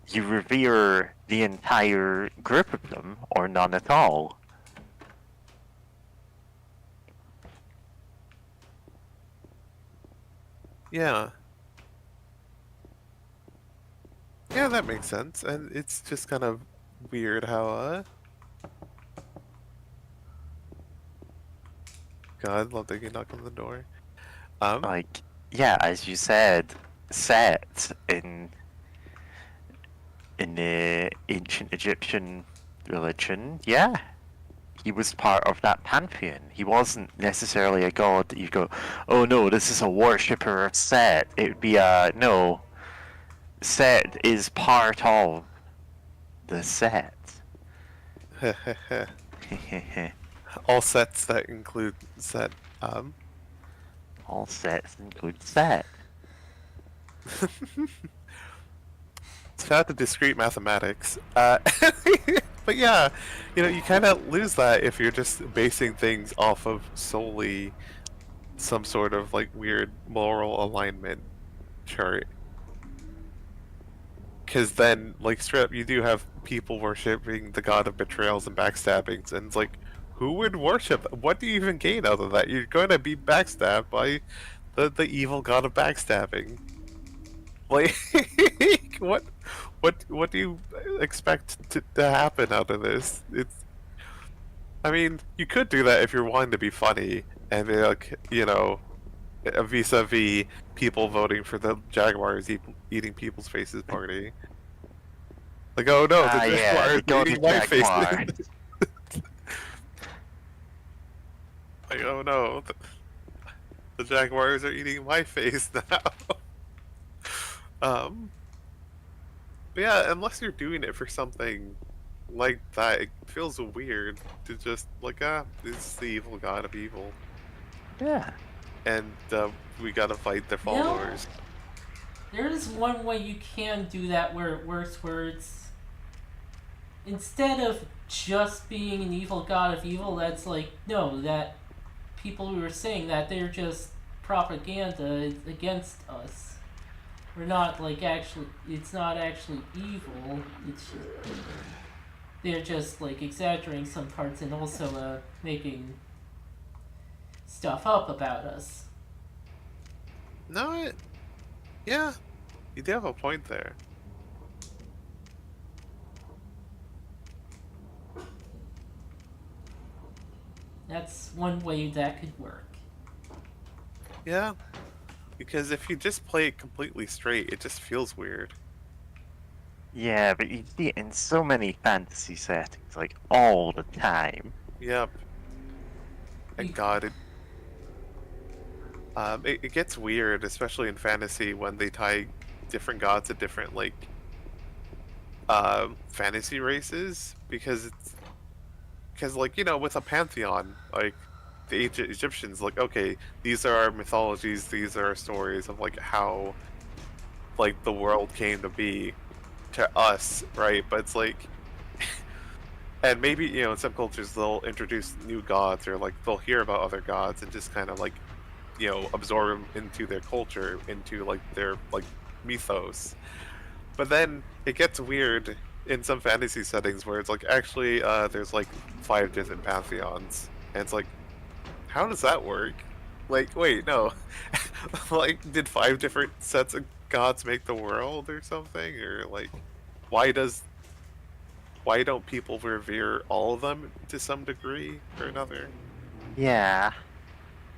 you revere the entire group of them, or none at all. Yeah. Yeah, that makes sense. And it's just kind of weird how, God, love that you knock on the door. Like, yeah, as you said, Set in the ancient Egyptian religion, yeah, he was part of that pantheon. He wasn't necessarily a god that you go, oh no, this is a worshipper of Set. It would be no, Set is part of the Set. all sets that include set, All sets include Set. It's not the discrete mathematics. But yeah, you kind of lose that if you're just basing things off of solely some sort of like weird moral alignment chart. Because then, like, straight up, you do have people worshipping the god of betrayals and backstabbings, and it's like, who would worship? What do you even gain out of that? You're going to be backstabbed by the evil god of backstabbing. Like, what do you expect to happen out of this? I mean, you could do that if you're wanting to be funny, and be like, vis-a-vis people voting for the Jaguars eating people's faces party. Like, oh no, the Yeah, Jaguars the are eating my Jaguar. face. Like, oh no, the Jaguars are eating my face now. But yeah, unless you're doing it for something like that, it feels weird to just like, it's the evil god of evil, Yeah. and we gotta fight their You know, followers. There is one way you can do that where it works, where it's instead of just being an evil god of evil, that's like, no, that people who are saying that they're just propaganda against us. We're not like actually, it's not actually evil, it's just, they're just like exaggerating some parts and also making stuff up about us. No, yeah, you do have a point there. That's one way that could work. Yeah, because if you just play it completely straight, it just feels weird. Yeah, but you see it in so many fantasy settings, like all the time. Yep. And You- God, it gets weird, especially in fantasy when they tie different gods to different like fantasy races, because like with a pantheon, like the ancient Egyptians, like, okay, these are our mythologies, these are our stories of like how like the world came to be to us, right? But it's like and maybe in some cultures they'll introduce new gods, or like they'll hear about other gods and just kind of like absorb them into their culture, into like their like mythos. But then it gets weird in some fantasy settings where it's like, actually there's like 5 different pantheons, and it's like, how does that work? Like, wait, no. Like, did 5 different sets of gods make the world or something? Or like, why don't people revere all of them to some degree or another? Yeah.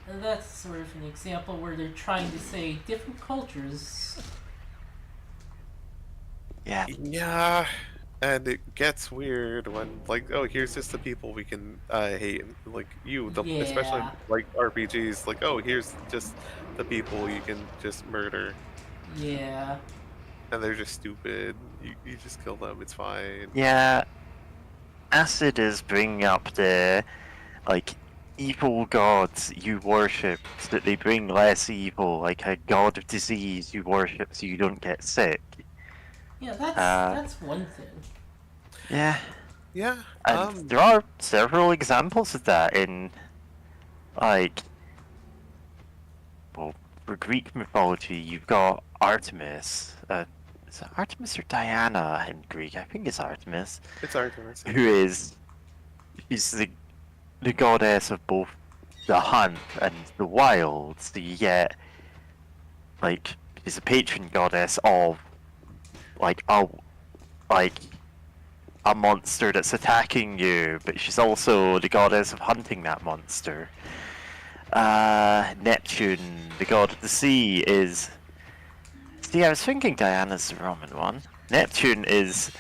And that's sort of an example where they're trying to say different cultures. Yeah. Yeah, And it gets weird when, like, oh, here's just the people we can hate, and, like especially Yeah. like RPGs, like, oh, here's just the people you can just murder, Yeah. and they're just stupid. You just kill them, it's fine. Yeah, Acid is bringing up the like evil gods you worship so that they bring less evil, like a god of disease you worship so you don't get sick. Yeah, Uh, that's one thing. yeah, Yeah. and there are several examples of that in, like, well, for Greek mythology, you've got Artemis. Is it Artemis or Diana in Greek? I think it's Artemis, It's Artemis. who is she's the goddess of both the hunt and the wild. So you get like she's a patron goddess of like like a monster that's attacking you, but she's also the goddess of hunting that monster. Neptune, the god of the sea, is. See, I was thinking Diana's the Roman one. Neptune is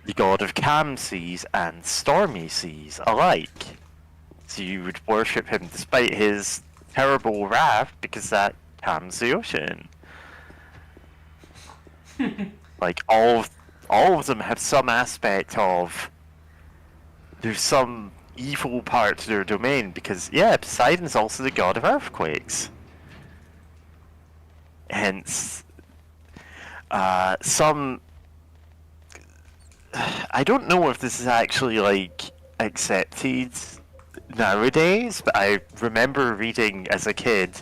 the god of calm seas and stormy seas alike. So you would worship him despite his terrible wrath because that calms the ocean. Like all of them have some aspect of there's some evil part to their domain because yeah, Poseidon's also the god of earthquakes. Hence, some I don't know if this is actually like accepted nowadays, but I remember reading as a kid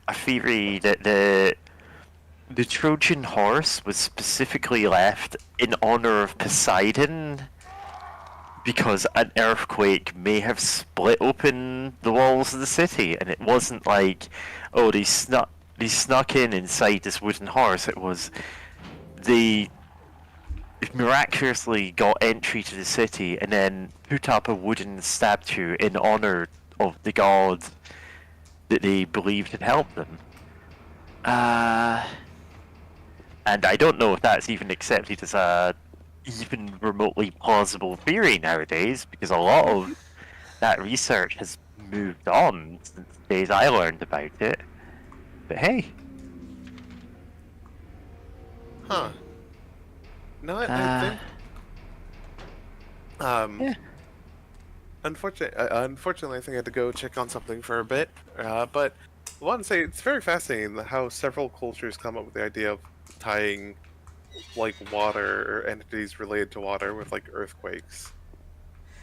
a theory that the Trojan horse was specifically left in honor of Poseidon because an earthquake may have split open the walls of the city, and it wasn't like, oh, they snuck in inside this wooden horse. It was they miraculously got entry to the city and then put up a wooden statue in honor of the god that they believed had helped them. And I don't know if that's even accepted as a even remotely plausible theory nowadays, because a lot of that research has moved on since the days I learned about it. But hey, Huh. No, I uh, think yeah. unfortunately, I think I had to go check on something for a bit. But I want to say it's very fascinating how several cultures come up with the idea of tying like water or entities related to water with like earthquakes.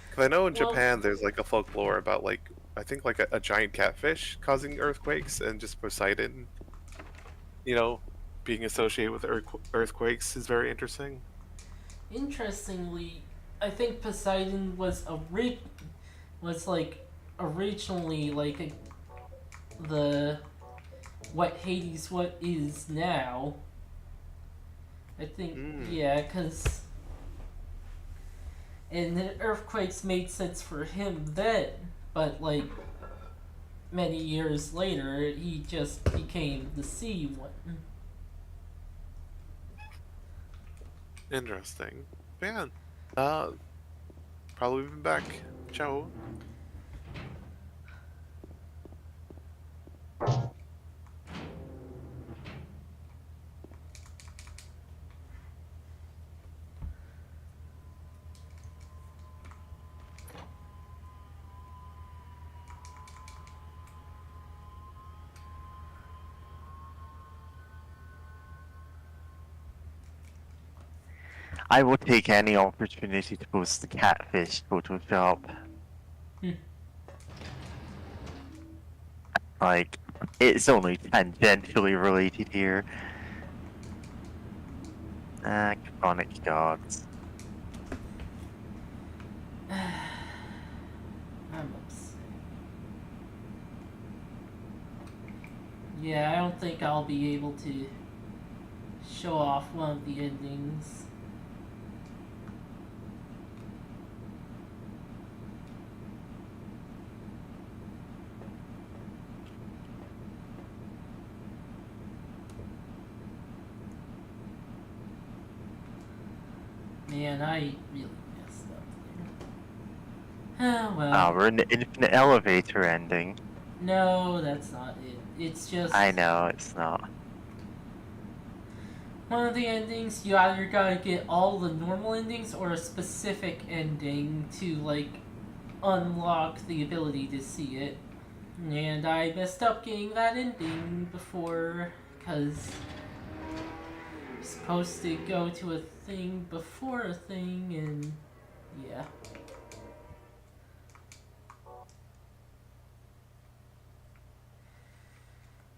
Because I know in Well, Japan there's like a folklore about like I think like a giant catfish causing earthquakes and just Poseidon, you know, being associated with earthquakes is very interesting. interestingly, I think Poseidon was like originally like the what Hades what is now. I think yeah, cause and the earthquakes made sense for him then, but like many years later, he just became the sea one. Interesting. Man. Probably been back. Ciao. I will take any opportunity to post the catfish Photoshop. Like, it's only tangentially related here. Chronic gods. I'm upset. Yeah, I don't think I'll be able to show off one of the endings. Man, I really messed up there. Oh well. Ah, we're in the infinite elevator ending. No, that's not it. It's just I know, it's not. one of the endings. You either gotta get all the normal endings or a specific ending to like unlock the ability to see it. And I messed up getting that ending before, because I'm supposed to go to a thing before a thing, and yeah.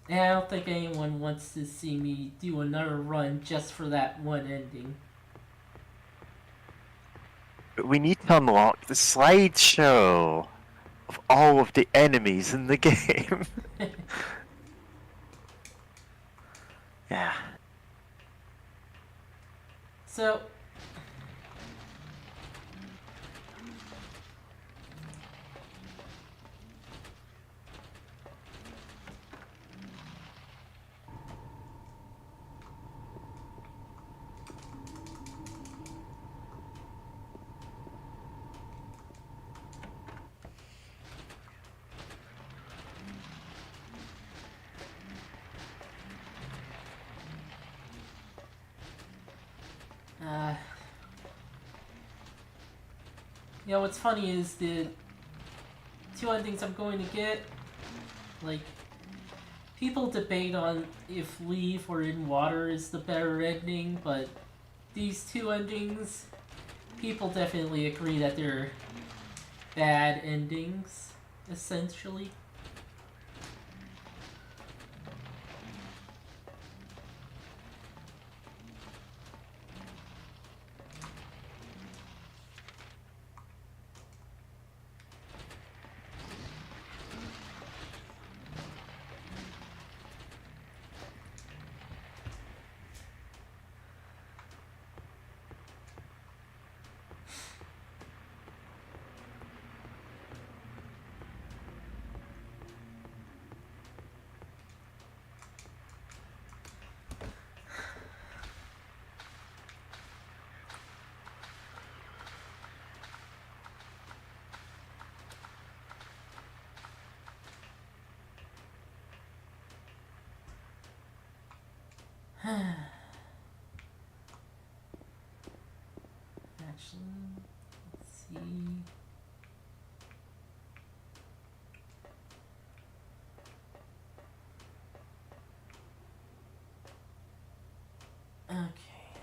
And I don't think anyone wants to see me do another run just for that one ending. But we need to unlock the slideshow of all of the enemies in the game. Yeah. So, you know, what's funny is the two endings I'm going to get, like, people debate on if Leave or In Water is the better ending, but these two endings, people definitely agree that they're bad endings, essentially. Actually, let's see. Okay,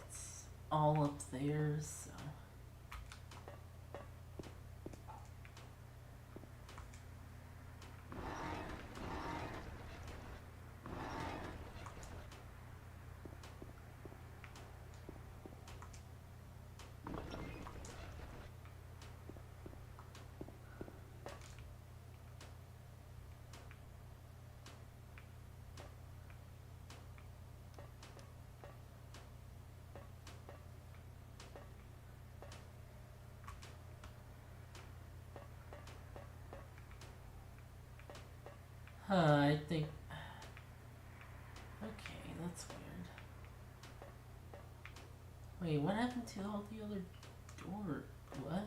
it's all up there, so. I think. Okay, that's weird. Wait, what happened to all the other doors? What?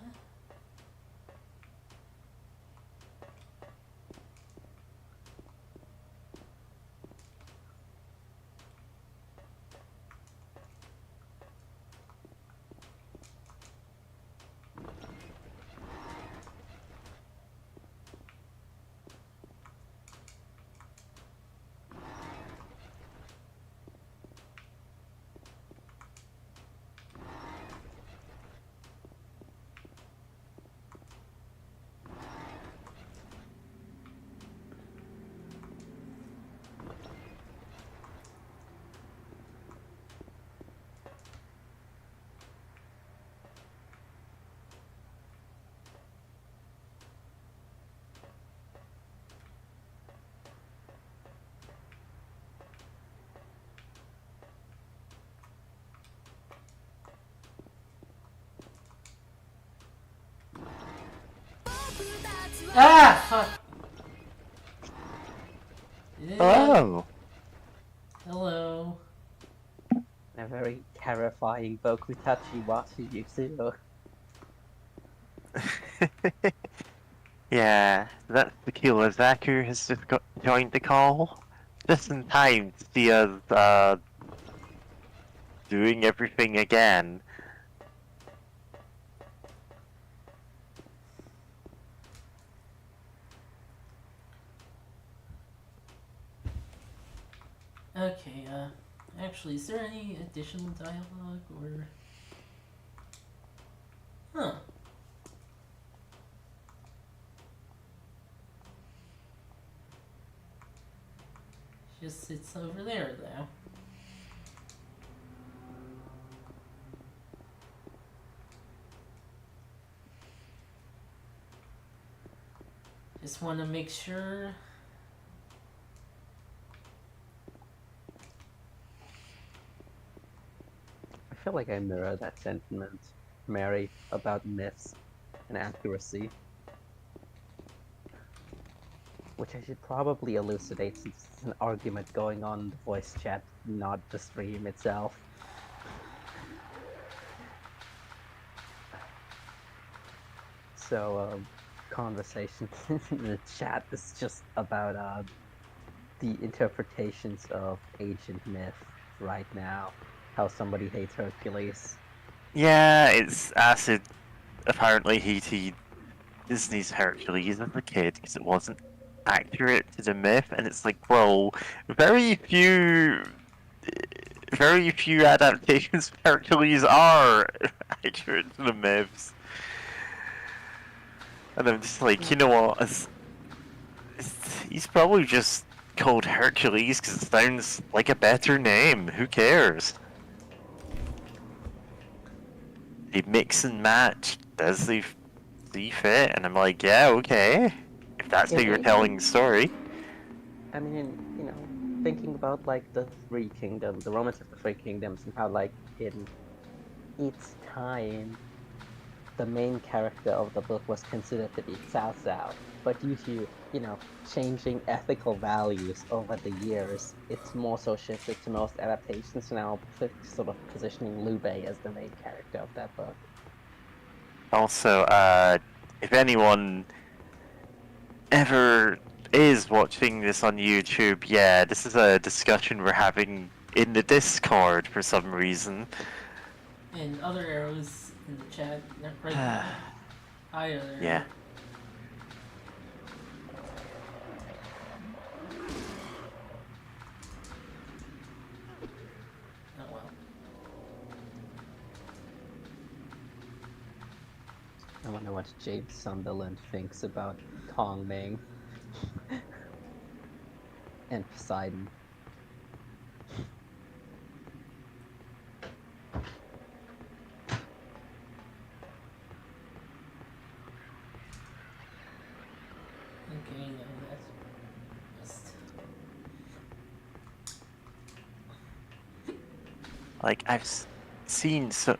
Ah, fuck. Yeah. Oh! Hello. In a very terrifying Bokutachi watching you too. Yeah, that's the killer. Zaku has just joined the call. Just in time to see us, doing everything again. Okay, actually, is there any additional dialogue, or... Huh. Just sits over there, though. Just want to make sure. I feel like I mirror that sentiment, Mary, about myths and accuracy. Which I should probably elucidate since it's an argument going on in the voice chat, not the stream itself. So, conversation in the chat is just about the interpretations of ancient myth right now. How somebody hates Hercules. Yeah, it's Acid apparently hated Disney's Hercules as a kid because it wasn't accurate to the myth, and it's like, well, very few adaptations of Hercules are accurate to the myths. And I'm just like, you know what? He's probably just called Hercules because it sounds like a better name. Who cares? They mix and match as they see fit, and I'm like, yeah, okay. If that's how you're telling the story. I mean, you know, thinking about like the Three Kingdoms, the Romance of the Three Kingdoms, and how like in its time, the main character of the book was considered to be Cao Cao, but due to, you know, changing ethical values over the years, it's more so shifted to most adaptations now, sort of positioning Liu Bei as the main character of that book. Also, if anyone ever is watching this on YouTube, yeah, this is a discussion we're having in the Discord for some reason. And other arrows in the chat, right now. Higher there. Yeah. Oh well. I wonder what James Sunderland thinks about Tong Ming and Poseidon. Okay, no, that's just... Like, I've seen so...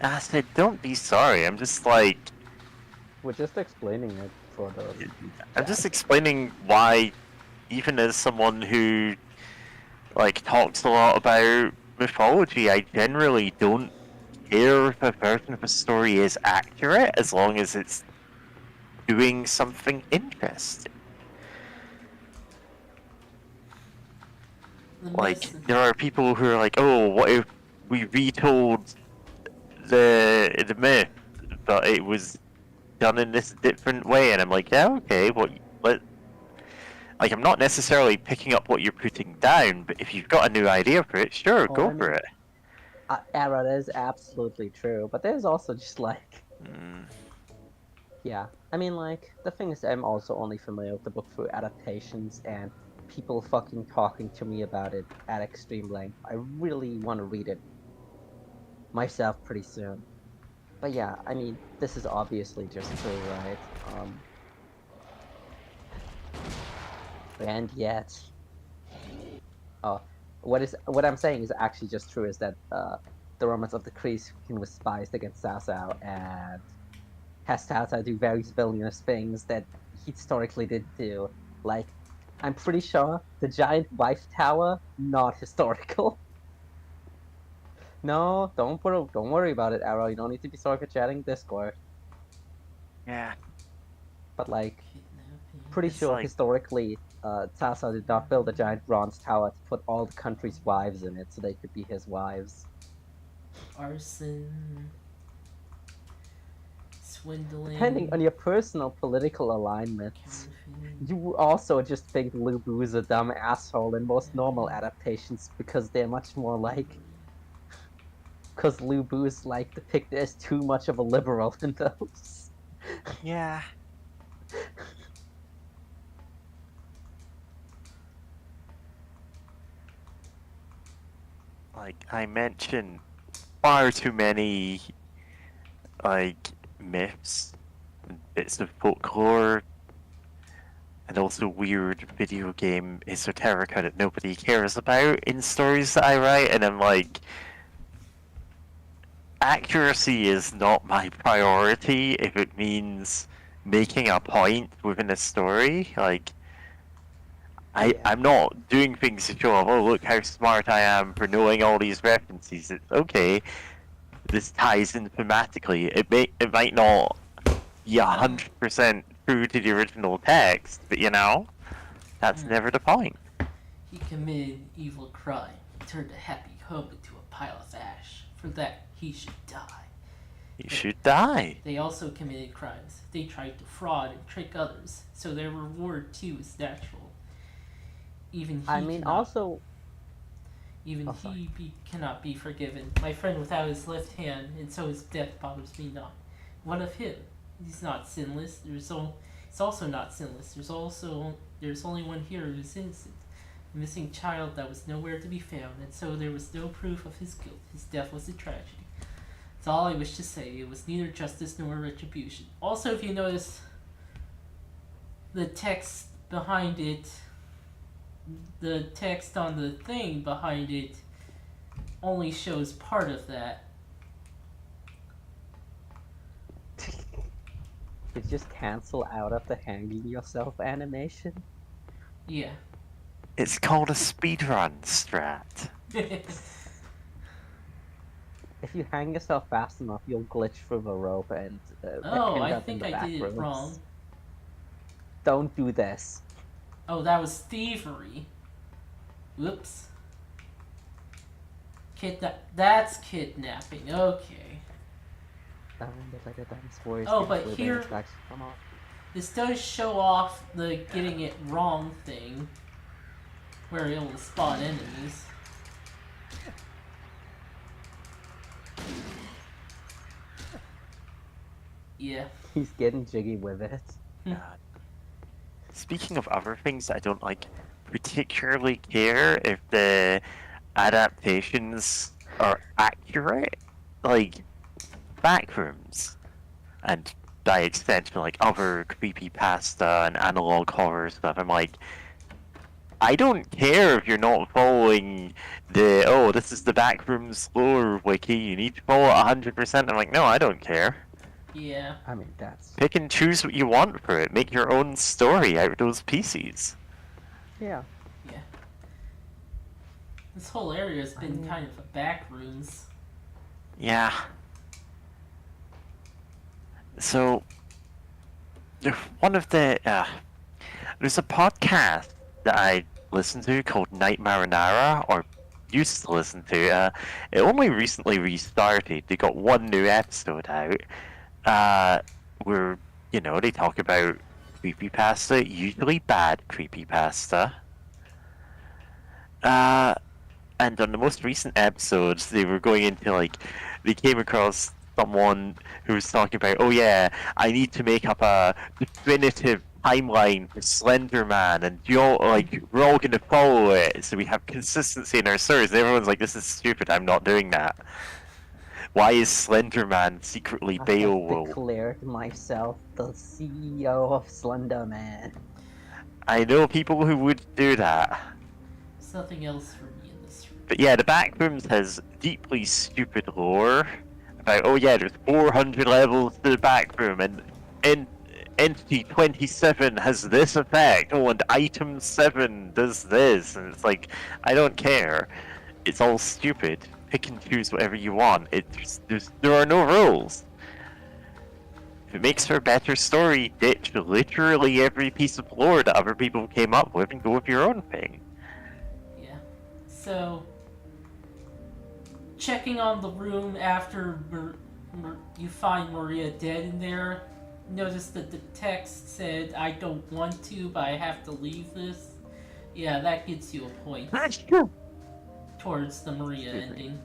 I said, don't be sorry, I'm just like... We're just explaining it for the... I'm just explaining why, even as someone who, like, talks a lot about mythology, I generally don't care if a version of a story is accurate, as long as it's doing something interesting. Like, there are people who are like, oh, what if we retold the myth, but it was done in this different way? And I'm like, yeah, okay, like, I'm not necessarily picking up what you're putting down, but if you've got a new idea for it, sure, go for it. Era, that is absolutely true, but there's also just like... Yeah, I mean, like, the thing is, I'm also only familiar with the book through adaptations and people fucking talking to me about it at extreme length. I really want to read it myself pretty soon. But yeah, I mean, this is obviously just true, right? And yet... what I'm saying is actually just true is that the Romance of the Crease was spiced against Cao Cao and has Cao Cao do very villainous things that he historically didn't do. Like, I'm pretty sure the giant wife tower, not historical. No, don't worry about it, Arrow. You don't need to be sorry for chatting Discord. Yeah. But like, Kidnapping. pretty It's sure like- historically, Tasa did not build a giant bronze tower to put all the country's wives in it so they could be his wives. Arson. Swindling. Depending on your personal political alignments, counterfeiting. you also just think Lu Bu's a dumb asshole in most normal adaptations because they're much more like. Because Lu Bu's like depicted as too much of a liberal in those. Yeah. Like, I mentioned far too many, like, myths, and bits of folklore, and also weird video game esoterica that nobody cares about in stories that I write, and I'm like, accuracy is not my priority if it means making a point within a story. Like, I'm not doing things to show off, oh, look how smart I am for knowing all these references. It's okay, this ties in thematically. It might not be 100% true to the original text, but you know, that's never the point. He committed evil crime. He turned a happy home into a pile of ash. For that, he should die. You should die. They also committed crimes. They tried to fraud and trick others, so their reward too is natural. Even he I mean, cannot, also, even Oh, he sorry. cannot be forgiven. My friend without his left hand, and so his death bothers me not. What of him? He's not sinless. It's also not sinless. There's only one here who is innocent. A missing child that was nowhere to be found, and so there was no proof of his guilt. His death was a tragedy. That's all I wish to say. It was neither justice nor retribution. Also, if you notice, the text behind it, the text on the thing behind it only shows part of that. did you just cancel out of the hanging yourself animation? Yeah. It's called a speedrun strat. If you hang yourself fast enough, you'll glitch through the rope and Oh, end I up in think the I back did it rooms. wrong. Don't do this. Oh, that was thievery. Whoops. That's kidnapping. Okay. Oh, but here- Come on. This does show off the getting it wrong thing. We're able to spot enemies. Yeah. He's getting jiggy with it. God. Speaking of other things I don't like particularly care if the adaptations are accurate, like Backrooms, and by extension like other creepypasta and analog horror stuff. I'm like, I don't care if you're not following the, oh, this is the Backrooms lore wiki, you need to follow it 100%. I'm like, no, I don't care. Yeah. I mean, that's... Pick and choose what you want for it. Make your own story out of those pieces. Yeah. Yeah. This whole area has been kind of a back rooms. Yeah. So, one of the, there's a podcast that I listen to called Night Marinara, or used to listen to. It only recently restarted. They got one new episode out. Where, you know, they talk about creepypasta, usually bad creepypasta. And on the most recent episodes, they were going into, like, they came across someone who was talking about, oh yeah, I need to make up a definitive timeline for Slender Man, and you all, like, we're all gonna follow it, so we have consistency in our stories. And everyone's like, this is stupid, I'm not doing that. Why is Slender Man secretly I have Beowulf? declared myself the CEO of Slender Man. I know people who would do that. There's nothing else for me in this room. But yeah, the Backrooms has deeply stupid lore about, oh yeah, there's 400 levels to the Backroom, and Entity 27 has this effect, oh, and Item 7 does this, and it's like, I don't care. It's all stupid. pick and choose whatever you want. There are no rules. If it makes for a better story, ditch literally every piece of lore that other people came up with and go with your own thing. Yeah. So, checking on the room after you find Maria dead in there, notice that the text said, "I don't want to, but I have to leave this." Yeah, that gets you a point That's true. towards the Maria Excuse me. ending.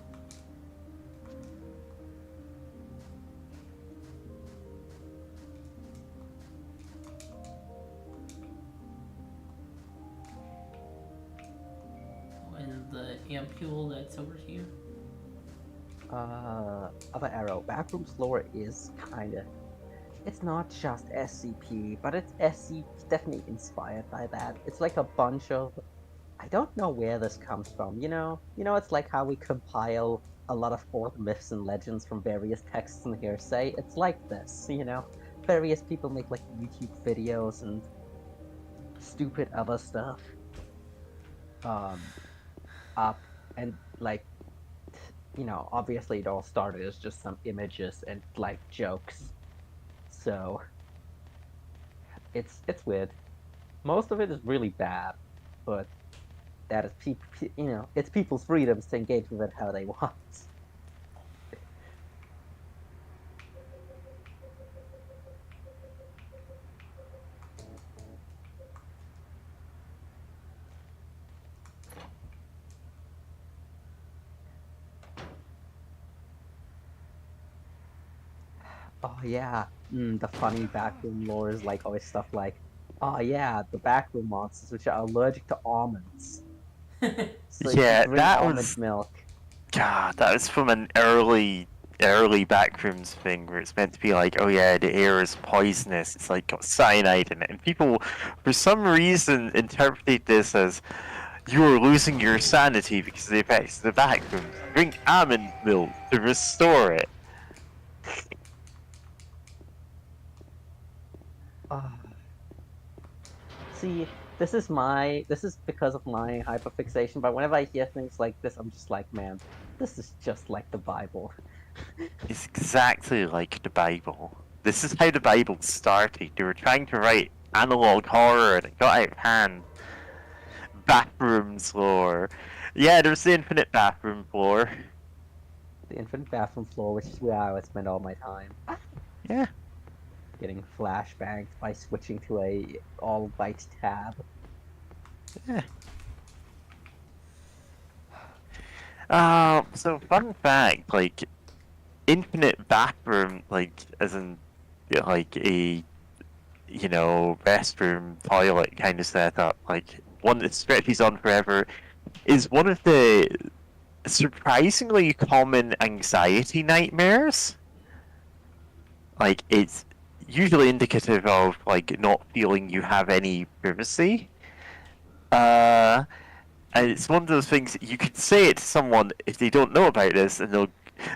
And the ampule that's over here. Other arrow. Backroom's lore is kinda. It's not just SCP, but it's definitely inspired by that. It's like a bunch of. I don't know where this comes from. It's like how we compile a lot of old myths and legends from various texts and hearsay. It's like this. Various people make like YouTube videos and stupid other stuff. Up and like. Obviously it all started as just some images and like jokes. So it's weird. Most of it is really bad, but that is it's people's freedoms to engage with it how they want. Oh yeah, the funny backroom lore is like always stuff like, oh yeah, the backroom monsters which are allergic to almonds. So Yeah, you drink that almond was- milk. God, that was from an early backrooms thing where it's meant to be like, oh yeah, the air is poisonous. It's like got cyanide in it, and people, for some reason, interpreted this as you are losing your sanity because of the effects of the backrooms. Drink almond milk to restore it. Ah. See, this is because of my hyperfixation, but whenever I hear things like this, I'm just like, man, this is just like the Bible. It's exactly like the Bible. This is how the Bible started. They were trying to write analog horror and it got out of hand. Bathrooms lore. Yeah, there's the infinite bathroom lore. The infinite bathroom floor, which is where I would spend all my time. Yeah. Getting flashbanged by switching to a all-white tab. Yeah. So fun fact, like, infinite bathroom, like, as in, like, a, restroom, toilet kind of setup, like, one that stretches on forever, is one of the surprisingly common anxiety nightmares. Like, it's usually indicative of, like, not feeling you have any privacy. And it's one of those things you could say it to someone if they don't know about this, and they'll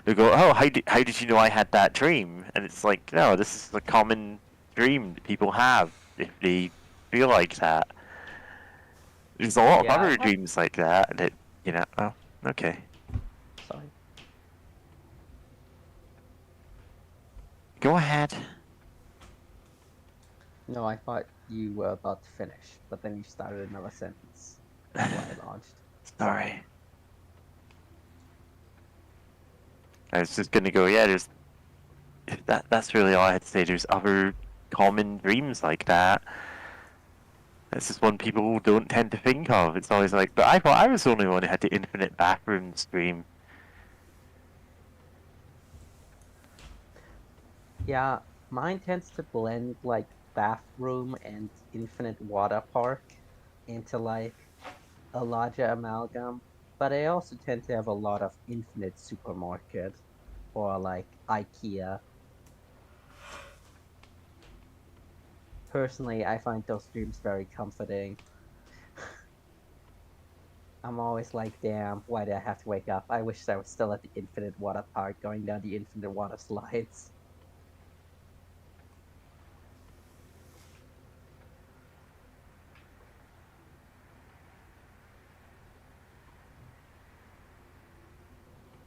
go, "Oh, how did you know I had that dream?" And it's like, no, this is a common dream that people have if they feel like that. There's a lot of Yeah, other I've had- dreams like that that Oh, okay. Sorry. Go ahead. No, I thought you were about to finish, but then you started another sentence. That's why I launched. Sorry. I was just gonna go, yeah, that's really all I had to say. There's other common dreams like that. This is one people don't tend to think of. It's always like, but I thought I was the only one who had the infinite bathrooms dream. Yeah, mine tends to blend like bathroom and infinite water park into like a larger amalgam, but I also tend to have a lot of infinite supermarket or like IKEA. Personally, I find those dreams very comforting. I'm always like, damn, why did I have to wake up? I wish I was still at the infinite water park going down the infinite water slides.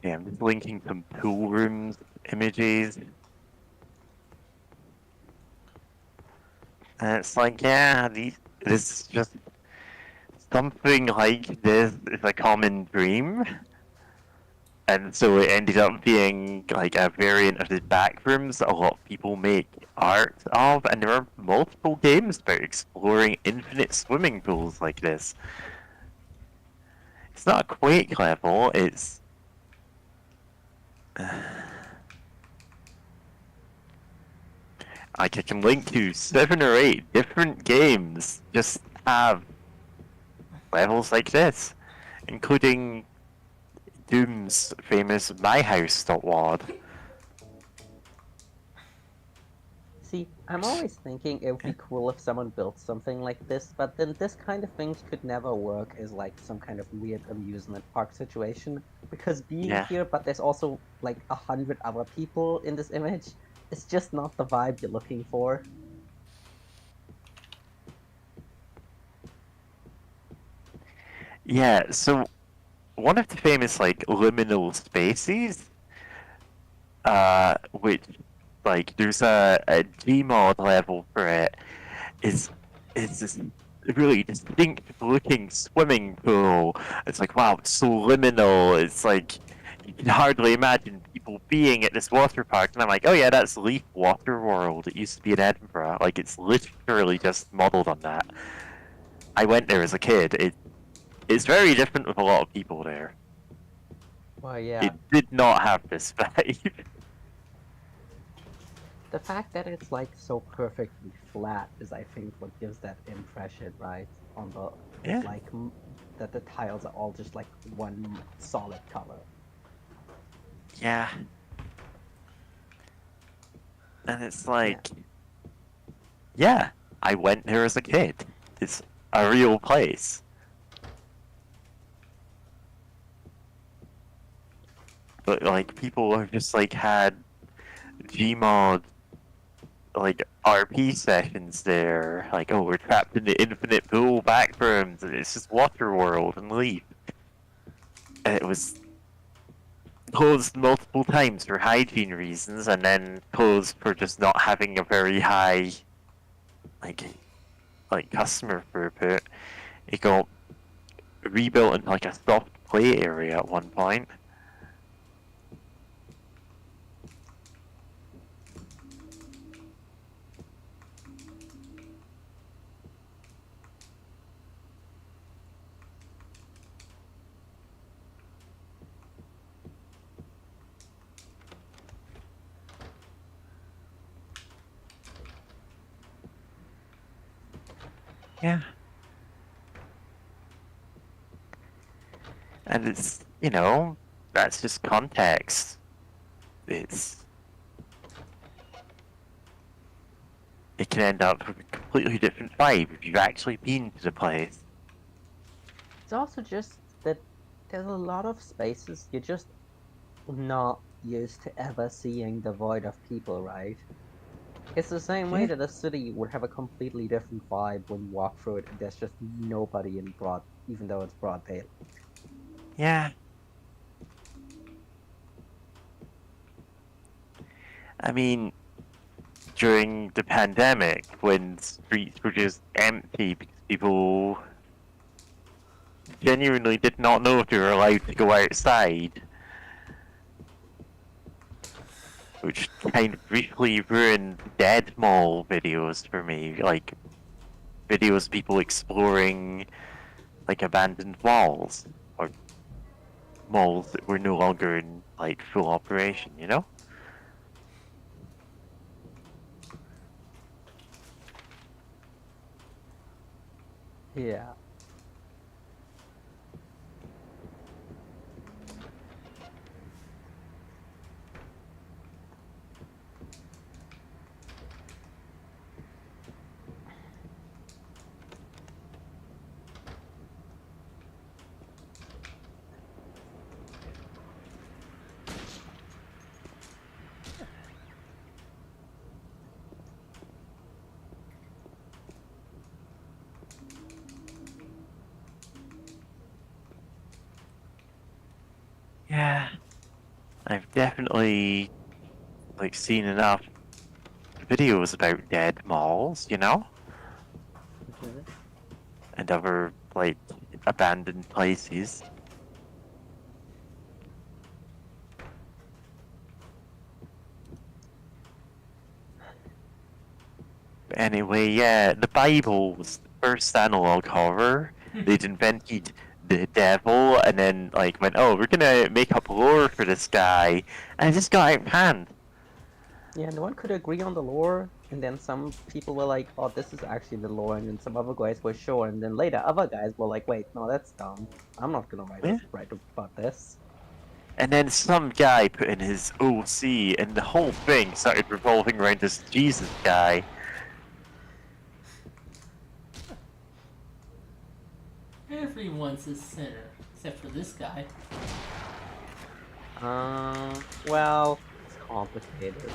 Yeah, I'm just linking some pool rooms images. And it's like, yeah, this is just something like this is a common dream. And so it ended up being like a variant of the backrooms that a lot of people make art of, and there are multiple games about exploring infinite swimming pools like this. It's not a Quake level, it's like I can link to 7 or 8 different games just have levels like this, including Doom's famous My House .wad. See, I'm always thinking it would be cool if someone built something like this, but then this kind of things could never work as like some kind of weird amusement park situation, because being Yeah. here, but there's also like 100 other people in this image, it's just not the vibe you're looking for. Yeah, so one of the famous like liminal spaces, which like there's a Gmod level for it, is this really distinct looking swimming pool. It's like wow, it's so liminal. It's like you can hardly imagine people being at this water park, and I'm like, oh yeah, that's Leaf Water World. It used to be in Edinburgh. Like it's literally just modeled on that. I went there as a kid. It's very different with a lot of people there. Well, yeah. It did not have this vibe. The fact that it's like so perfectly flat is, I think, what gives that impression, right? On the Yeah. like that the tiles are all just like one solid color. Yeah. And it's like, yeah, I went there as a kid. It's a real place. But like people have just like had Gmod like RP sessions there. Like, oh, we're trapped in the infinite pool backrooms and it's just Water World and Leaf. And it was closed multiple times for hygiene reasons, and then closed for just not having a very high like customer throughput. It got rebuilt into like a soft play area at one point. Yeah. And it's, you know, that's just context. It can end up with a completely different vibe if you've actually been to the place. It's also just that there's a lot of spaces you're just not used to ever seeing devoid of people, right? It's the same way Yeah. that a city would have a completely different vibe when you walk through it and there's just nobody in broad, even though it's broad daylight. Yeah. I mean, during the pandemic, when streets were just empty because people genuinely did not know if they were allowed to go outside, which kind of briefly ruined Dead Mall videos for me, like videos of people exploring like abandoned malls or malls that were no longer in like full operation, you know? Yeah. I've definitely like seen enough videos about dead malls, you know, Mhm. and other like abandoned places. But anyway, yeah, the Bible was the first analog horror. They'd invented the devil and then like went, oh, we're gonna make up lore for this guy, and it just got out of hand. Yeah, no one could agree on the lore, and then some people were like, "Oh, this is actually the lore," and then some other guys were sure, and then later other guys were like, "Wait, no, that's dumb. I'm not gonna Yeah. write about this." And then some guy put in his OC, and the whole thing started revolving around this Jesus guy. Everyone's a sinner, except for this guy. Well, it's complicated.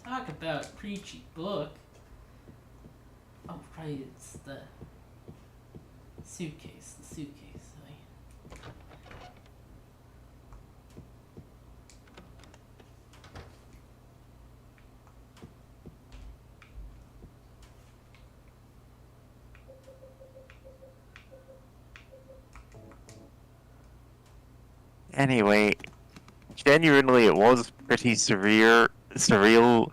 Talk about preachy book. Oh, right, it's the suitcase. The suitcase. Anyway, genuinely, it was pretty surreal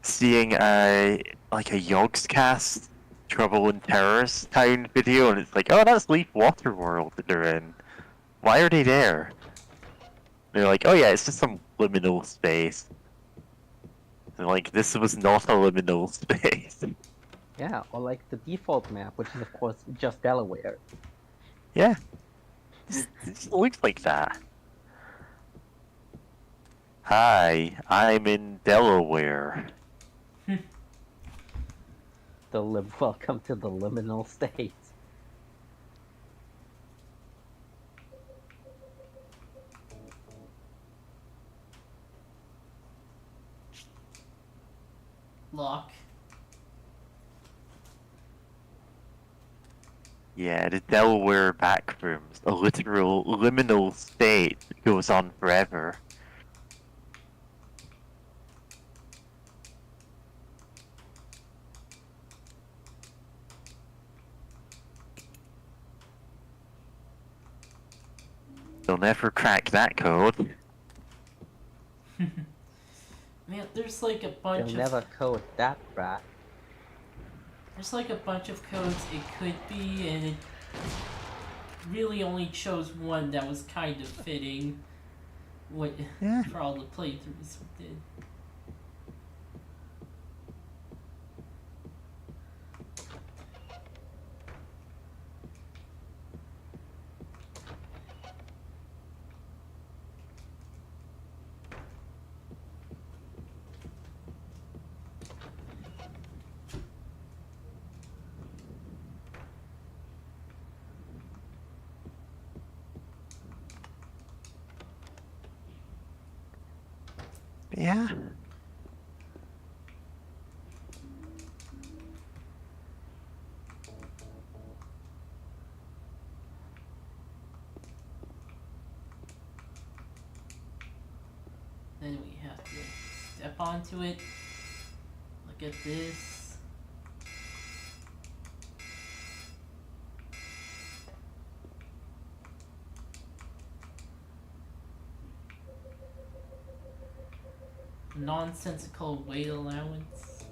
seeing a like a Yogscast Trouble in Terrorist Town video, and it's like, oh, that's Leaf Waterworld that they're in. Why are they there? They're like, oh yeah, it's just some liminal space. And like, this was not a liminal space. Yeah, or like the default map, which is of course just Delaware. Yeah, it looks like that. Hi, I'm in Delaware. Welcome to the liminal state. Lock. Yeah, the Delaware backrooms, a literal liminal state that goes on forever. They'll never crack that code. Man, there's like a bunch They'll of never code that rat. there's like a bunch of codes it could be, and it really only chose one that was kind of fitting. What Yeah. for all the playthroughs we did. Yeah. Then we have to step onto it. Look at this. Nonsensical weight allowance.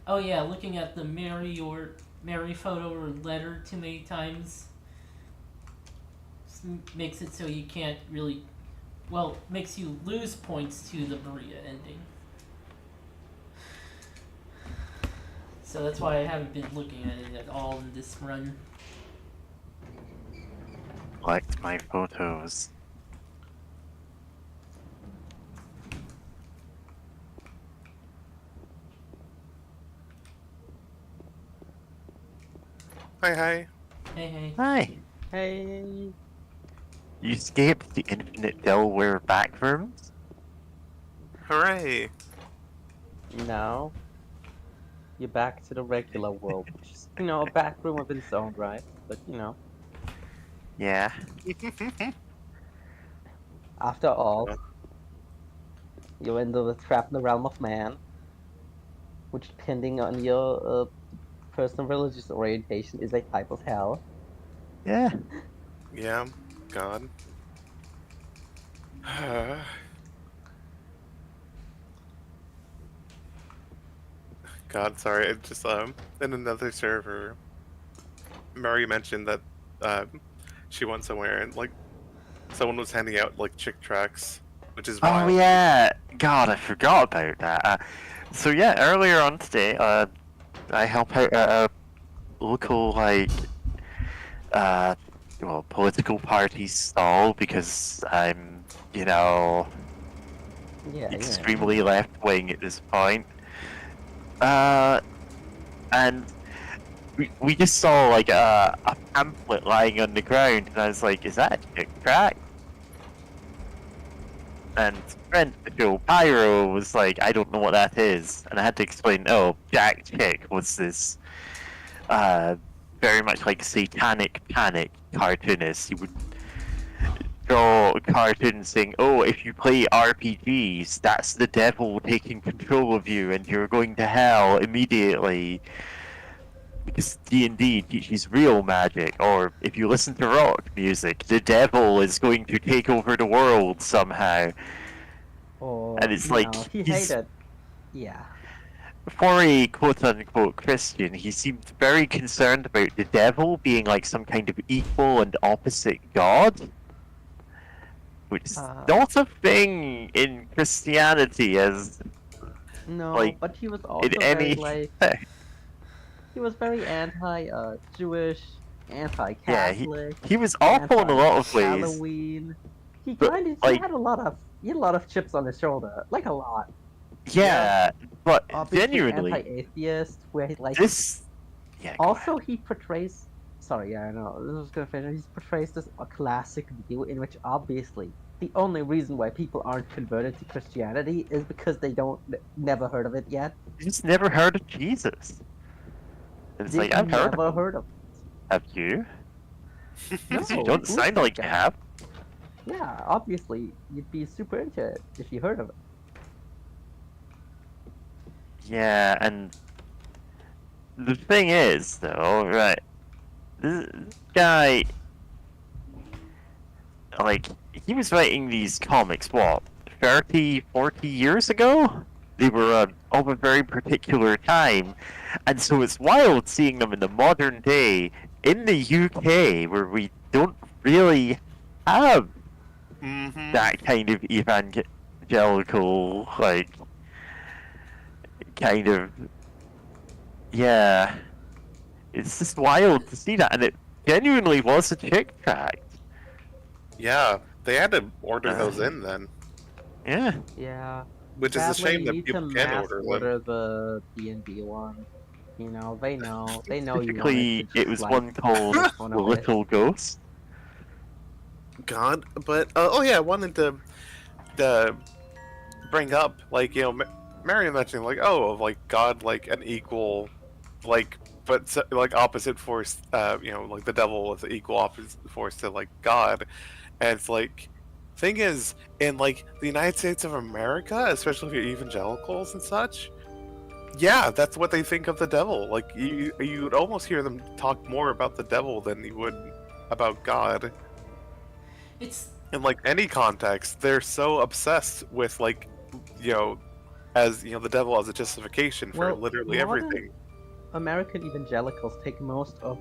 Oh yeah, looking at the Mary photo or letter too many times makes it so you can't really, well, makes you lose points to the Maria ending. So that's why I haven't been looking at it at all in this run. Collect my photos. Hi, hi. Hey, hey. Hi. Hey. You escaped the infinite Delaware backrooms? Hooray. Now, you're back to the regular world, which is, you know, a back room of its own right. But, you know, Yeah. after all, you're in the trapped in the realm of man, which, depending on your personal religious orientation, is a type of hell. Yeah. Yeah, God. God, sorry, it just in another server, Mary mentioned that she went somewhere and like someone was handing out like chick tracks, which is Oh wild. yeah. God, I forgot about that. So yeah, earlier on today, I help out at a local well, political party stall because I'm, you know, Yeah, extremely left wing at this point. And we just saw like a pamphlet lying on the ground, and I was like, "Is that a chick track?" And friend Joe Pyro was like, "I don't know what that is," and I had to explain. Oh, Jack Chick was this very much like Satanic Panic cartoonist. He would draw cartoons saying, "Oh, if you play RPGs, that's the devil taking control of you, and you're going to hell immediately." Because D&D teaches real magic, or if you listen to rock music, the devil is going to take over the world somehow. Or, And it's you like, know, he he's- hated. Yeah. For a quote-unquote Christian, he seemed very concerned about the devil being like some kind of equal and opposite god. Which is not a thing in Christianity as No, like, but he was also in very any... like he was very Jewish, Yeah, anti-Catholic, he was awful in a lot of ways. Halloween. He But, kind of like- had a lot of chips on his shoulder, like a lot. Yeah, but Obviously genuinely, anti-atheist, where he like this... Yeah, go also ahead. he portrays. Sorry, yeah, I know. This was gonna finish. He portrays this a classic view in which obviously the only reason why people aren't converted to Christianity is because they never heard of it yet. You just never heard of Jesus. And it's like, They've I've heard of never him. heard of Have you? No, 'Cause you don't who's sound that like you guy? have. Yeah, obviously you'd be super into it if you heard of it. Yeah, and the thing is, though, right, this guy, like, he was writing these comics, what, 30, 40 years ago? They were of a very particular time, and so it's wild seeing them in the modern day in the UK, where we don't really have Mm-hmm. that kind of evangelical, like, kind of, yeah, it's just wild to see that, and it genuinely was a chick tract. Yeah, they had to order those in then, Yeah. Yeah. which is a Sadly, shame you that need people to can mass order them. the D&D one. You know, they know you want Specifically, it to it was just, one called on The a list. Little Ghost. God, but oh yeah, I wanted to bring up like Mary mentioned like like God like an equal like but like opposite force like the devil is the equal opposite force to like God, and it's like thing is in like the United States of America, especially if you're evangelicals and such. Yeah, that's what they think of the devil. Like you would almost hear them talk more about the devil than you would about God. It's In like any context, they're so obsessed with like as the devil as a justification for Well, literally modern- everything. American evangelicals take most of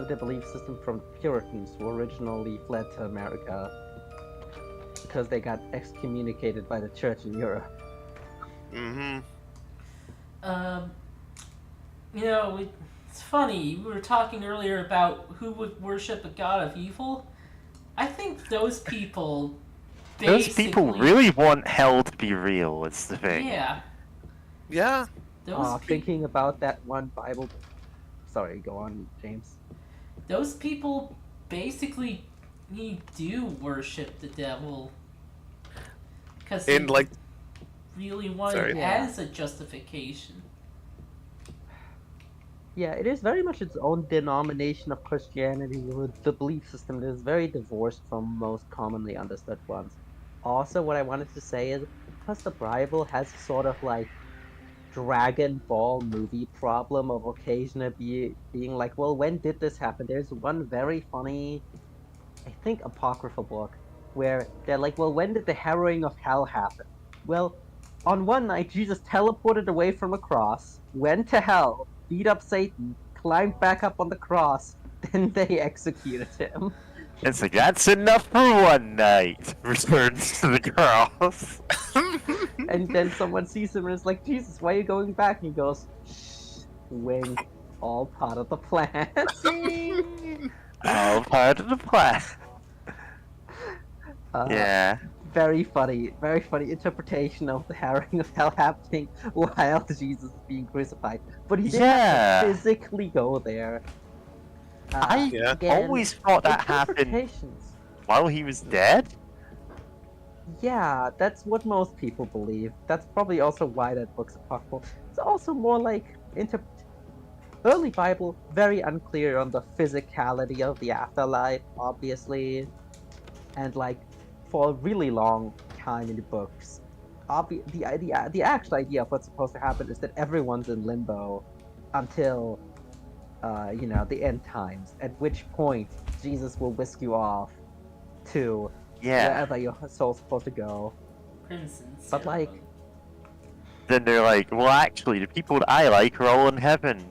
their belief system from Puritans who originally fled to America because they got excommunicated by the church in Europe. Mm-hmm. It's funny. We were talking earlier about who would worship a god of evil. I think those people. Those people basically- really want hell to be real. It's the thing. Yeah. Yeah. Those Thinking about that one Bible. Sorry, go on, James. Those people basically do worship the devil because they And like, really want Sorry. it Yeah. as a justification. Yeah, it is very much its own denomination of Christianity, with the belief system that is very divorced from most commonly understood ones. Also, what I wanted to say is, because the Bible has sort of like Dragon Ball movie problem of occasionally being like, well, when did this happen? There's one very funny, I think, apocryphal book where they're like, well, when did the harrowing of hell happen? Well, on one night, Jesus teleported away from a cross, went to hell, beat up Satan, climbed back up on the cross, then they executed him. It's like, that's enough for one night. Returns to the cross. And then someone sees him and is like, Jesus, why are you going back? And he goes, shh, wink, all part of the plan. All part of the plan. Yeah. Very funny interpretation of the harrowing of hell happening while Jesus is being crucified. But he didn't have to physically go there. I again, always thought that happened interpretations. while he was dead. Yeah, that's what most people believe. That's probably also why that book's apocryphal. It's also more like early Bible, very unclear on the physicality of the afterlife, obviously, and like for a really long time in the books, the actual idea of what's supposed to happen is that everyone's in limbo until the end times, at which point Jesus will whisk you off to wherever your soul's supposed to go. Crimson But like, Ceremony. Then they're like, well, actually, the people that I like are all in heaven.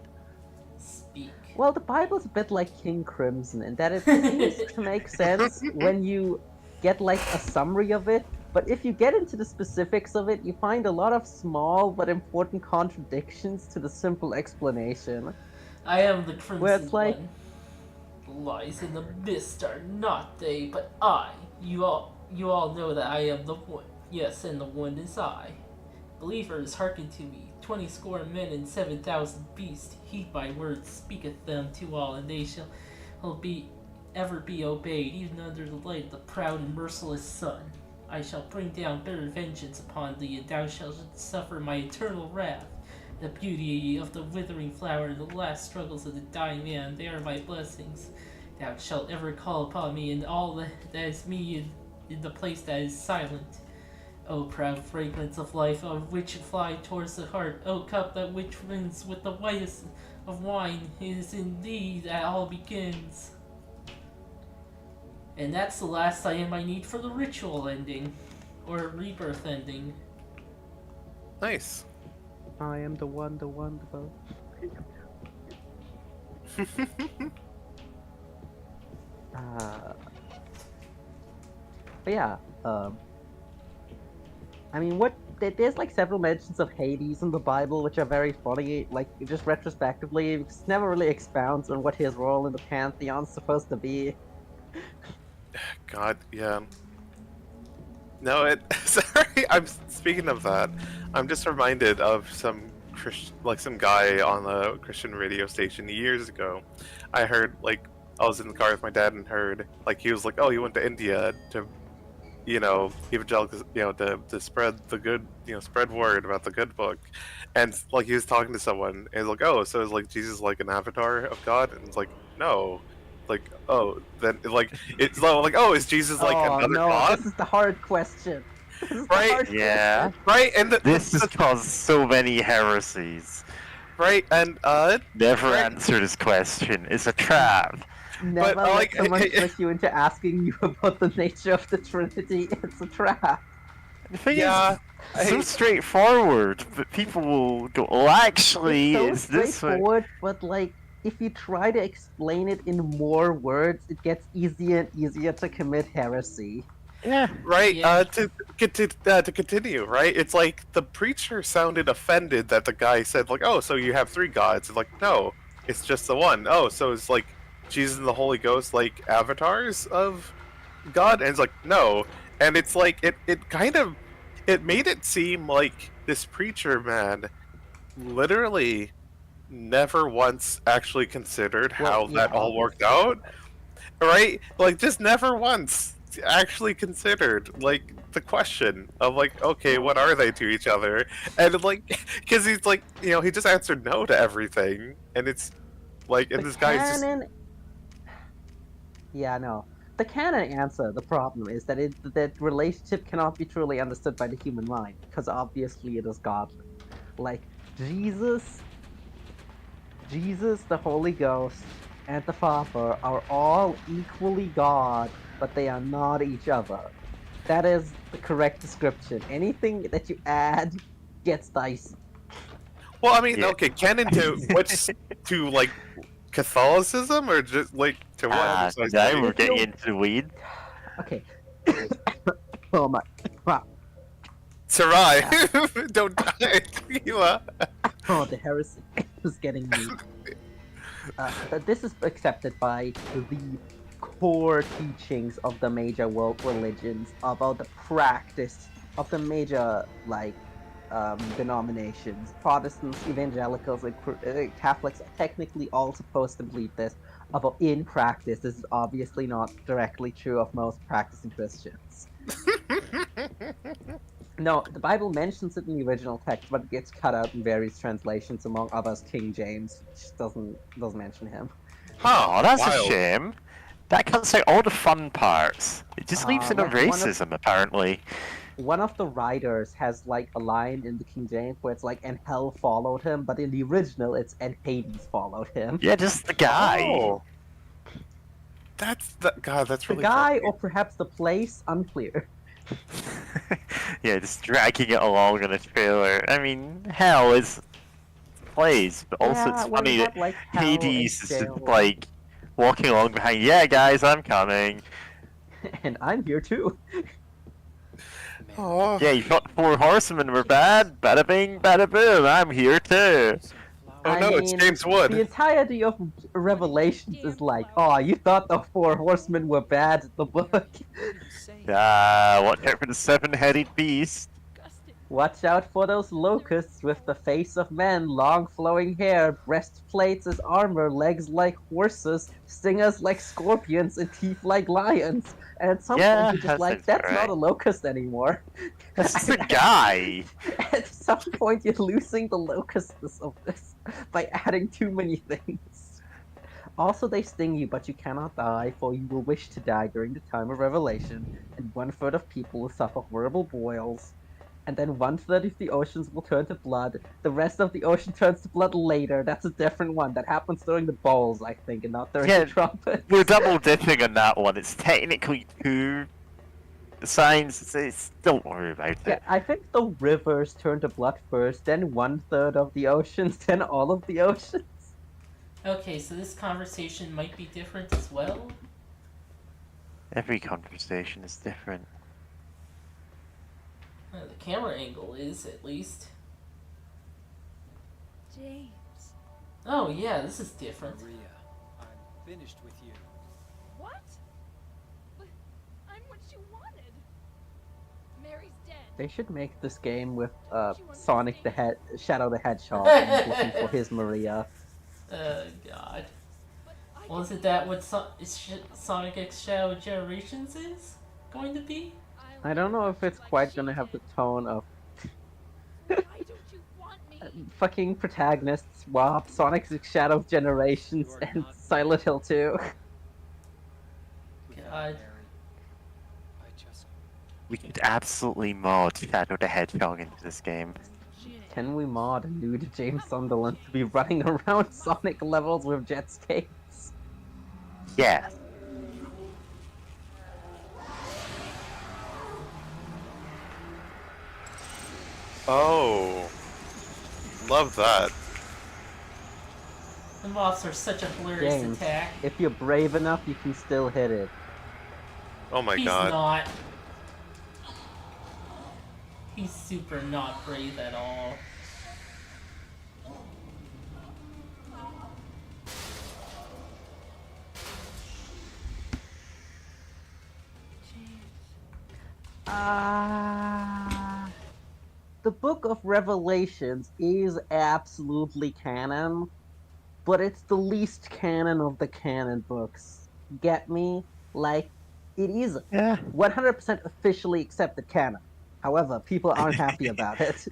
Speak. well, the Bible's a bit like King Crimson in that it seems to make sense when you get like a summary of it, but if you get into the specifics of it, you find a lot of small but important contradictions to the simple explanation. I am the Crimson Where it's like- One. The lies in the mist are not they, but I. You all know that I am the one. Yes, and the one is I. Believers, hearken to me. 20 score men and 7,000 beasts. Heed my words, speaketh them to all, and they shall ever be obeyed, even under the light of the proud and merciless sun. I shall bring down bitter vengeance upon thee, and thou shalt suffer my eternal wrath. The beauty of the withering flower and the last struggles of the dying man, they are my blessings. Thou shalt ever call upon me, and all that is me in the place that is silent. O proud fragrance of life, of which fly towards the heart, O cup that which rings with the whitest of wine, it is in thee that all begins. And that's the last item I need for the ritual ending, or rebirth ending. Nice. I am the one, the both. But yeah, I mean, there's like several mentions of Hades in the Bible, which are very funny. Like, just retrospectively, it never really expounds on what his role in the pantheon's supposed to be. God, yeah. No, sorry. I'm speaking of that. I'm just reminded of some guy on a Christian radio station years ago. I heard I was in the car with my dad and heard he was like, oh, he went to India to, evangelicals, to spread the good, spread word about the good book, and he was talking to someone and he's like, oh, so is Jesus like an avatar of God? And it's like, no. Oh, then it's oh, is Jesus another no, god? This is the hard question. Right? Yeah. Right, and This has caused so many heresies. right, and Never Right. answer this question. It's a trap. Never But, let someone trick you into asking you about the nature of the Trinity. It's a trap. The thing Yeah, is, so I- straightforward, but people will go, well, actually, It's so it's this way. straightforward, but like if you try to explain it in more words, it gets easier and easier to commit heresy. Yeah. right. Yeah. To continue, right? It's like the preacher sounded offended that the guy said like, "Oh, so you have three gods?" It's like, no, it's just the one. Oh, so it's like Jesus and the Holy Ghost like avatars of God, and it's like no, and it's like it kind of it made it seem like this preacher man literally never once actually considered how Well, yeah, that all worked obviously. out, right? Like just never once actually considered like the question of like, okay, what are they to each other? And like, because he's like, he just answered no to everything, and it's like, and The this guy's just canon. Yeah, no. The canon answer, the problem is that that relationship cannot be truly understood by the human mind, because obviously it is godly. Like Jesus, the Holy Ghost, and the Father are all equally God, but they are not each other. That is the correct description. Anything that you add gets dicey. well, I mean, Yeah. okay, canon to what's to like Catholicism or just like to what? Ah, precisely? now we're If getting you- into the weeds. Okay. Oh my. Wow. Sarai, don't die, Tequila. Oh, the heresy is getting me. This is accepted by the core teachings of the major world religions about the practice of the major denominations. Protestants, evangelicals, and Catholics are technically all supposed to believe this. Although in practice, this is obviously not directly true of most practicing Christians. No, the Bible mentions it in the original text, but it gets cut out in various translations, among others King James, which doesn't mention him. Oh, that's wild. a shame. That cuts out all the fun parts. It just leaves in a like one of- racism, apparently. One of the writers has like a line in the King James where it's like, "And hell followed him," but in the original it's "And Hades followed him." Yeah, just the guy. Oh. God, that's The really guy, funny. or perhaps the place, unclear. Yeah, just dragging it along in a trailer. I mean, hell is plays, but also Yeah, it's when funny you that have, like, hell and Hades is just jail. like walking along behind. Yeah, guys, I'm coming. And I'm here too. Oh. Yeah, you thought the four horsemen were bad. Bada bing, bada boom. I'm here too. Oh I no, it's mean, James Wood. The entirety of Revelations is like, "Oh, you thought the four horsemen were bad in the book. Ah, watch out for the seven-headed beast. Watch out for those locusts with the face of men, long flowing hair, breastplates as armor, legs like horses, stingers like scorpions, and teeth like lions." And at some Yeah, point you're just that like, sounds "That's not right. a locust anymore." That's the guy. At some point you're losing the locustness of this by adding too many things. Also, they sting you, but you cannot die, for you will wish to die during the time of Revelation, and 1/3 of people will suffer horrible boils, and then 1/3 of the oceans will turn to blood. The rest of the ocean turns to blood later. That's a different one. That happens during the bowls, I think, and not during Yeah, the trumpets. We're double dipping on that one. It's technically two signs. Don't worry about Yeah, it. I think the rivers turn to blood first, then 1/3 of the oceans, then all of the oceans. Okay, so this conversation might be different as well. Every conversation is different. The camera angle is, at least. James. Oh yeah, this is different. Maria, I'm finished with you. What? But I'm what you wanted. Mary's dead. They should make this game with Sonic the Shadow the Hedgehog, and looking for his Maria. God. But I Well, can isn't that what Sonic X Shadow Generations is going to be? I don't know if it's quite gonna have the tone of Why don't you want me? fucking protagonist swap, Sonic's Shadow Generations, You're and not Silent Hill 2. Without God. Mary, I just We could absolutely mod Shadow the Hedgehog into this game. Can we mod a nude James Sunderland to be running around Sonic levels with jet skates? Yeah. Oh, love that. The moths are such a hilarious James, attack. if you're brave enough, you can still hit it. Oh my He's god. not. He's super not brave at all. The Book of Revelations is absolutely canon, but it's the least canon of the canon books. Get me? Like, it is Yeah. 100% officially accepted canon. However, people aren't happy about it.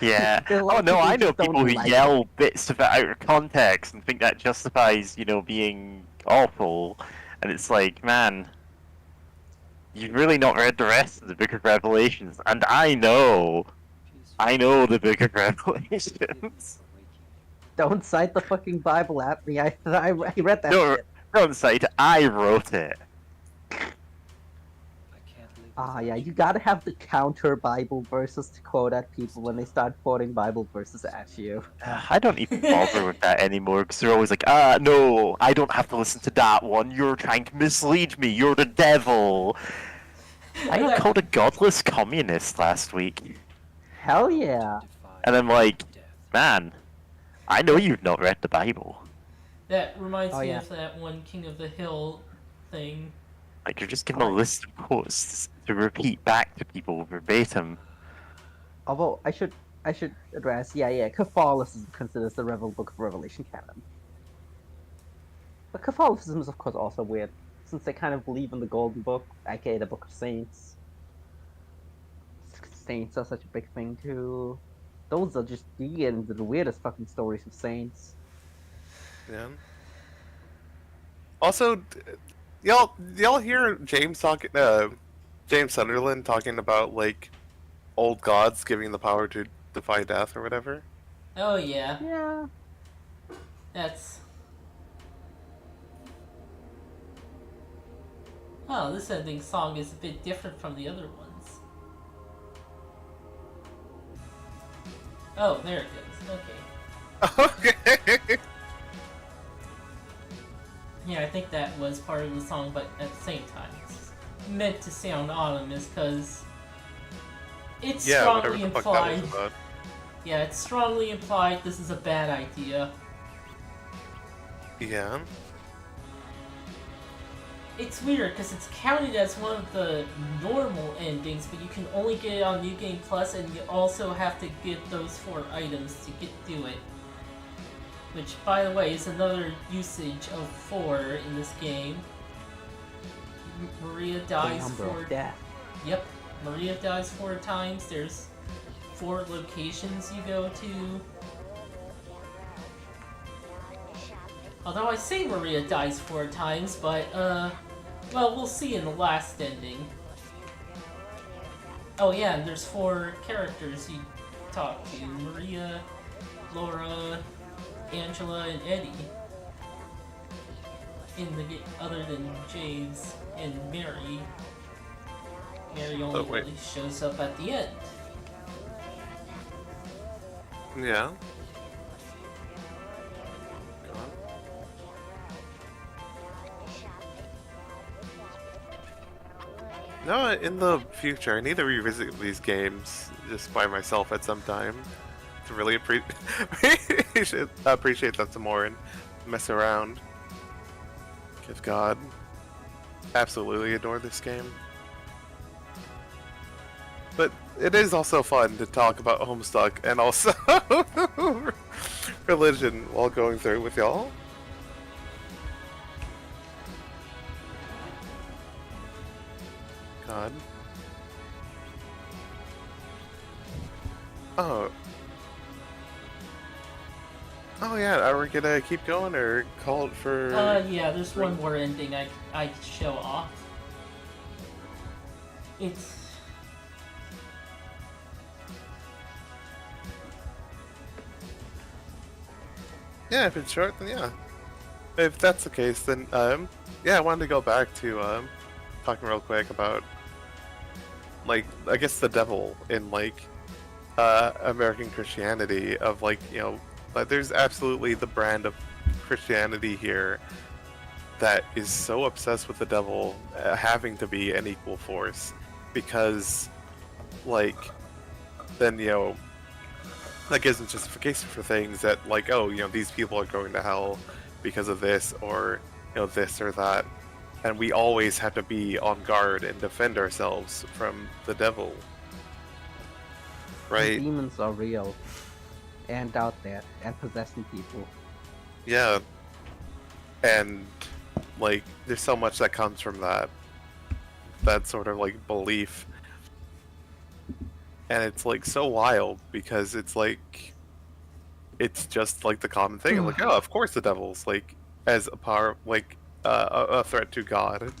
Yeah. There's a lot Oh of no, people who I know just don't people who like it. yell bits of it out of context and think that justifies, being awful. And it's like, man, you've really not read the rest of the Book of Revelations. And I know the Book of Revelations. Don't cite the fucking Bible at me. I read that No, shit. don't cite, I wrote it. I can't live Ah, without yeah, you gotta have the counter Bible verses to quote at people when they start quoting Bible verses at you. I don't even bother with that anymore because they're always like, no, I don't have to listen to that one. You're trying to mislead me. You're the devil. I got called a godless communist last week. Hell yeah. And I'm like, death. man, I know you've not read the Bible. That reminds Oh, me yeah. of that one King of the Hill thing. Like, you're just giving a list of quotes to repeat back to people verbatim. Although I should address, Catholicism considers the Book of Revelation canon. But Catholicism is of course also weird, since they kind of believe in the Golden Book, aka the Book of Saints. Saints are such a big thing too. Those are just, you get into the weirdest fucking stories of saints. Yeah. Also, y'all hear James talking, James Sunderland talking about like old gods giving the power to defy death or whatever? Oh yeah, Yeah. that's... Oh, this ending song is a bit different from the other ones. Oh, there it goes. Okay. Okay. Yeah, I think that was part of the song, but at the same time, it's meant to sound ominous because it's Yeah, whatever strongly the fuck that was implied. about. Yeah, it's strongly implied this is a bad idea. Yeah. It's weird because it's counted as one of the normal endings, but you can only get it on New Game Plus, and you also have to get those 4 items to get to it. Which, by the way, is another usage of 4 in this game. Maria The dies number 4. of death. Yep, Maria dies 4 times. There's 4 locations you go to. Although I say Maria dies 4 times, but well, we'll see in the last ending. Oh yeah, and there's 4 characters you talk to: Maria, Laura, Angela, and Eddie. Other than James and Mary. Mary only wait. really shows up at the end. Yeah. Go on. No, in the future, I need to revisit these games just by myself at some time to really appreciate them some more and mess around. Because God, absolutely adore this game. But it is also fun to talk about Homestuck and also religion while going through it with y'all. God. Oh. Oh yeah, are we gonna keep going or call it for... Yeah, there's one more ending I could show off. It's... Yeah, if it's short, then yeah. If that's the case, then, yeah, I wanted to go back to, talking real quick about, like, I guess the devil in, like, American Christianity of like, but there's absolutely the brand of Christianity here that is so obsessed with the devil having to be an equal force, because like then that gives them justification for things that like, oh, these people are going to hell because of this, or this or that, and we always have to be on guard and defend ourselves from the devil, right? Demons are real and out there and possessing people. Yeah, and like there's so much that comes from that sort of like belief, and it's like so wild because it's like it's just like the common thing of like, oh, of course the devil's like as a power, like a threat to God.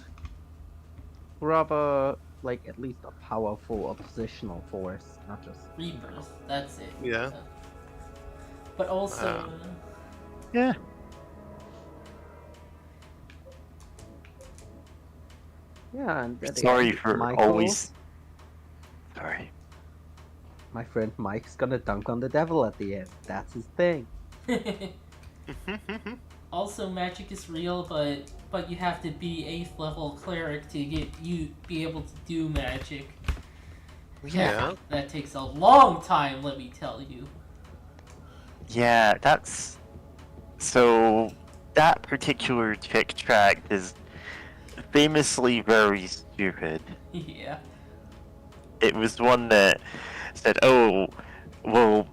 Rather, like, at least a powerful oppositional force, not just... Rebirth, that's it. Yeah. But also, Yeah. Yeah, and at the Sorry end, for Michael, always. Sorry. my friend Mike's gonna dunk on the devil at the end. That's his thing. also magic is real, but you have to be 8th level cleric to be able to do magic. Yeah. That takes a long time, let me tell you. Yeah, that's so. That particular tick track is famously very stupid. Yeah. It was one that said, "Oh, well,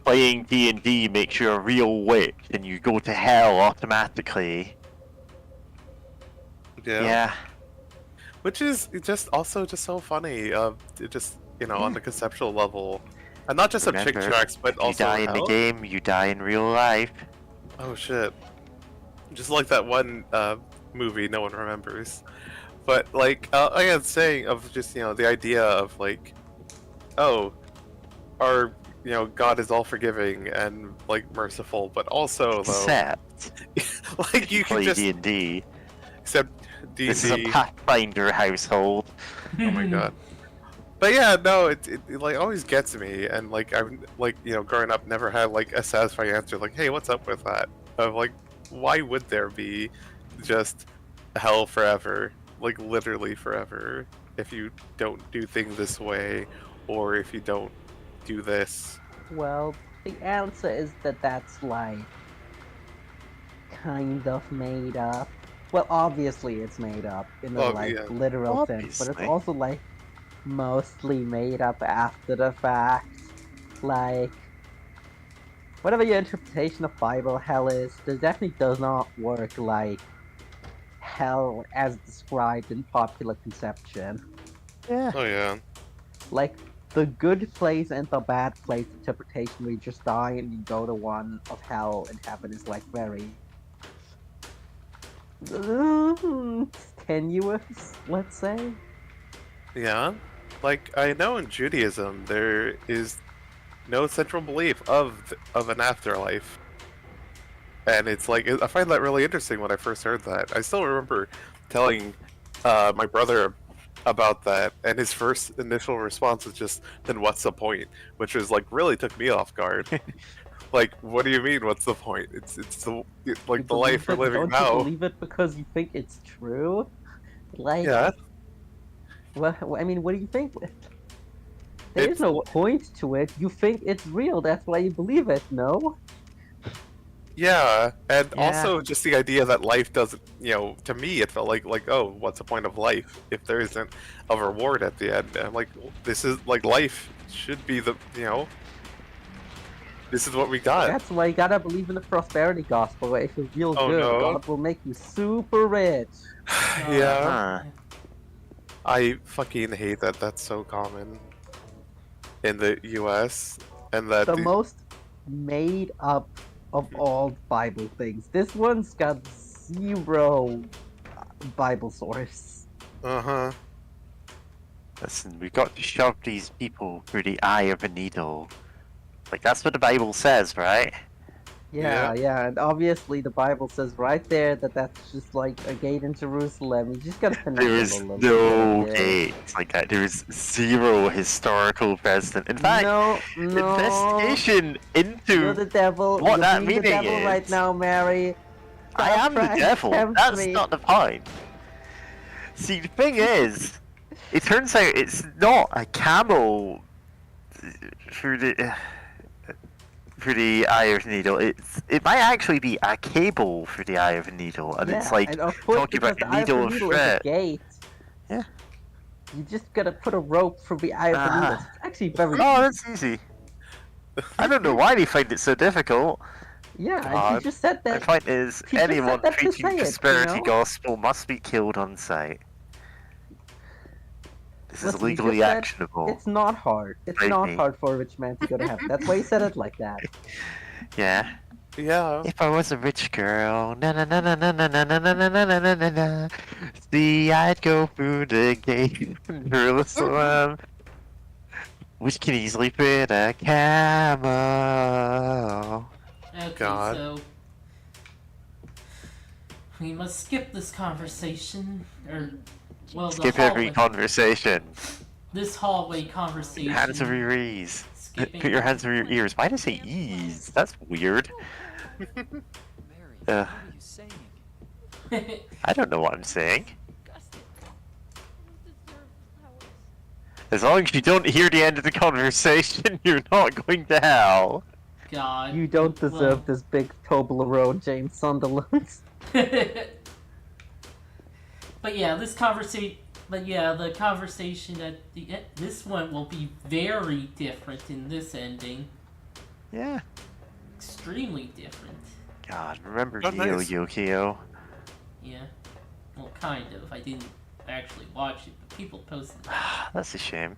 playing D&D makes you a real witch, and you go to hell automatically." Yeah. Which is just also just so funny. Just on the conceptual level, and not just of chick Remember, tracks, but if you also die in the hell. game, you die in real life. Oh shit! Just like that one movie no one remembers, but like I was saying of just the idea of like, oh, our God is all forgiving and like merciful, but also though, Except, like you can play just D&D. except D&D. This is a Pathfinder household. Oh my god. But yeah, no, it like always gets me, and like I'm like growing up never had like a satisfying answer. Like, hey, what's up with that? Of like, why would there be just hell forever, like literally forever, if you don't do things this way, or if you don't do this? Well, the answer is that that's like kind of made up. Well, obviously it's made up in the Yeah. literal sense, but it's Obviously. also like mostly made up after the fact. Like, whatever your interpretation of Bible hell is, this definitely does not work like hell as described in popular conception. Yeah. Oh yeah. Like, the good place and the bad place interpretation where you just die and you go to one of hell and heaven is like very tenuous, let's say. Yeah. Like I know in Judaism there is no central belief of an afterlife. And it's like, I find that really interesting when I first heard that. I still remember telling my brother about that, and his first initial response was just, then what's the point? Which was like, really took me off guard. Like, what do you mean, what's the point? It's the like the life we're living Don't now. you believe it because you think it's true? Like, Yeah. well, I mean, what do you think? There's It's- no point to it. You think it's real, that's why you believe it, no? Yeah, and Yeah. also just the idea that life doesn't, to me it felt like, oh, what's the point of life if there isn't a reward at the end? And I'm like, this is like life should be the, this is what we got. That's why you gotta believe in the prosperity gospel, where if you're real Oh, good, no. God will make you super rich. Yeah, Huh. I fucking hate that. That's so common in the U.S. and that The most made up of all Bible things. This one's got zero Bible source. uh-huh. Listen, we've got to shove these people through the eye of a needle. Like, that's what the Bible says, right? Yeah, and obviously the Bible says right there that that's just like a gate in Jerusalem. You just gotta finesse There it is a little no bit. gates like that. There is zero historical precedent. In fact, No, investigation into you're the devil. what You're that being the meaning devil right is. now, Mary. I Stop am the trying to devil. tempt That's me. not the point. See, the thing is, it turns out it's not a camel for the eye of the needle. It might actually be a cable for the eye of the needle, and it's like and a foot talking because about the eye of the needle of needle is a thread. gate. Yeah. You just gotta put a rope through the eye of the needle. Ah. It's actually very Oh, that's easy. I don't know why they find it so difficult. Yeah, and God. he just said My that. point is, he just said anyone that to preaching say it, you prosperity know? gospel must be killed on sight. This is Listen, he legally just said actionable. It's not hard. It's Believe not me. hard for a rich man to go to heaven. That's why he said it like that. Yeah. Yeah. If I was a rich girl, na na na na na na na na na na na na na na. See, I'd go through the gate in Jerusalem, which can easily fit a camel. Okay, God. so we must skip this conversation, or well, the Skip every hallway, conversation. this hallway conversation. Hands over your ears. Skipping Put your hands over your ears. Why does it say ease? That's weird. Mary, Uh. what are you saying? I don't know what I'm saying. Disgusting. I don't deserve flowers. As long as you don't hear the end of the conversation, you're not going to hell. God. You don't deserve this big Toblerone, James Sunderland. But yeah, this conversation. But yeah, the conversation at the end. This one will be very different in this ending. Yeah. Extremely different. God, remember Oh, Neo nice. Yokio? Yeah. Well, kind of. I didn't actually watch it, but people posted it. That's a shame.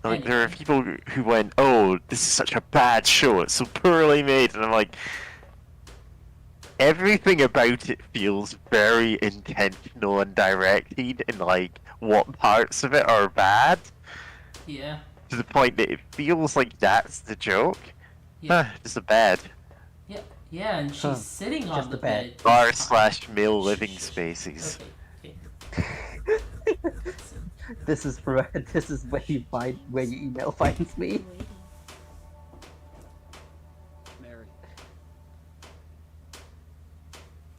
Like, there are people who went, "Oh, this is such a bad show. It's so poorly made," and I'm like, everything about it feels very intentional and directed, and like what parts of it are bad, Yeah. to the point that it feels like that's the joke. Yeah. Just a bed. Yeah, and she's Huh. sitting Just on the a bed. bed. Bar slash male living spaces. Okay. This is where you email finds me. Waiting. Mary.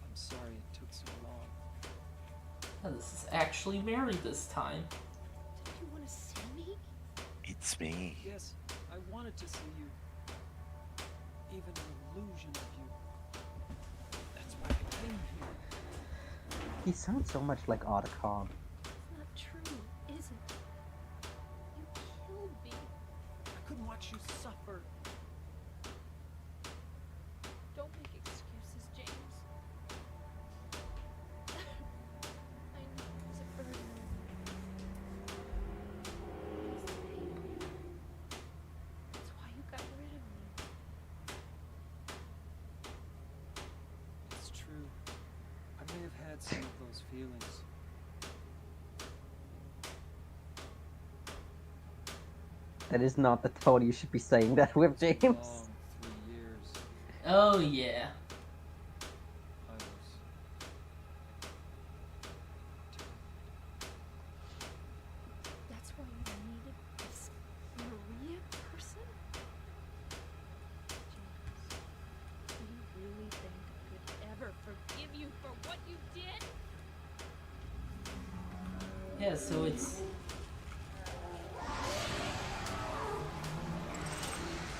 I'm sorry it took so long. Oh, this is actually Mary this time. Did you want to see me? It's me. Yes, I wanted to see you. Even an illusion of you. That's why I came here. He sounds so much like Otacon. It's not true, is it? You killed me. I couldn't watch you suffer. Don't make excuses, James. I know it was a burden. It was the pain. That's why you got rid of me. It's true. I may have had some of those feelings. That is not the tone you should be saying that with, James. Long 3 years. Oh yeah. I was. That's why you needed this Maria person? James, do you really think I could ever forgive you for what you did? Yeah, so it's...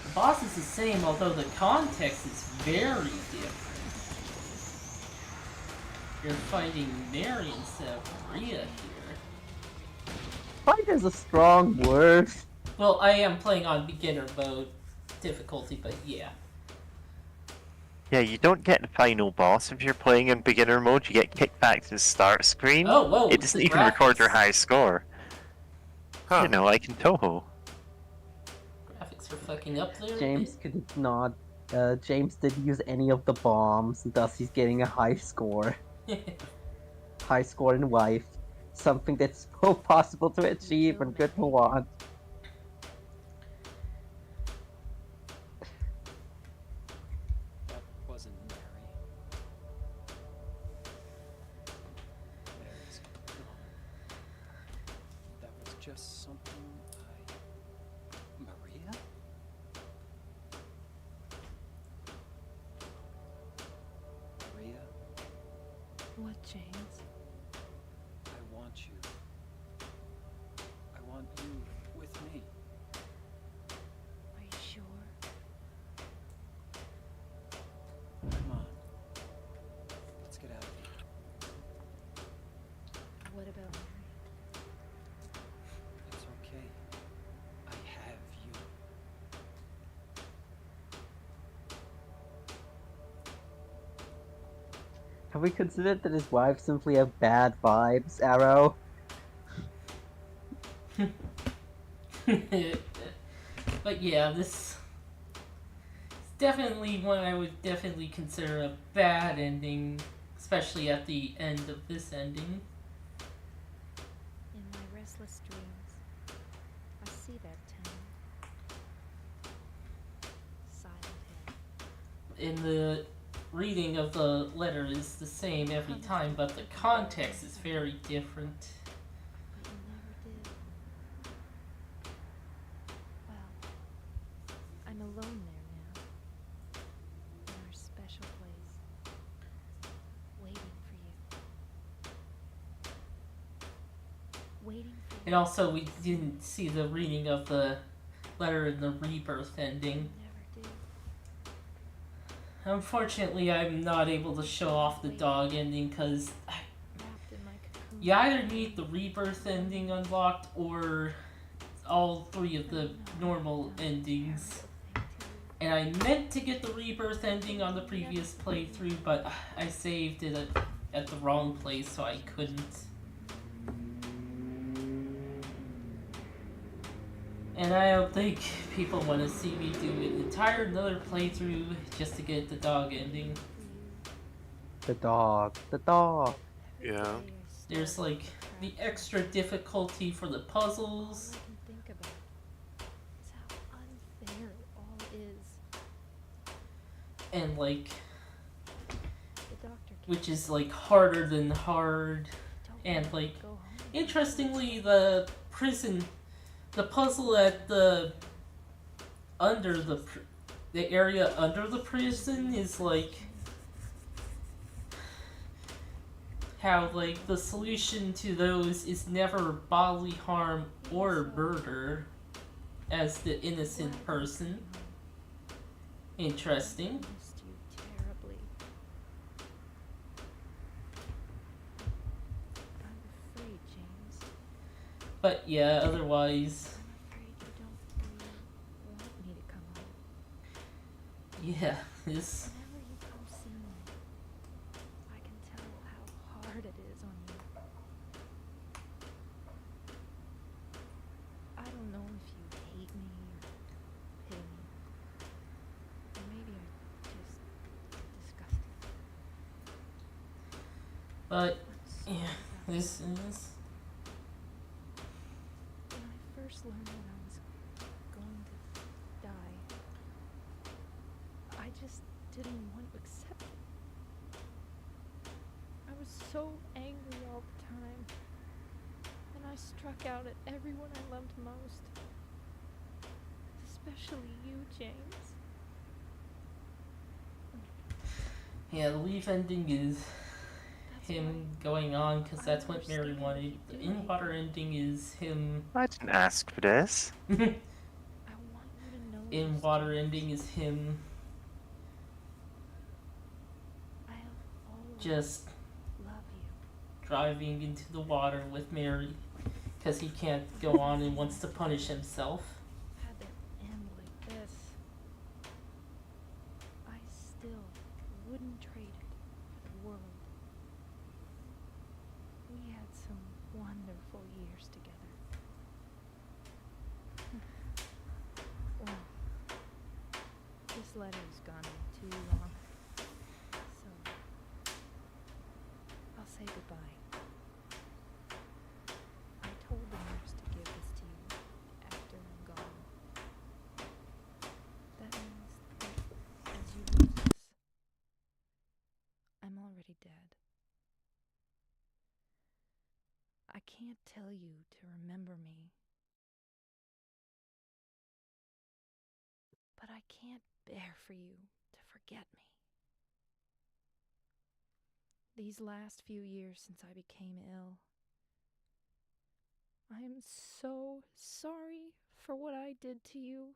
The boss is the same, although the context is very different. You're fighting Mary instead of Maria here. Fight is a strong word. Well, I am playing on beginner mode difficulty, but yeah. Yeah, you don't get the final boss if you're playing in beginner mode. You get kicked back to the start screen. Oh, whoa, It the doesn't even record your graphics. high score. Huh. You know, like in Toho. Graphics are fucking up there. James could not. James didn't use any of the bombs, and thus he's getting a high score. High score in wife. Something that's so possible to achieve and good to want. James. I want you. I want you with me. Are you sure? Come on. Let's get out of here. What about Mary? It's okay. I have you. Have we considered that his wife simply have bad vibes, Arrow? But yeah, this is definitely one I would definitely consider a bad ending, especially at the end of this ending. In my restless dreams, I see that town. Silent Hill. In the reading of the letter is the same every time, but the context is very different. But you never did. Well, I'm alone there now. In our special place. Waiting for you. Waiting for you. And also, we didn't see the reading of the letter in the rebirth ending. Never do. Unfortunately, I'm not able to show off the dog ending because Wrapped in my cocoon. you either need the rebirth ending unlocked or all three of the normal endings. And I meant to get the rebirth ending on the previous playthrough, but I saved it at the wrong place, so I couldn't. And I don't think people want to see me do an entire another playthrough just to get the dog ending. The dog. The dog. Yeah. There's like the extra difficulty for the puzzles. All I can think about is how unfair it all is. And like, The doctor which is like harder than hard. don't And want me like, to go home. interestingly, the puzzle at the the area under the prison is like how like the solution to those is never bodily harm or murder as the innocent person. Interesting. Missed you terribly. I'm afraid, James. But yeah, otherwise, I'm afraid you don't really want me to come home. yeah, this. Whenever you come see me, I can tell how hard it is on you. I don't know if you hate me or pity me. Or maybe I just disgust you. But I'm yeah, sorry about this is. When I first learned that I was going to die, I just didn't want to accept it. I was so angry all the time, and I struck out at everyone I loved most, especially you, James. Yeah, the leaf ending is That's him why going on because I that's what Mary understand wanted. what The you're doing. in-water ending is him. I didn't ask for this. I want you to know this, In-water James. ending is him I'll always just love you. driving into the water with Mary because he can't go on and wants to punish himself. Had it end like this, I still wouldn't trade it for the world. We had some wonderful years together. Well, this letter's gone on too long, so I'll say goodbye. I told the nurse to give this to you after I'm gone. That means that as you read this, I'm already dead. I can't tell you to remember me, but I can't bear for you to forget me. these last few years since I became ill. I am so sorry for what I did to you,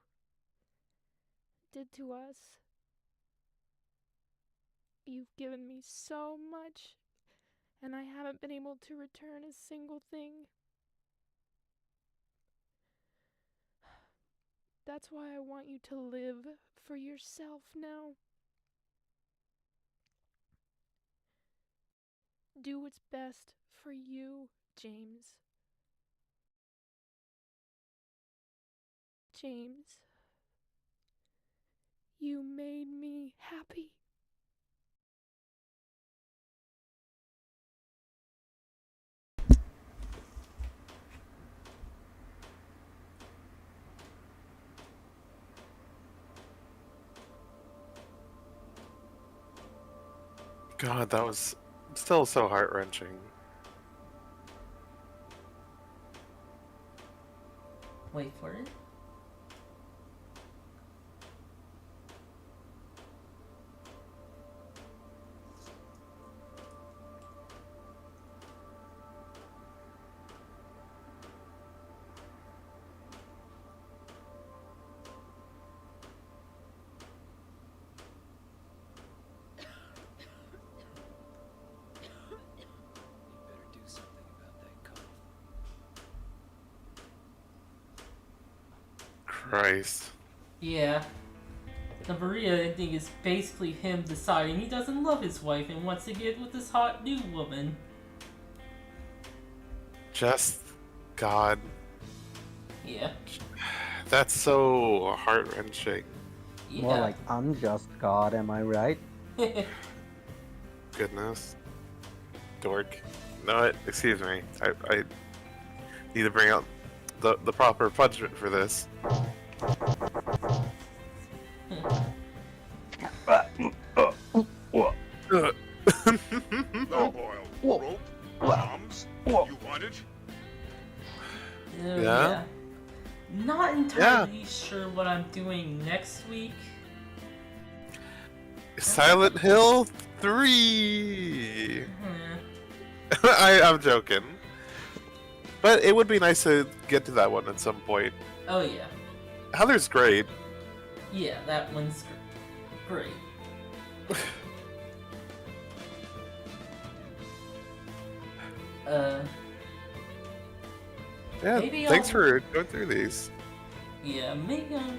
did to us. You've given me so much, and I haven't been able to return a single thing. That's why I want you to live for yourself now. Do what's best for you, James. James, you made me happy. God, that was still so heart-wrenching. Wait for it. You better do something about that cough. Christ. Yeah. The Maria ending is basically him deciding he doesn't love his wife and wants to get with this hot new woman. Just... God. Yeah. That's so heart-wrenching. Yeah. More like unjust God, am I right? Goodness. Dork. No, excuse me. I need to bring out the proper punishment for this. Gargoyle, rope, bombs, you want it? Yeah. Not entirely sure what I'm doing next week. Silent Hill 3! Hmm. I'm joking. But it would be nice to get to that one at some point. Oh yeah. Heather's great. Yeah, that one's great. Yeah, Maybe thanks I'll- for going through these. Yeah, maybe I'm...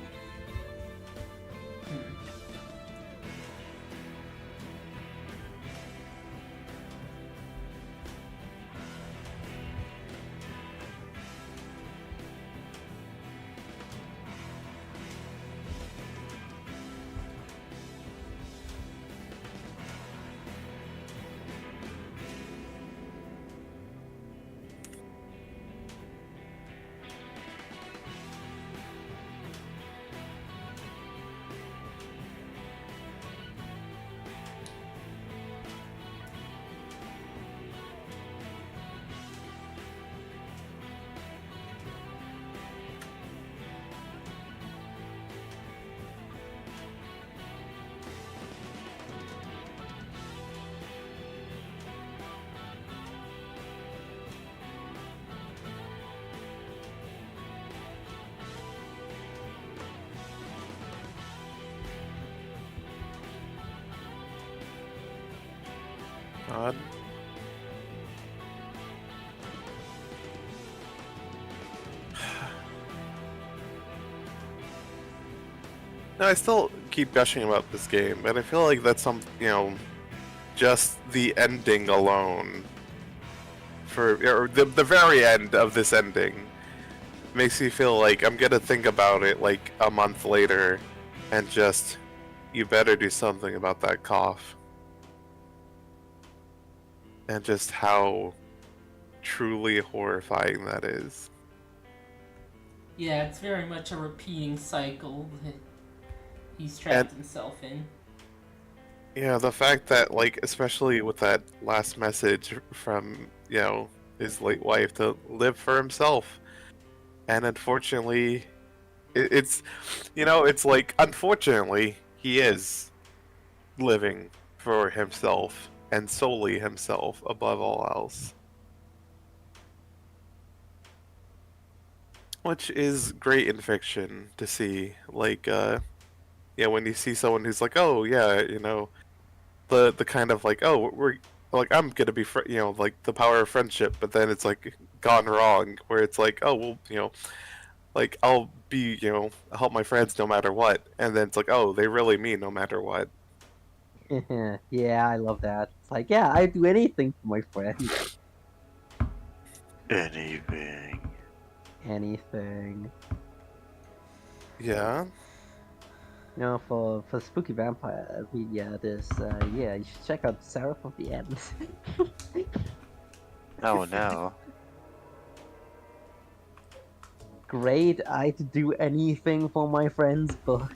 God. No, I still keep gushing about this game, and I feel like that's just the ending alone, or the very end of this ending, makes me feel like I'm gonna think about it like a month later, and just, you better do something about that cough. And just how truly horrifying that is. Yeah, it's very much a repeating cycle that he's trapped himself in. Yeah, the fact that, like, especially with that last message from, his late wife to live for himself. And unfortunately, it's like, unfortunately, he is living for himself. and solely himself above all else. Which is great in fiction to see, like, when you see someone who's like, oh yeah, the kind of like, oh, we're like, I'm gonna be, like the power of friendship, but then it's like gone wrong, where it's like, oh well, like I'll be, help my friends no matter what, and then it's like, oh, they really mean no matter what. Yeah, I love that. It's like, yeah, I'd do anything for my friends. Anything. Anything. Yeah. For Spooky Vampire, you should check out Seraph of the End. Oh no. Great, I'd do anything for my friends book.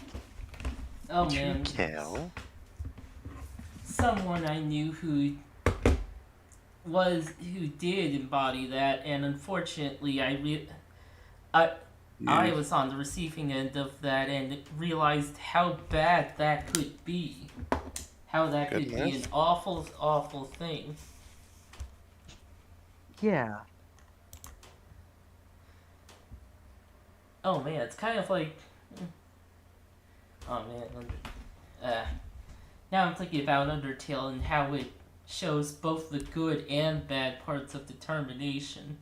Oh To man. kill. Someone I knew who did embody that, and unfortunately I was on the receiving end of that and realized how bad that could be. How that could be Goodness. an awful, awful thing. Yeah. Oh man, it's kind of like... Oh man, now I'm thinking about Undertale and how it shows both the good and bad parts of determination.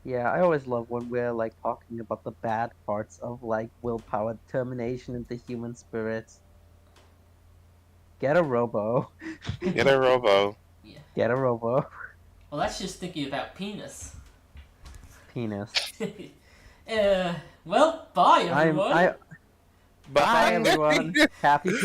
Yeah, I always love when we're like talking about the bad parts of like willpower, determination, and the human spirit. Get a robo. Get a robo. Yeah. Get a robo. Well, that's just thinking about penis. Penis. Well, bye everyone. Bye everyone. Happy